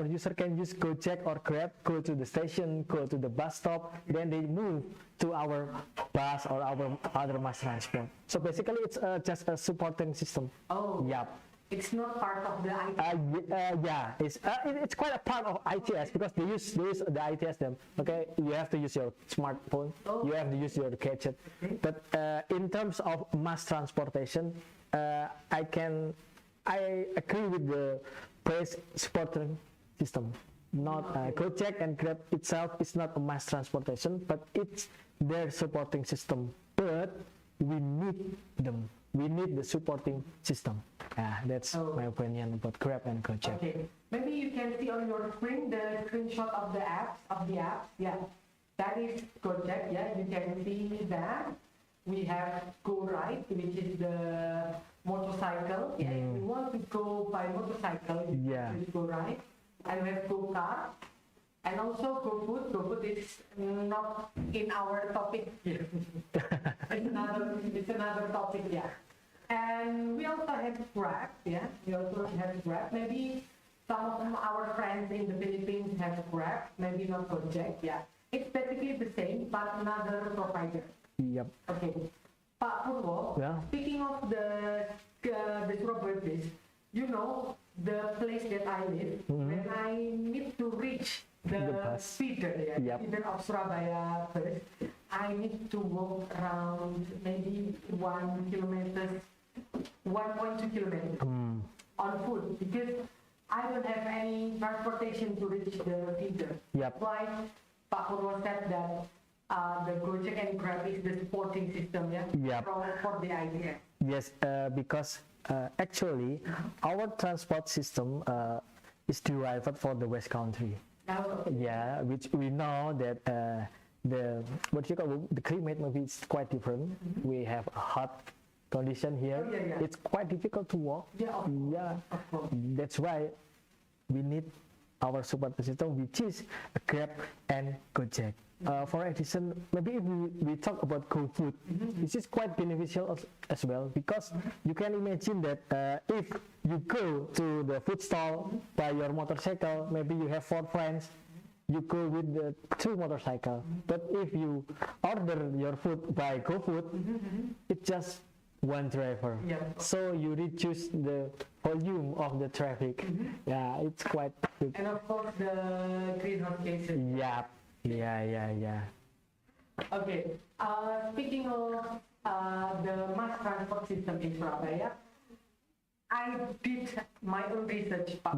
user can use Gojek or Grab, go to the station, go to the bus stop, then they move to our bus or our other mass transport. So basically it's just a supporting system. Yep. It's not part of the ITS. It's quite a part of ITS because they use the ITS them. Okay, you have to use your smartphone, you have to use your gadget. But in terms of mass transportation, I agree with the praise supporting system. Not Gojek and Grab itself is not a mass transportation, but it's their supporting system. But we need them. We need the supporting system. That's my opinion about Grab and Gojek. Okay, maybe you can see on your screen the screenshot of the apps. Yeah, that is Gojek. Yeah, you can see that. We have Go Ride, which is the motorcycle. Yeah, if you want to go by motorcycle, you can Go Ride. And we have Go Car. And also GoFood. GoFood is not in our topic here. It's another topic, yeah. And we also have Grab, yeah. We also have Grab. Maybe some of our friends in the Philippines have Grab, maybe not Gojek, yeah. It's basically the same, but another provider. Yep. Okay. Pak Purwo, speaking of the Surabaya Bus, you know, the place that I live, when I need to reach the feeder, feeder of Surabaya Bus, I need to walk around maybe 1 kilometer, 1.2 kilometers on foot because I don't have any transportation to reach the feeder. That's why Pak Purwo said that the Gojek and Grab is the supporting system, for the idea. Yes, because actually our transport system is derived for the West Country. Yeah, which we know that the climate maybe is quite different. We have a hot condition here. It's quite difficult to walk. That's why we need our support system, which is Grab and Gojek. for addition, maybe if we talk about GoFood, this is quite beneficial as well, because you can imagine that if you go to the food stall by your motorcycle, maybe you have 4 friends, you go with the 2 motorcycles. But if you order your food by GoFood, it's just 1 driver. So you reduce the volume of the traffic. Yeah, it's quite good. And of course the greenhouse gases. Yeah. Okay, speaking of the mass transport system in Surabaya, I did my own research, Pak.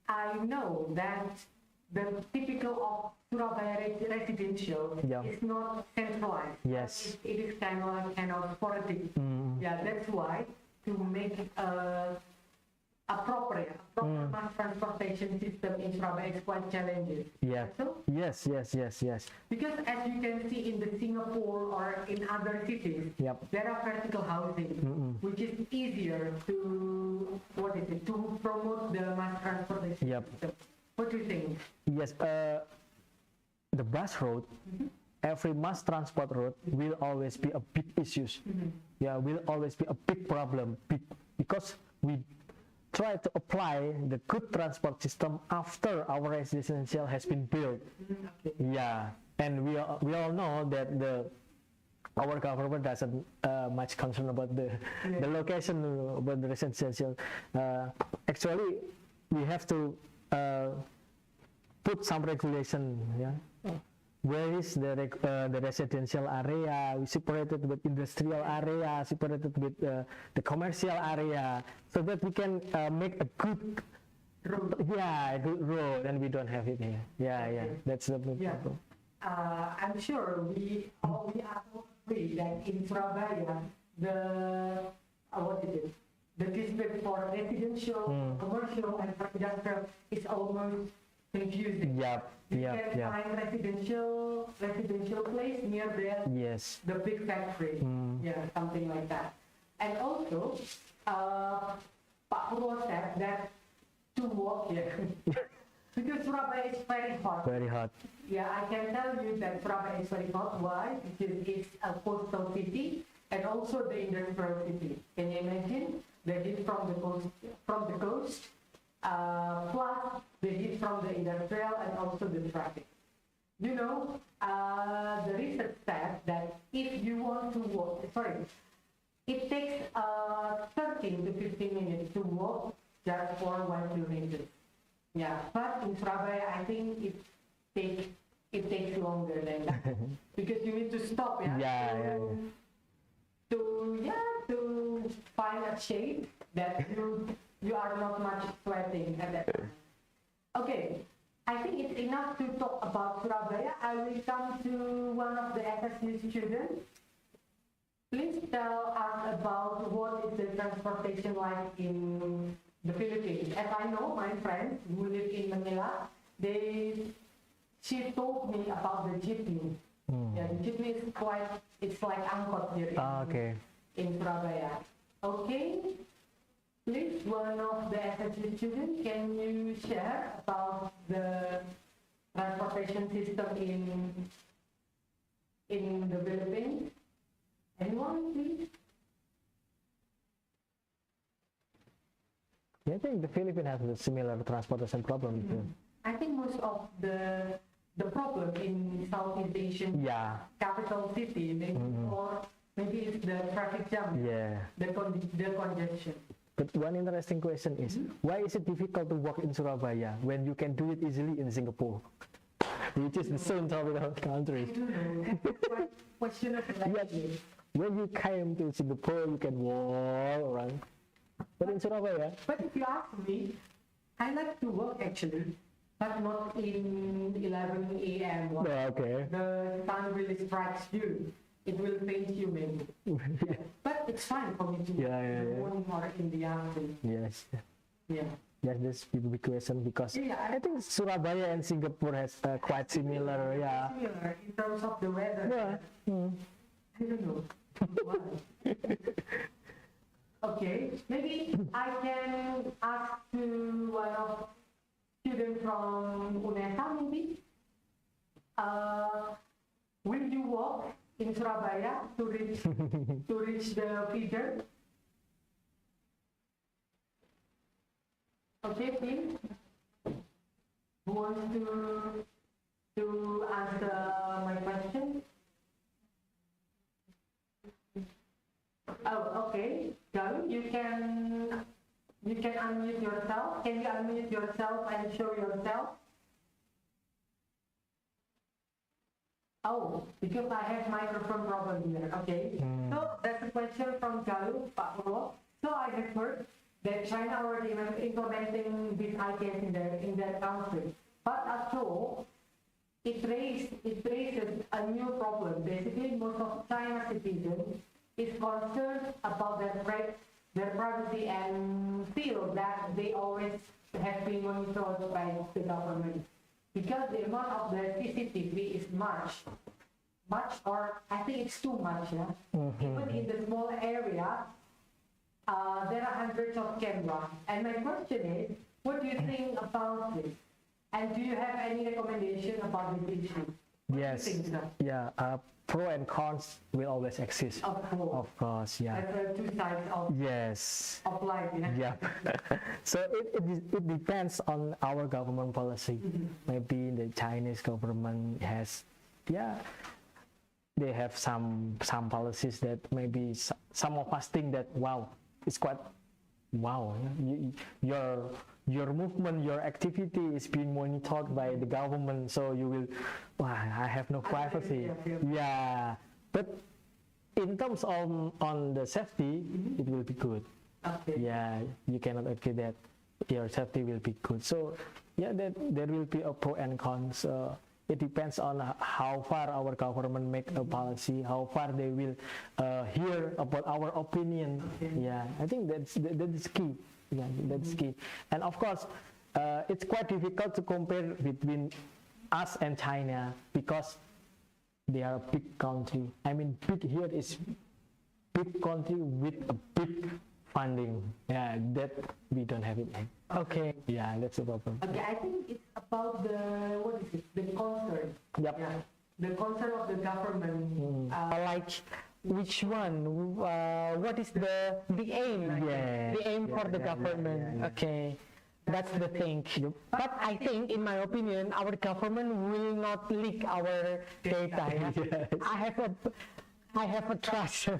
I know that the typical of Surabaya residential is not centralized. Yes. It is kind of sporadic. Yeah, that's why to make a proper mass transportation system in Surabaya is quite challenging. Yeah. So, Yes. because as you can see in the Singapore or in other cities, there are vertical housing, which is easier to to promote the mass transportation system. What do you think? Yes. The bus road, every mass transport road will always be a big issue. Yeah, will always be a big problem because we try to apply the good transport system after our residential has been built. Yeah, and we all know that our government doesn't much concern about the location about the residential. Actually, we have to put some regulation. Yeah. Where is the residential area? We separated with industrial area, separated with the commercial area, so that we can make a good road. Yeah, a good road, and we don't have it here. Yeah, that's the problem. I'm sure we all agree that in Surabaya, the district for residential, commercial, and industrial is almost confusing. You can find residential place near the big factory. Something like that. And also, Pak Purwo said that to walk because Surabaya is very hot. Very hot. Yeah, I can tell you that Surabaya is very hot. Why? Because it's a coastal city and also the industrial city. Can you imagine the heat from the coast? Plus the heat from the industrial and also the traffic. You know, the research said that if you want to walk, it takes 13 to 15 minutes to walk just for 1 kilometer. Yeah, but in Surabaya, I think it takes longer than that because you need to stop. To find a shade that you are not much sweating at that time. Okay, I think it's enough to talk about Surabaya. I will come to one of the SSU students. Please tell us about what is the transportation like in the Philippines. As I know, my friends who live in Manila, she told me about the jeepney. Yeah, the jeepney is it's like angkot here in Surabaya. Okay. Please, one of the SSU students, can you share about the transportation system in the Philippines? Anyone, please? I think the Philippines has a similar transportation problem too. I think most of the problem in Southeast Asian capital city, maybe it's the traffic jam, the congestion. But one interesting question is, why is it difficult to walk in Surabaya when you can do it easily in Singapore, which is the same tropical country? I don't know. That's quite questionable. When you came to Singapore, you can walk around. But in Surabaya? But if you ask me, I like to walk actually, but not in 11 a.m. The sun really strikes you. It will paint you maybe. But it's fine for me to walk in the morning or in the afternoon. Yes. Yeah. Yes, that's a big question because I think Surabaya and Singapore has quite similar. Similar in terms of the weather. I don't know. Why? Okay, maybe I can ask to one of students from Unesa maybe. Will you walk in Surabaya to reach the feeder? Okay, please. Who wants to answer my question? Oh, okay. Galu, you can unmute yourself. Can you unmute yourself and show yourself? Oh, because I have microphone problem here. Okay. So that's a question from Galu, Pak Purwo. So I have heard that China already implementing these ideas in their country. But after all, it raises a new problem. Basically, most of China citizens is concerned about their privacy and feel that they always have been monitored by the government. Because the amount of the CCTV is much, or I think it's too much. Yeah? Even in the small area, there are hundreds of cameras. And my question is, what do you think about this? And do you have any recommendation about this issue? Yes. Yeah. Pro and cons will always exist. Of course. Yeah. There are two sides of life. Yeah. So it depends on our government policy. Maybe the Chinese government has, they have some policies that maybe some of us think that it's quite wow. Your movement, your activity is being monitored by the government, so you will, I have no privacy. Yeah, but in terms of on the safety, it will be good. Yeah, you cannot argue that your safety will be good. So yeah, there will be a pro and cons. It depends on how far our government make a policy, how far they will hear about our opinion. Yeah, I think that's key. Yeah, that's key. And of course, it's quite difficult to compare between us and China because they are a big country. I mean, big here is big country with a big funding. Yeah, that we don't have it. Okay. Yeah, that's the problem. Okay, I think it's about the concern. Yep. Yeah, the concern of the government. Like which one? What is the aim? The aim for the government. Okay. That's the thing. But I think, in my opinion, our government will not leak our data. I have a trust to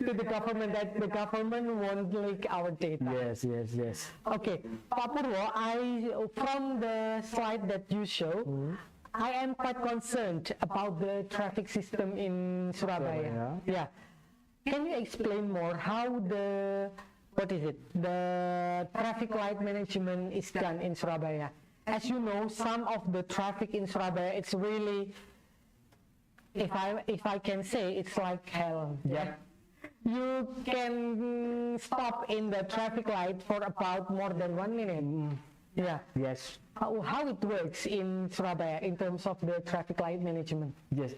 the government that the government won't leak our data. Yes. Okay, Pak Purwo, from the slide that you show, I am quite concerned about the traffic system in Surabaya. Yeah. Can you explain more how the traffic light management is done in Surabaya? As you know, some of the traffic in Surabaya, it's really, if I can say, it's like hell. Yeah. You can stop in the traffic light for about more than 1 minute. Yeah. Yes. How it works in Surabaya in terms of the traffic light management? Yes.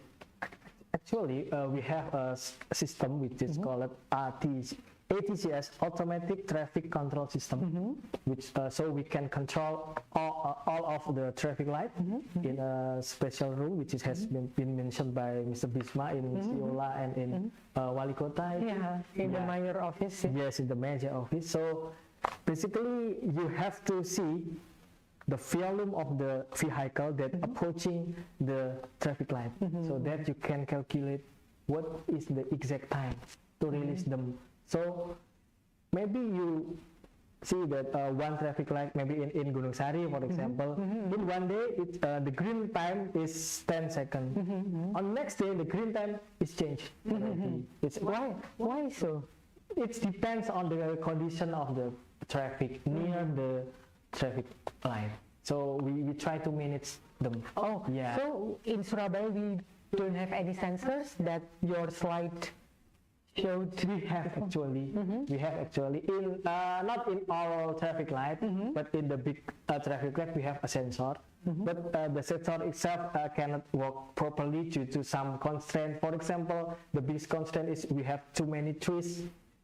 Actually, we have a system which is called ATCS, Automatic Traffic Control System, which so we can control all of the traffic light in a special rule, which has been mentioned by Mr. Bisma in Siola and in Wali Kota. In the mayor office. Yes, in the mayor office. So basically, you have to see the volume of the vehicle that approaching the traffic light, so that you can calculate what is the exact time to release them. So maybe you see that one traffic light, maybe in Gunung Sari, for example, in one day the green time is 10 seconds. On next day the green time is changed. It's why so? It depends on the condition of the traffic near the traffic light. So we try to manage them. Oh, yeah. So in Surabaya we don't have any sensors that your slide showed. We have actually. We have actually in not in all traffic light, but in the big traffic light we have a sensor. But the sensor itself cannot work properly due to some constraint. For example, the biggest constraint is we have too many trees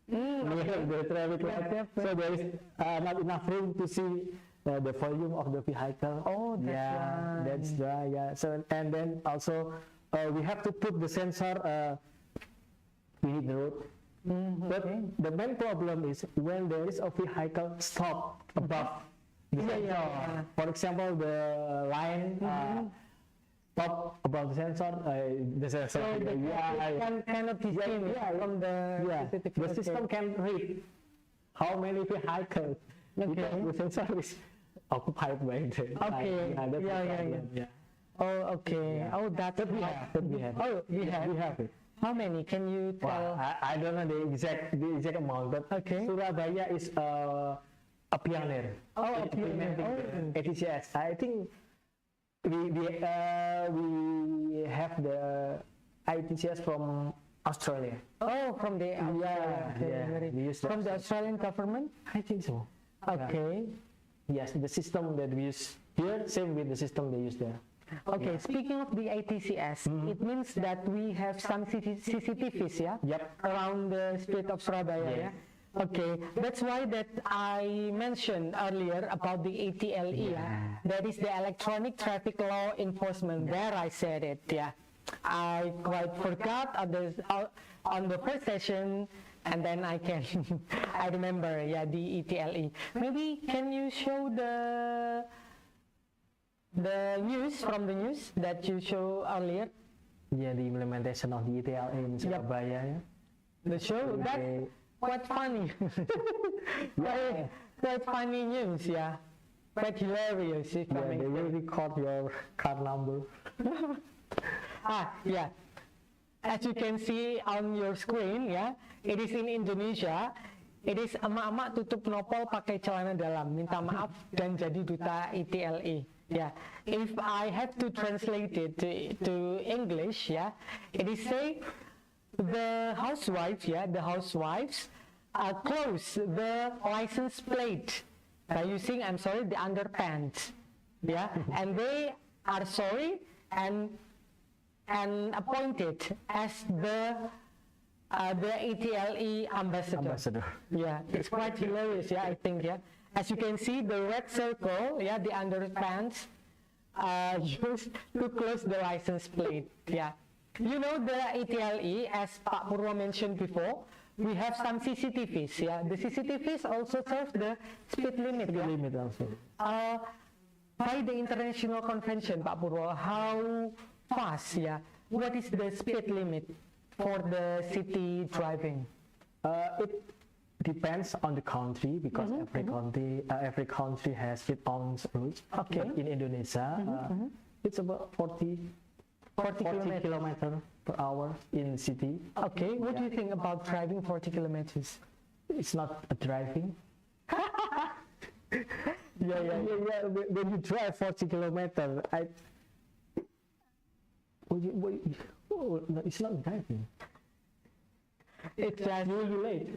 near the traffic light, so there is not enough room to see the volume of the vehicle. Oh, that's yeah, right. that's right. Yeah. So and then also we have to put the sensor beneath the road. But the main problem is when there is a vehicle stop above the sensor. For example, the line stop above the sensor. So cannot be seen from the the system can read how many vehicles because the sensor is occupied by the line. That's the problem. Yeah. Oh, okay. Yeah. Oh, that's But we have. Oh, we have it. How many? Can you tell? Well, I don't know the exact amount, but Surabaya is a pioneer. Oh, a pioneer. ATCS. I think we have the ITCS from Australia. Oh, from the we use that. from the Australian government. I think so. Okay. Yes, the system that we use here, same with the system they use there. Okay, speaking of the ATCS, it means that we have some CCTVs, around the street of Surabaya, Okay, that's why that I mentioned earlier about the ATLE, that is the Electronic Traffic Law Enforcement. There I said it, I quite forgot on the first session, and then I remember, the ETLE. Maybe can you show the news from the news that you showed earlier? Yeah, the implementation of the ETLA in Surabaya. The show, that's quite funny. quite funny news, quite hilarious. If I may they will say. record your car number. As you can see on your screen, it is in Indonesia. It is emak-emak tutup nopol pakai celana dalam, minta maaf dan jadi duta ETLE. If I have to translate it to English, it is say the housewives, close the license plate by using, the underpants, and they are sorry and appointed as the ETLE ambassador. It's quite hilarious, I think, As you can see, the red circle, the underpants, used to close the license plate, You know the ETLE, as Pak Purwo mentioned before, we have some CCTVs, The CCTVs also serve the speed limit, limit also. By the international convention, Pak Purwo, how fast, what is the speed limit for the city driving? It depends on the country because every country has its own rules. Okay. But in Indonesia, it's about 40 kilometers per hour in city. Okay. What do you think about driving 40 kilometers? It's not a driving. When you drive 40 kilometers, no, it's not driving. It's just, You will be late.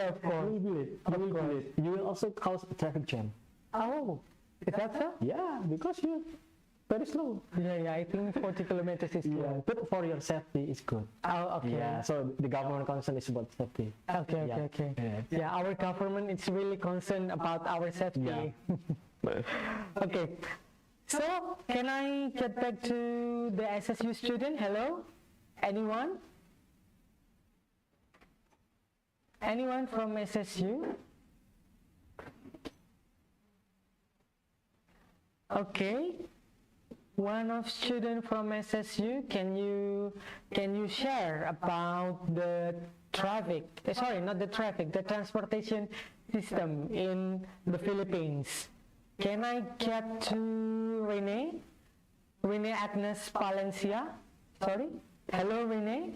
of course. You will be late. You will also cause a traffic jam. Oh, is that so? Yeah, because you're very slow. I think 40 kilometers is good. But for your safety, it's good. Oh, okay. Yeah, so the government concern is about safety. Okay. Our government is really concerned about our safety. Okay. So, can I get back to the SSU student? Hello? Anyone? Anyone from SSU? Okay. One of student from SSU, can you share about the traffic? Sorry, not the traffic, the transportation system in the Philippines. Can I get to Rene Agnes Palencia? Sorry. Hello, Rene.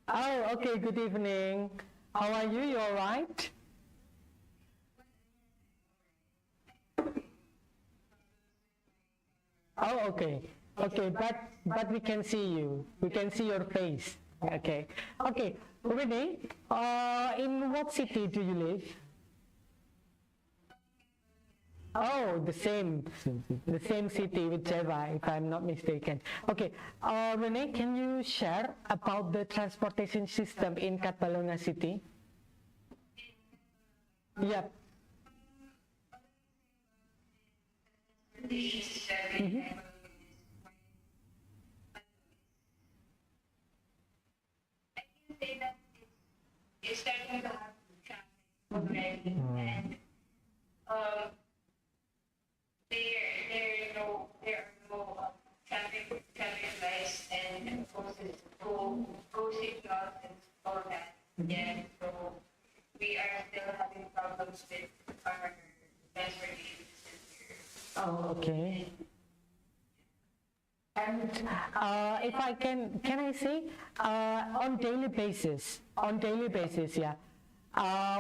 Oh, okay. Good evening. How are you? You all right? Oh, okay. Okay, but we can see you. We can see your face. Okay. Okay. Rene, in what city do you live? Oh, the same city with Java, if I'm not mistaken. Okay, Rene, can you share about the transportation system in Catalonia City? Yep. It's starting to have traffic already, and there are no traffic lights and go signals and all that. Yeah, so we are still having problems with our transportation system here. Oh, okay. And if I can I say, on daily basis, yeah,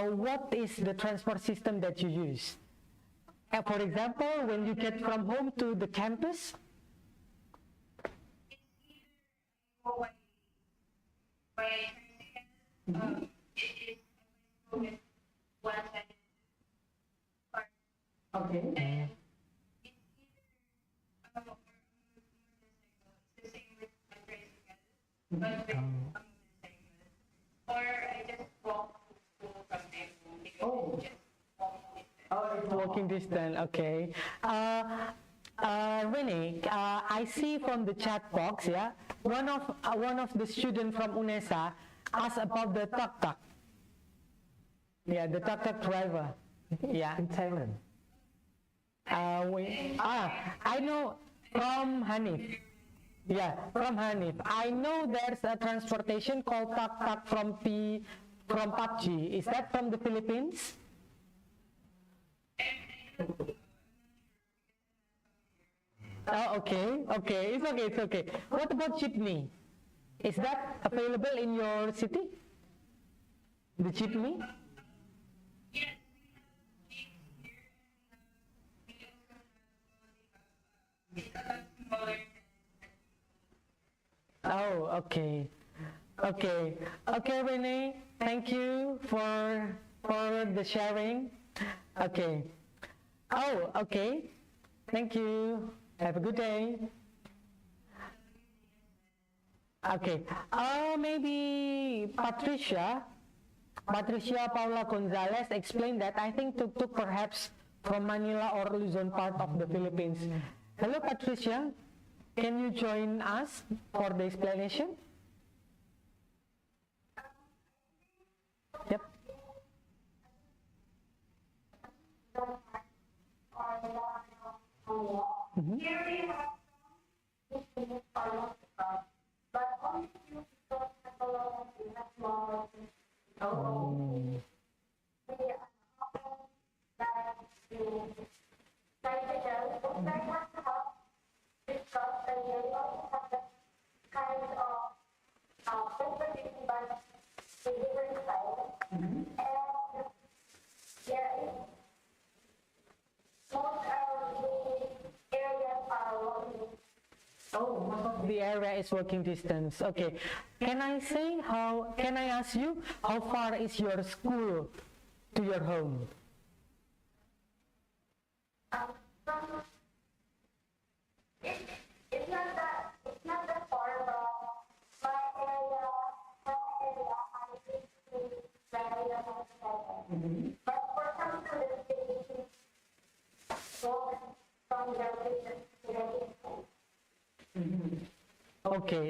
what is the transport system that you use? For example, when you get from home to the campus? Okay. Or I just walk to school from there because Oh. it's just walking distance. Oh, it's walking distance. Okay. Renee, I see from the chat box, yeah, one of the students from Unesa asked about the tuk-tuk. Yeah, the tuk-tuk driver. Yeah. In Thailand. I know from Hanif. Yeah, from Hanif. I know there's a transportation called tuk-tuk from PUBG. Is that from the Philippines? Oh, okay, it's okay. What about jeepney? Is that available in your city? The jeepney? Oh, okay. Okay, Renee, thank you for the sharing. Okay. Oh, okay. Thank you. Have a good day. Okay. Maybe Patricia Paula Gonzalez explained that. I think tuk-tuk perhaps from Manila or Luzon part of the Philippines. Hello, Patricia. Can you join us for the explanation? Yep. The area is walking distance. Okay. Can I ask you how far is your school to your home? It's not that far, but my area I think is area But for some students, they walk from their place to their place.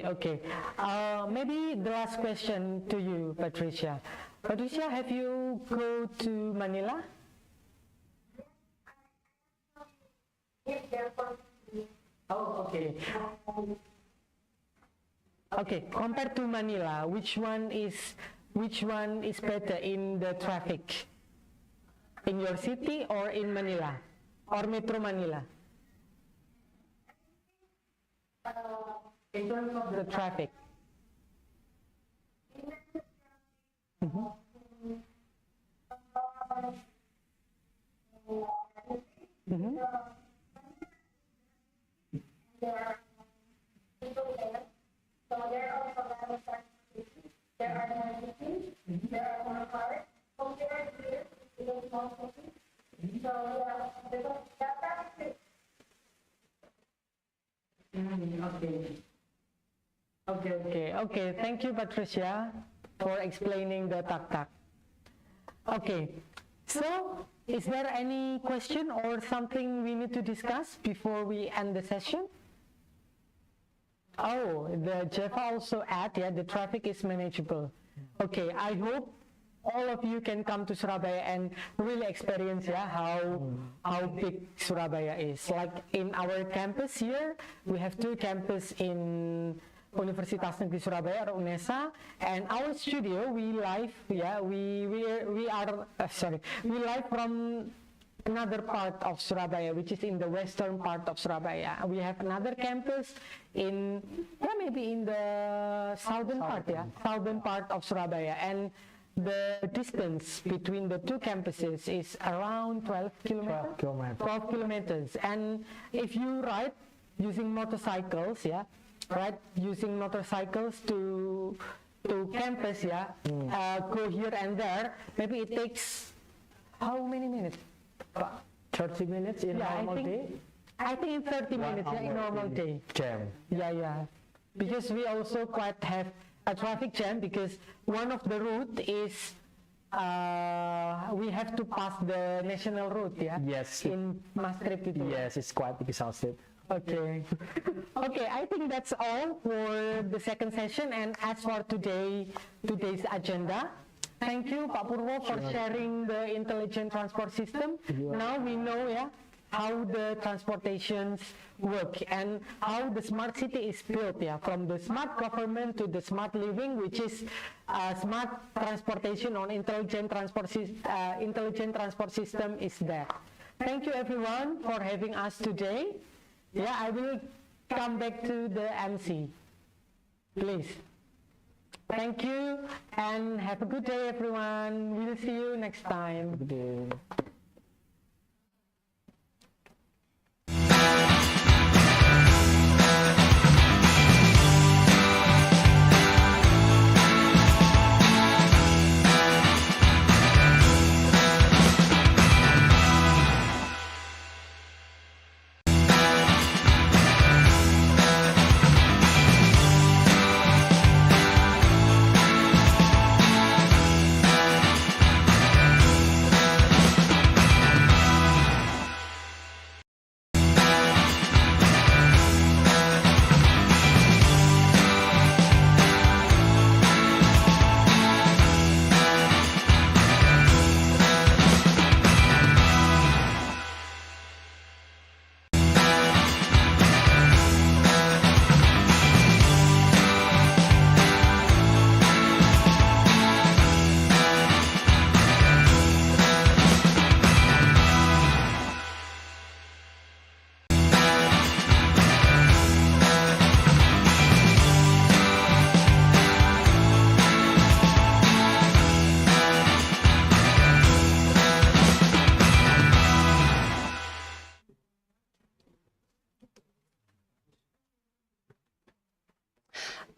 Okay. Maybe the last question to you, Patricia. Patricia, have you go to Manila? Oh, okay. Okay, compared to Manila, which one is better in the traffic? In your city or in Manila? Or Metro Manila? In terms of the traffic. There are people there, so there are also transportation. There are more cities, there are more cars. Compared to here, it is more cities. So yeah, because that traffic. Okay. Thank you, Patricia, for explaining the tuk-tuk. Okay, so Is there any question or something we need to discuss before we end the session? Oh, the Java also add, yeah, the traffic is manageable. Okay, I hope all of you can come to Surabaya and really experience, yeah, how big Surabaya is. Like in our campus here, we have 2 campuses in Universitas Negeri Surabaya or Unesa, and our studio we live, yeah, we live from another part of Surabaya, which is in the western part of Surabaya. We have another campus in, maybe in the southern part of Surabaya, and the distance between the 2 campuses is around 12 kilometers. And if you ride using motorcycles, using motorcycles to campus, go here and there, maybe it takes how many minutes? 30 minutes in normal day? I think in 30 minutes in normal day. Jam. Yeah. Because we also quite have a traffic jam, because one of the route is we have to pass the national route, Yes. in Maastricht. Yes, it's quite exhausted. Okay. Okay, I think that's all for the second session. And as for today's agenda, thank you, Pak Purwo, for sharing the intelligent transport system. Now we know, how the transportations work and how the smart city is built, from the smart government to the smart living, which is smart transportation on intelligent transport system is there. Thank you everyone for having us today. I will come back to the MC, please. Thank you and have a good day everyone. We'll see you next time. Good day.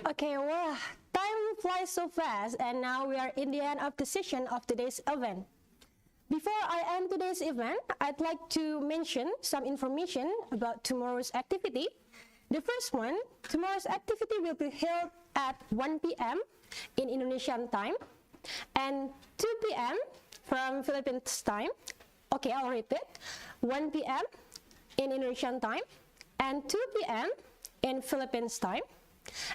Okay, well, time flies so fast, and now we are in the end of the session of today's event. Before I end today's event, I'd like to mention some information about tomorrow's activity. The first one, tomorrow's activity will be held at 1 p.m. in Indonesian time and 2 p.m. from Philippines time. Okay, I'll repeat. 1 p.m. in Indonesian time and 2 p.m. in Philippines time.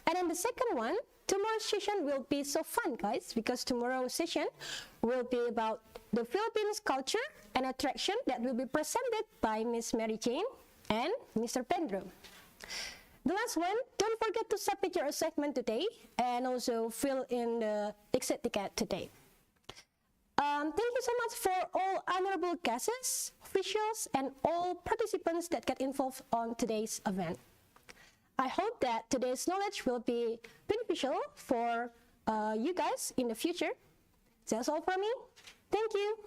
And then the second one, tomorrow's session will be so fun, guys, because tomorrow's session will be about the Philippines culture and attraction that will be presented by Miss Mary Jane and Mr. Pedro. The last one, don't forget to submit your assignment today and also fill in the exit ticket today. Thank you so much for all honorable guests, officials, and all participants that get involved on today's event. I hope that today's knowledge will be beneficial for you guys in the future. That's all from me. Thank you.